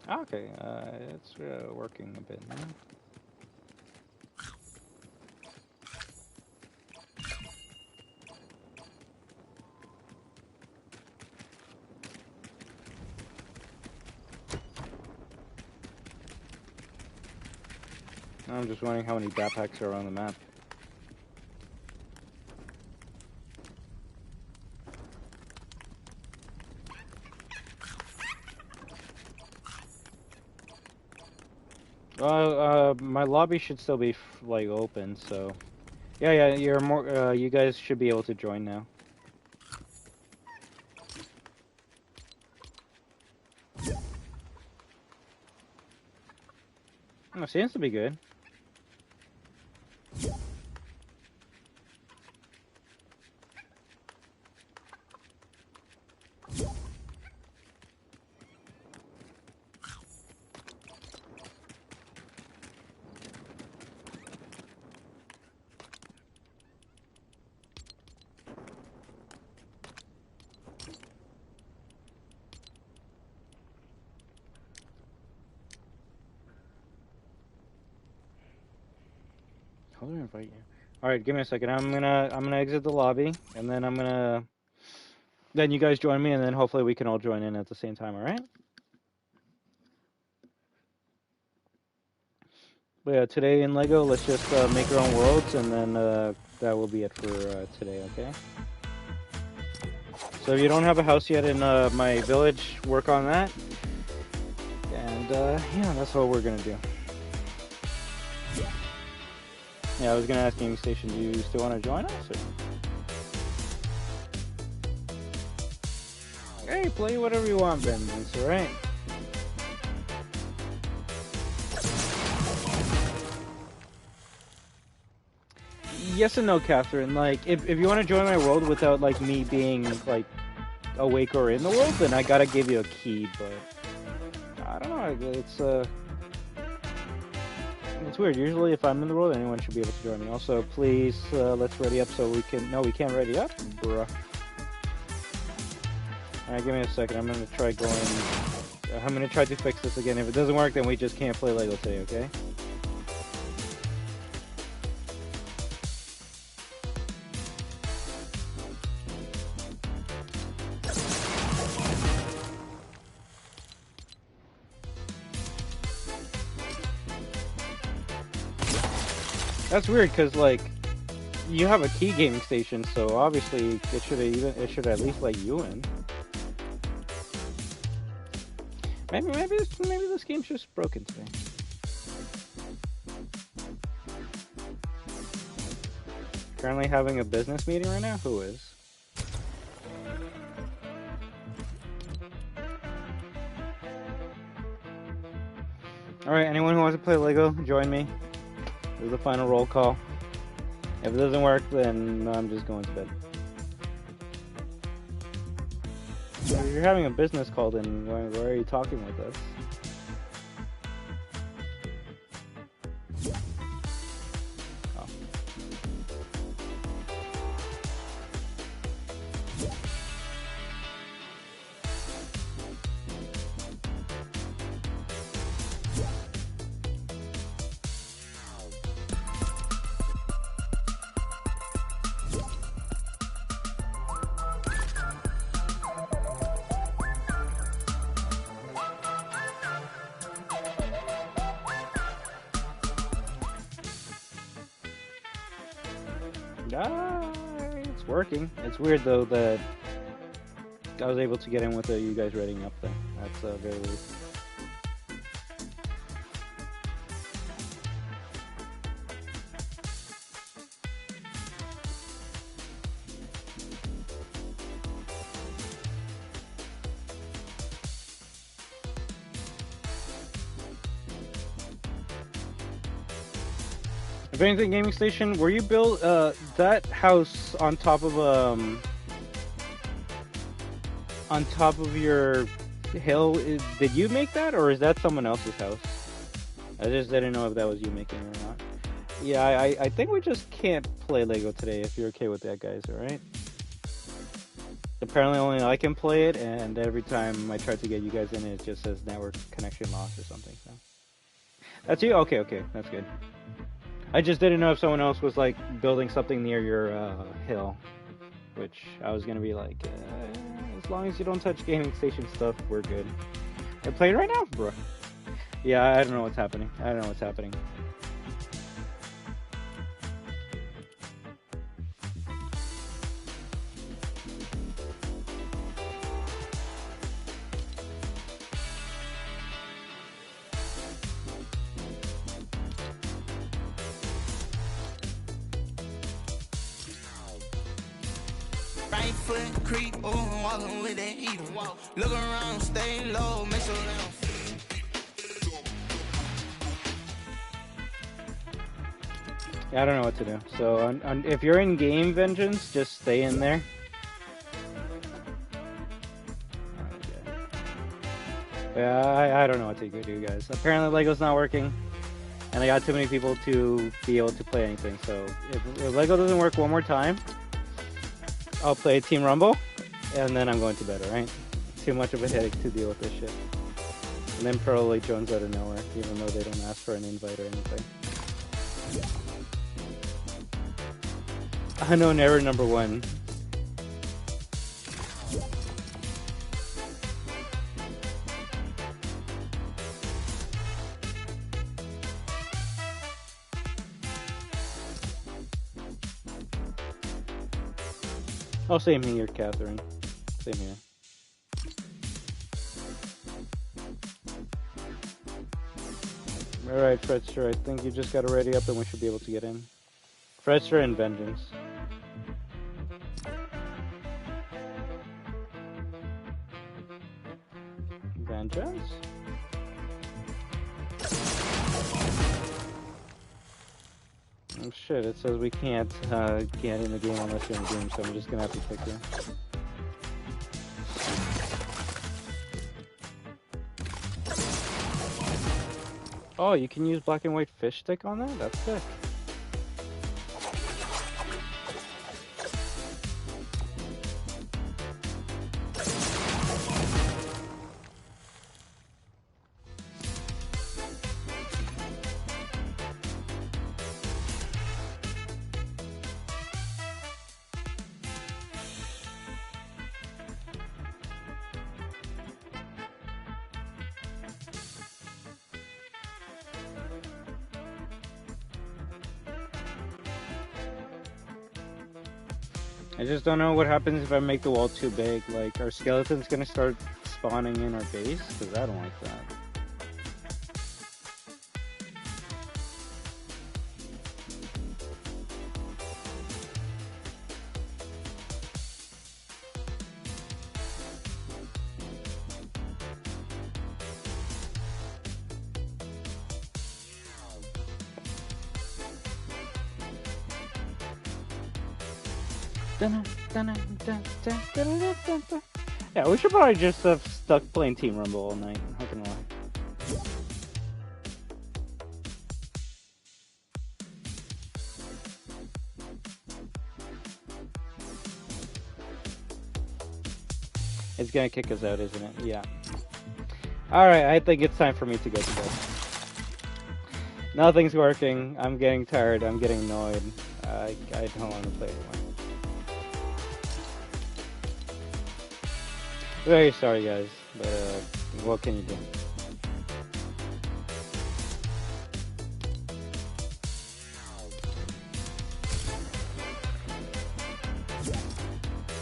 Okay, it's working a bit now. I'm just wondering how many backpacks are on the map. My lobby should still be like open, so yeah, you're more. You guys should be able to join now. Oh, seems to be good. How do I invite you? All right, give me a second. I'm gonna exit the lobby, and then then you guys join me, and then hopefully we can all join in at the same time. All right? But yeah, today in Lego, let's just make our own worlds, and then that will be it for today. Okay? So if you don't have a house yet in my village, work on that. And yeah, that's what we're gonna do. Yeah, I was gonna ask Gaming Station, do you still want to join us? Or... Hey, play whatever you want, Ben. It's alright. Yes and no, Catherine. Like, if you want to join my world without like me being like awake or in the world, then I gotta give you a key. But I don't know. It's weird. Usually, if I'm in the world, anyone should be able to join me. Also, please, let's ready up so we can... No, we can't ready up? Bruh. Alright, give me a second. I'm gonna try going... I'm gonna try to fix this again. If it doesn't work, then we just can't play Lego today, okay? That's weird, because, like, you have a key Gaming Station, so obviously it should at least let you in. Maybe this game's just broken today. Currently having a business meeting right now? Who is? Alright, anyone who wants to play Lego, join me. This is the final roll call. If it doesn't work, then I'm just going to bed. So if you're having a business call, then why are you talking with us? Oh. It's working. It's weird though that I was able to get in with you guys readying up there. That's very weird. If anything, gaming station, were you built that house on top of your hill? Did you make that, or is that someone else's house? I just didn't know if that was you making it or not. Yeah, I think we just can't play Lego today. If you're okay with that, guys, all right? Apparently, only I can play it, and every time I try to get you guys in, it just says network connection lost or something. So that's you. Okay, that's good. I just didn't know if someone else was like building something near your hill, which I was gonna be like, as long as you don't touch gaming station stuff, we're good. You're playing right now, bro. Yeah, I don't know what's happening. Right foot creep, oh, walking with that heater. Look around, stay low, make sure they don't. Yeah, I don't know what to do. So if you're in game vengeance, just stay in there. Yeah, I don't know what to do, guys. Apparently Lego's not working, and I got too many people to be able to play anything. So if Lego doesn't work one more time, I'll play Team Rumble, and then I'm going to bed, alright? Too much of a headache to deal with this shit. And then probably Jones out of nowhere, even though they don't ask for an invite or anything. I know, never number one. Oh, same here, Catherine. Same here. Alright, Fredster, I think you just got to ready up and we should be able to get in. Fredster and Vengeance. Vengeance? Oh shit, it says we can't get in the game unless you're in the game, so I'm just gonna have to pick you. Oh, you can use black and white fish stick on that? That's sick. I just don't know what happens if I make the wall too big. Like, are skeletons gonna start spawning in our base? Because I don't like that. Yeah, we should probably just have stuck playing Team Rumble all night. Not gonna lie. It's gonna kick us out, isn't it? Yeah. Alright, I think it's time for me to go to bed. Nothing's working. I'm getting tired. I'm getting annoyed. I don't want to play anymore. Very sorry, guys, but what can you do?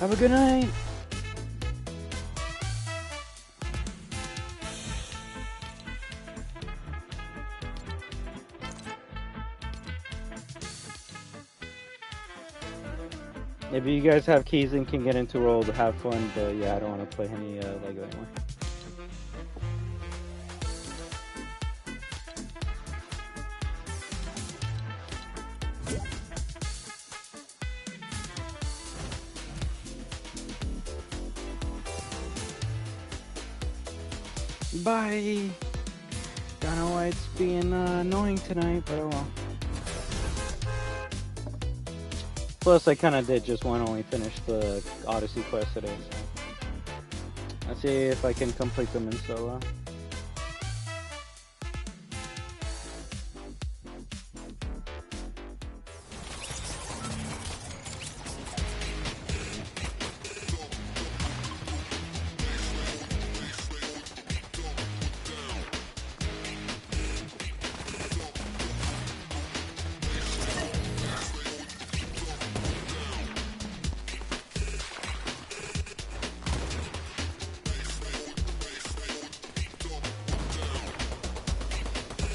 Have a good night. If you guys have keys and can get into World, have fun, but yeah, I don't want to play any Lego anymore. Bye! Don't know why it's being annoying tonight, but oh well. Plus, I kind of did just want to only finish the Odyssey quest today, so let's see if I can complete them in solo.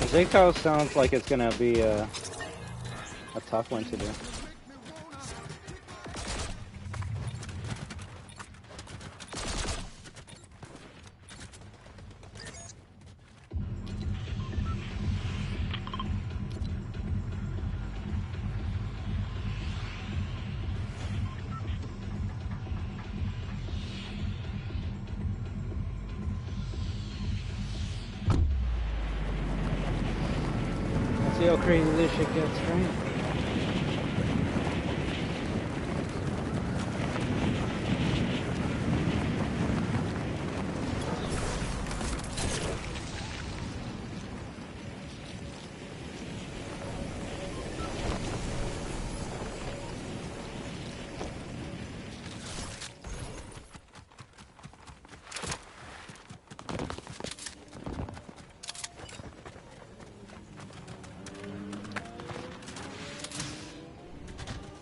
Zigtail sounds like it's gonna be a tough one to do. See how crazy this shit gets, right?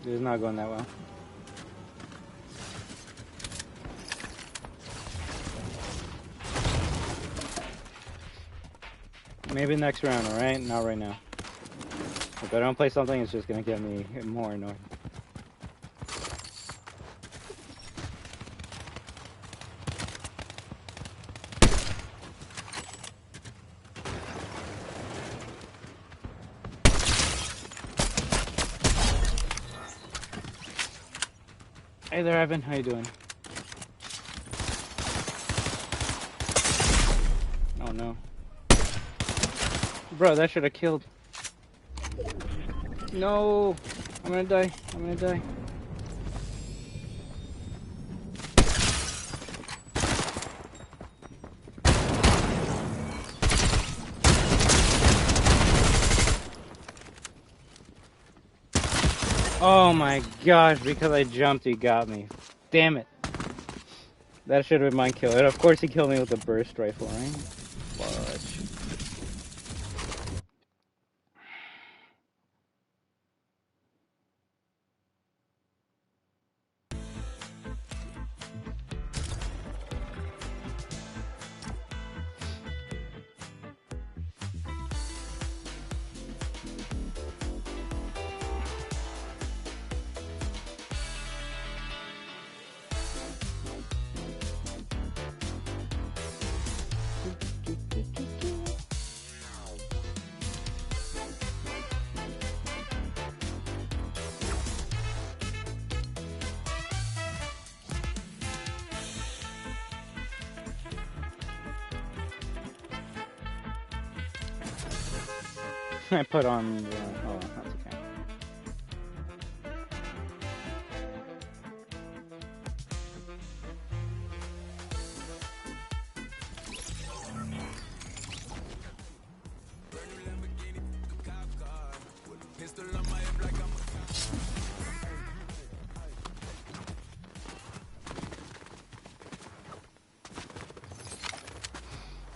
It's not going that well. Maybe next round, alright? Not right now. If I don't play something, it's just gonna get me more annoyed. Hey there, Evan. How you doing? Oh no. Bro, that should have killed. No! I'm gonna die. I'm gonna die. Oh my gosh, because I jumped, he got me. Damn it. That should have been my kill. And of course he killed me with a burst rifle, right? Fudge. I put on the... oh, that's okay.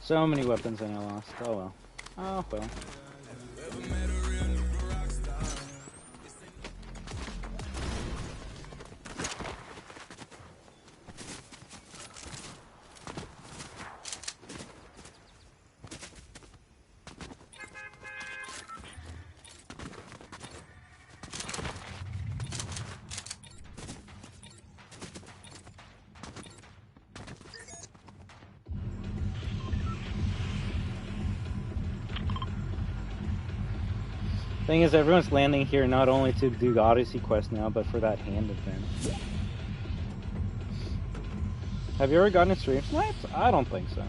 So many weapons and I lost. Oh well. Oh well. Thing is, everyone's landing here not only to do the Odyssey quest now, but for that hand event. Have you ever gotten a stream sniped? I don't think so.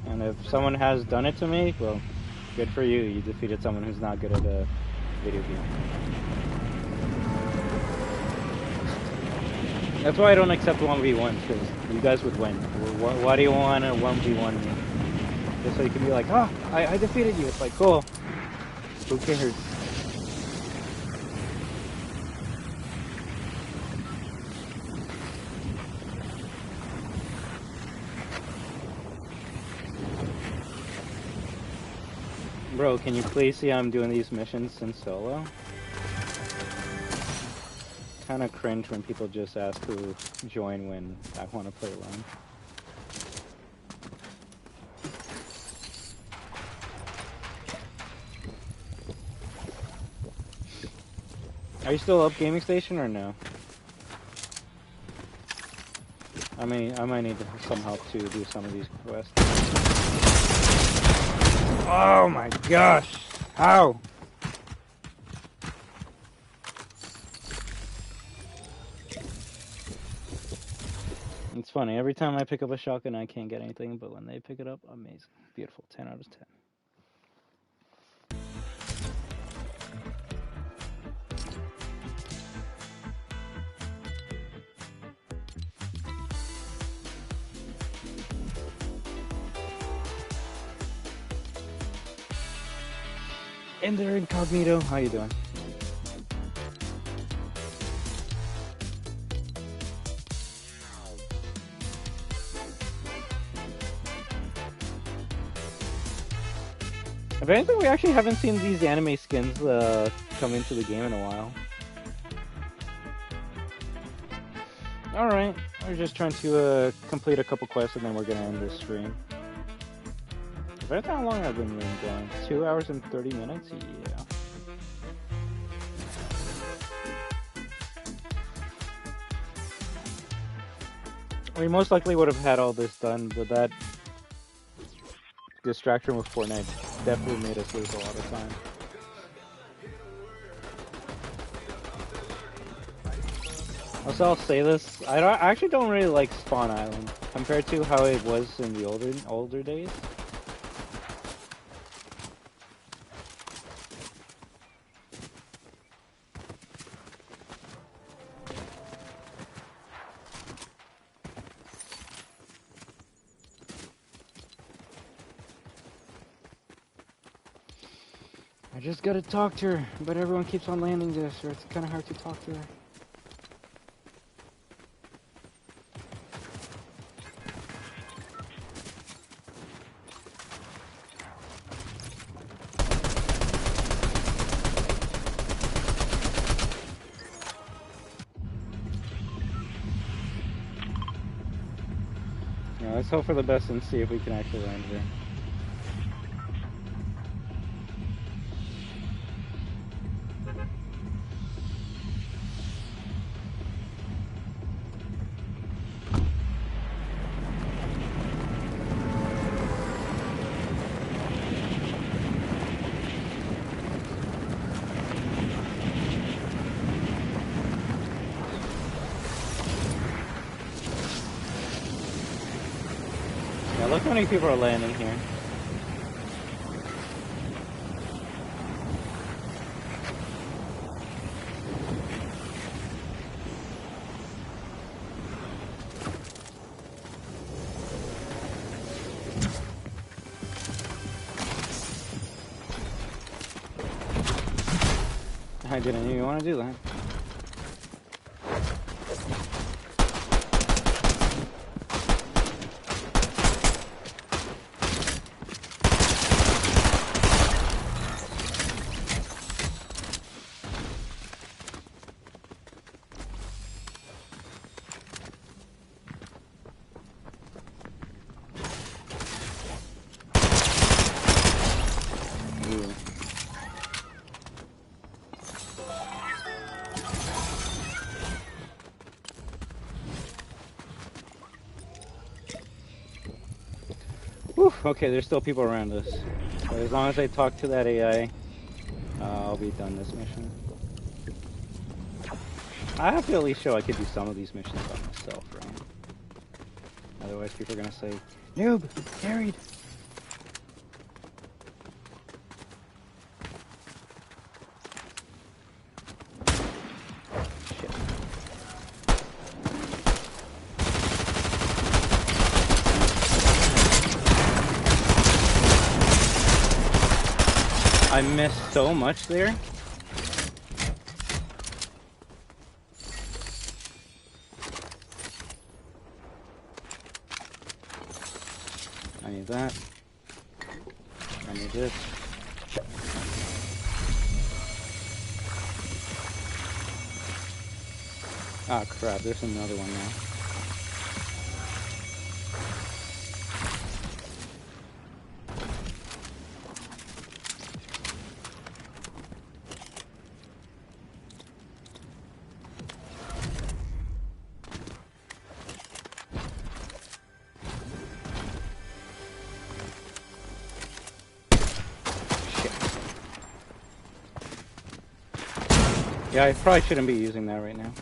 And if someone has done it to me, well, good for you. You defeated someone who's not good at a video game. That's why I don't accept 1v1s, because you guys would win. Why do you want to 1v1 me? Just so you can be like, oh, I defeated you. It's like, cool. Who cares? Bro, can you please see I'm doing these missions in solo? Kind of cringe when people just ask who join when I want to play alone. Are you still up Gaming Station or no? I might need some help to do some of these quests. Oh my gosh! How? It's funny, every time I pick up a shotgun I can't get anything, but when they pick it up, amazing. Beautiful, 10 out of 10. And they're incognito. How you doing? If anything, we actually haven't seen these anime skins come into the game in a while. Alright, we're just trying to complete a couple quests and then we're gonna end this stream. That's how long I've been going. 2 hours and 30 minutes? Yeah. We most likely would have had all this done, but that distraction with Fortnite definitely made us lose a lot of time. Also, I'll say this, I actually don't really like Spawn Island compared to how it was in the older days. I just gotta talk to her, but everyone keeps on landing this, or it's kind of hard to talk to her. Yeah, let's hope for the best and see if we can actually land here. Look how many people are landing here. I didn't even want to do that. Whew, okay, there's still people around us. But as long as I talk to that AI, I'll be done this mission. I have to at least show I could do some of these missions by myself, right? Otherwise people are gonna say, noob, carried! I missed so much there. I need that. I need this. Ah, crap, there's another one now. Yeah, I probably shouldn't be using that right now.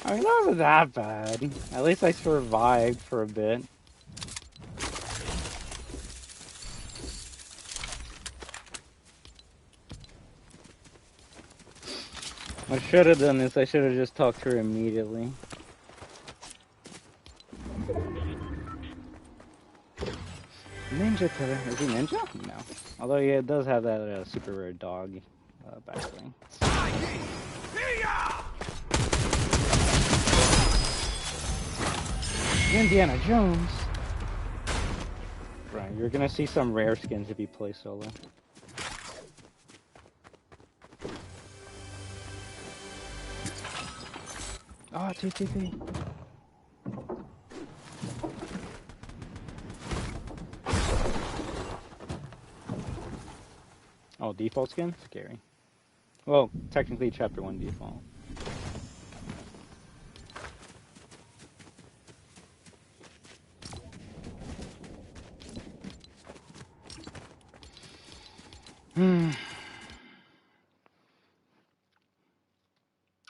I mean, that wasn't that bad. At least I survived for a bit. What I should have done is I should have just talked to her immediately. Ninja killer. Is he ninja? No. Although yeah, it does have that super rare dog backbling. Indiana Jones. Right, you're gonna see some rare skins if you play solo. Oh, TTP. Oh, default skin? Scary. Well, technically chapter 1 default.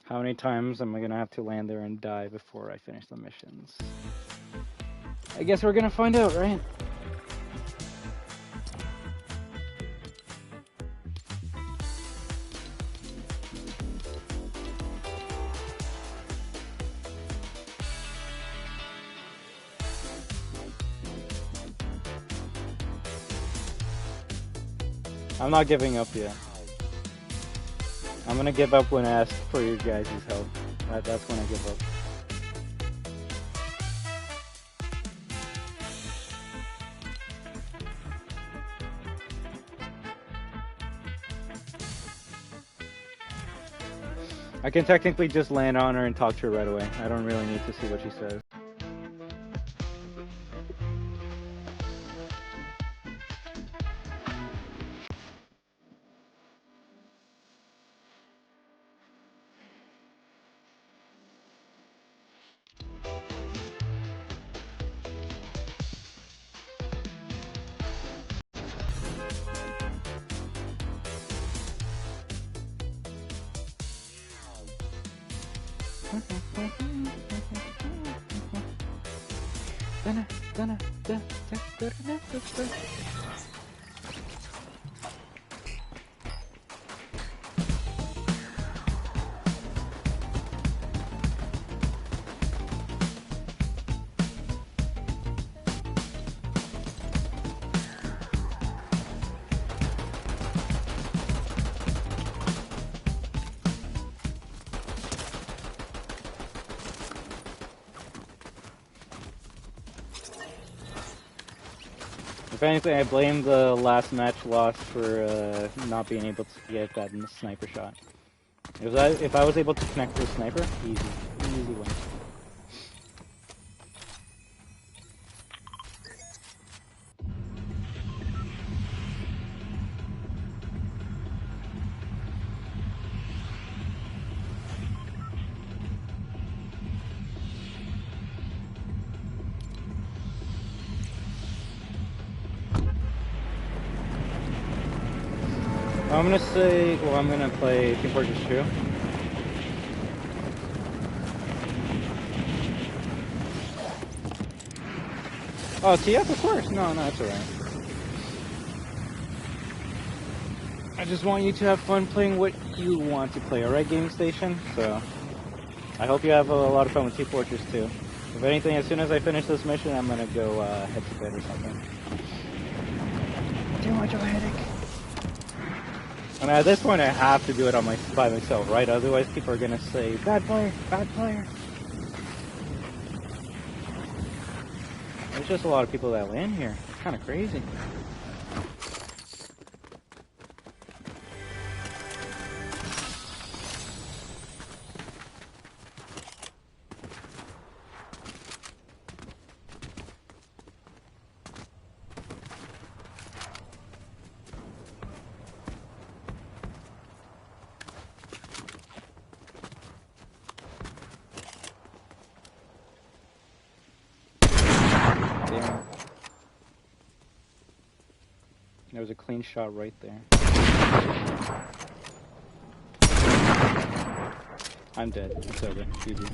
How many times am I gonna have to land there and die before I finish the missions? I guess we're gonna find out, right? I'm not giving up yet. I'm gonna give up when asked for your guys' help. That's when I give up. I can technically just land on her and talk to her right away. I don't really need to see what she says. If anything, I blame the last match loss for not being able to get that sniper shot. If I was able to connect with a sniper, easy win. I'm gonna say, well, I'm gonna play Team Fortress 2. Oh, TF, of course. No, it's alright. I just want you to have fun playing what you want to play, alright, Game Station? So, I hope you have a lot of fun with Team Fortress 2. If anything, as soon as I finish this mission, I'm gonna go head to bed or something. Too much of a headache. And at this point, I have to do it by myself, right? Otherwise, people are gonna say, bad player, bad player. There's just a lot of people that land here. It's kind of crazy. There was a clean shot right there. I'm dead. It's over. GG.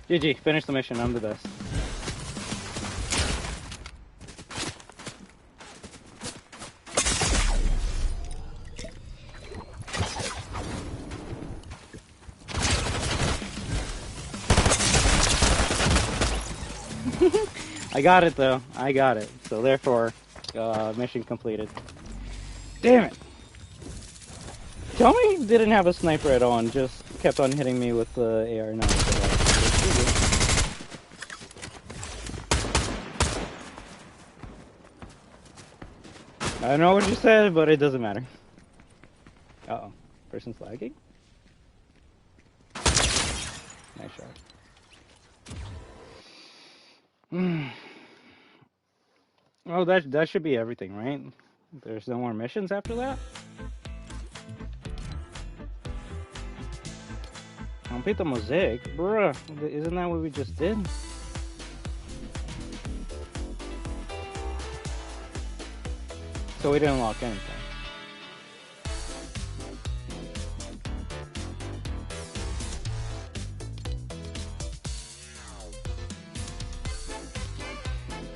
GG, finish the mission, I'm the best. I got it though, I got it. So therefore, mission completed. Damn it! Tell me he didn't have a sniper at all and just kept on hitting me with the AR-9. I don't know what you said, but it doesn't matter. Uh-oh. Person's lagging? Nice shot. Oh, that should be everything, right? There's no more missions after that? Complete the mosaic? Bruh, isn't that what we just did? So we didn't unlock anything.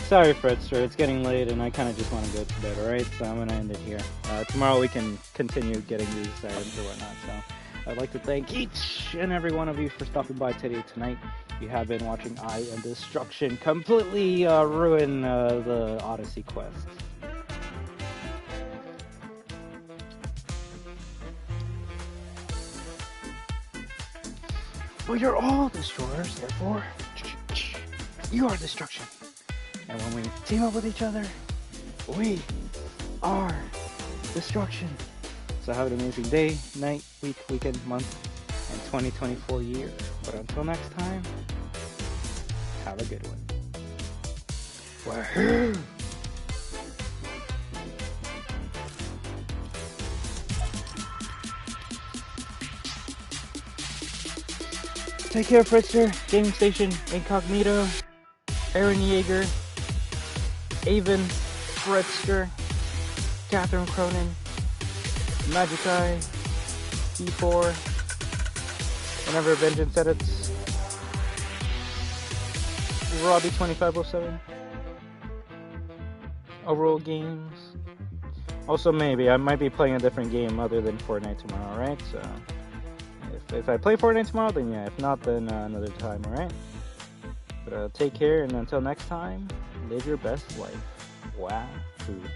Sorry, Fredster, it's getting late and I kind of just want to go to bed, alright? So I'm going to end it here. Tomorrow we can continue getting these items or whatnot, so I'd like to thank each and every one of you for stopping by tonight. You have been watching I Am Destruction completely ruin the Odyssey quest. Well, you're all destroyers, therefore, you are destruction. And when we team up with each other, we are destruction. So have an amazing day, night, week, weekend, month, and 2024 year. But until next time, have a good one. WAHOO! Take care, Fritzster, Gaming Station, Incognito, Aaron Yeager, Avon, Fritzster, Catherine Cronin, Magic Eye, E4, Whenever Vengeance Edits, Robbie2507, Overall Games. Also, maybe I might be playing a different game other than Fortnite tomorrow, right? So if I play Fortnite tomorrow, then yeah. If not, then another time, alright? But take care, and until next time, live your best life. WAHOO.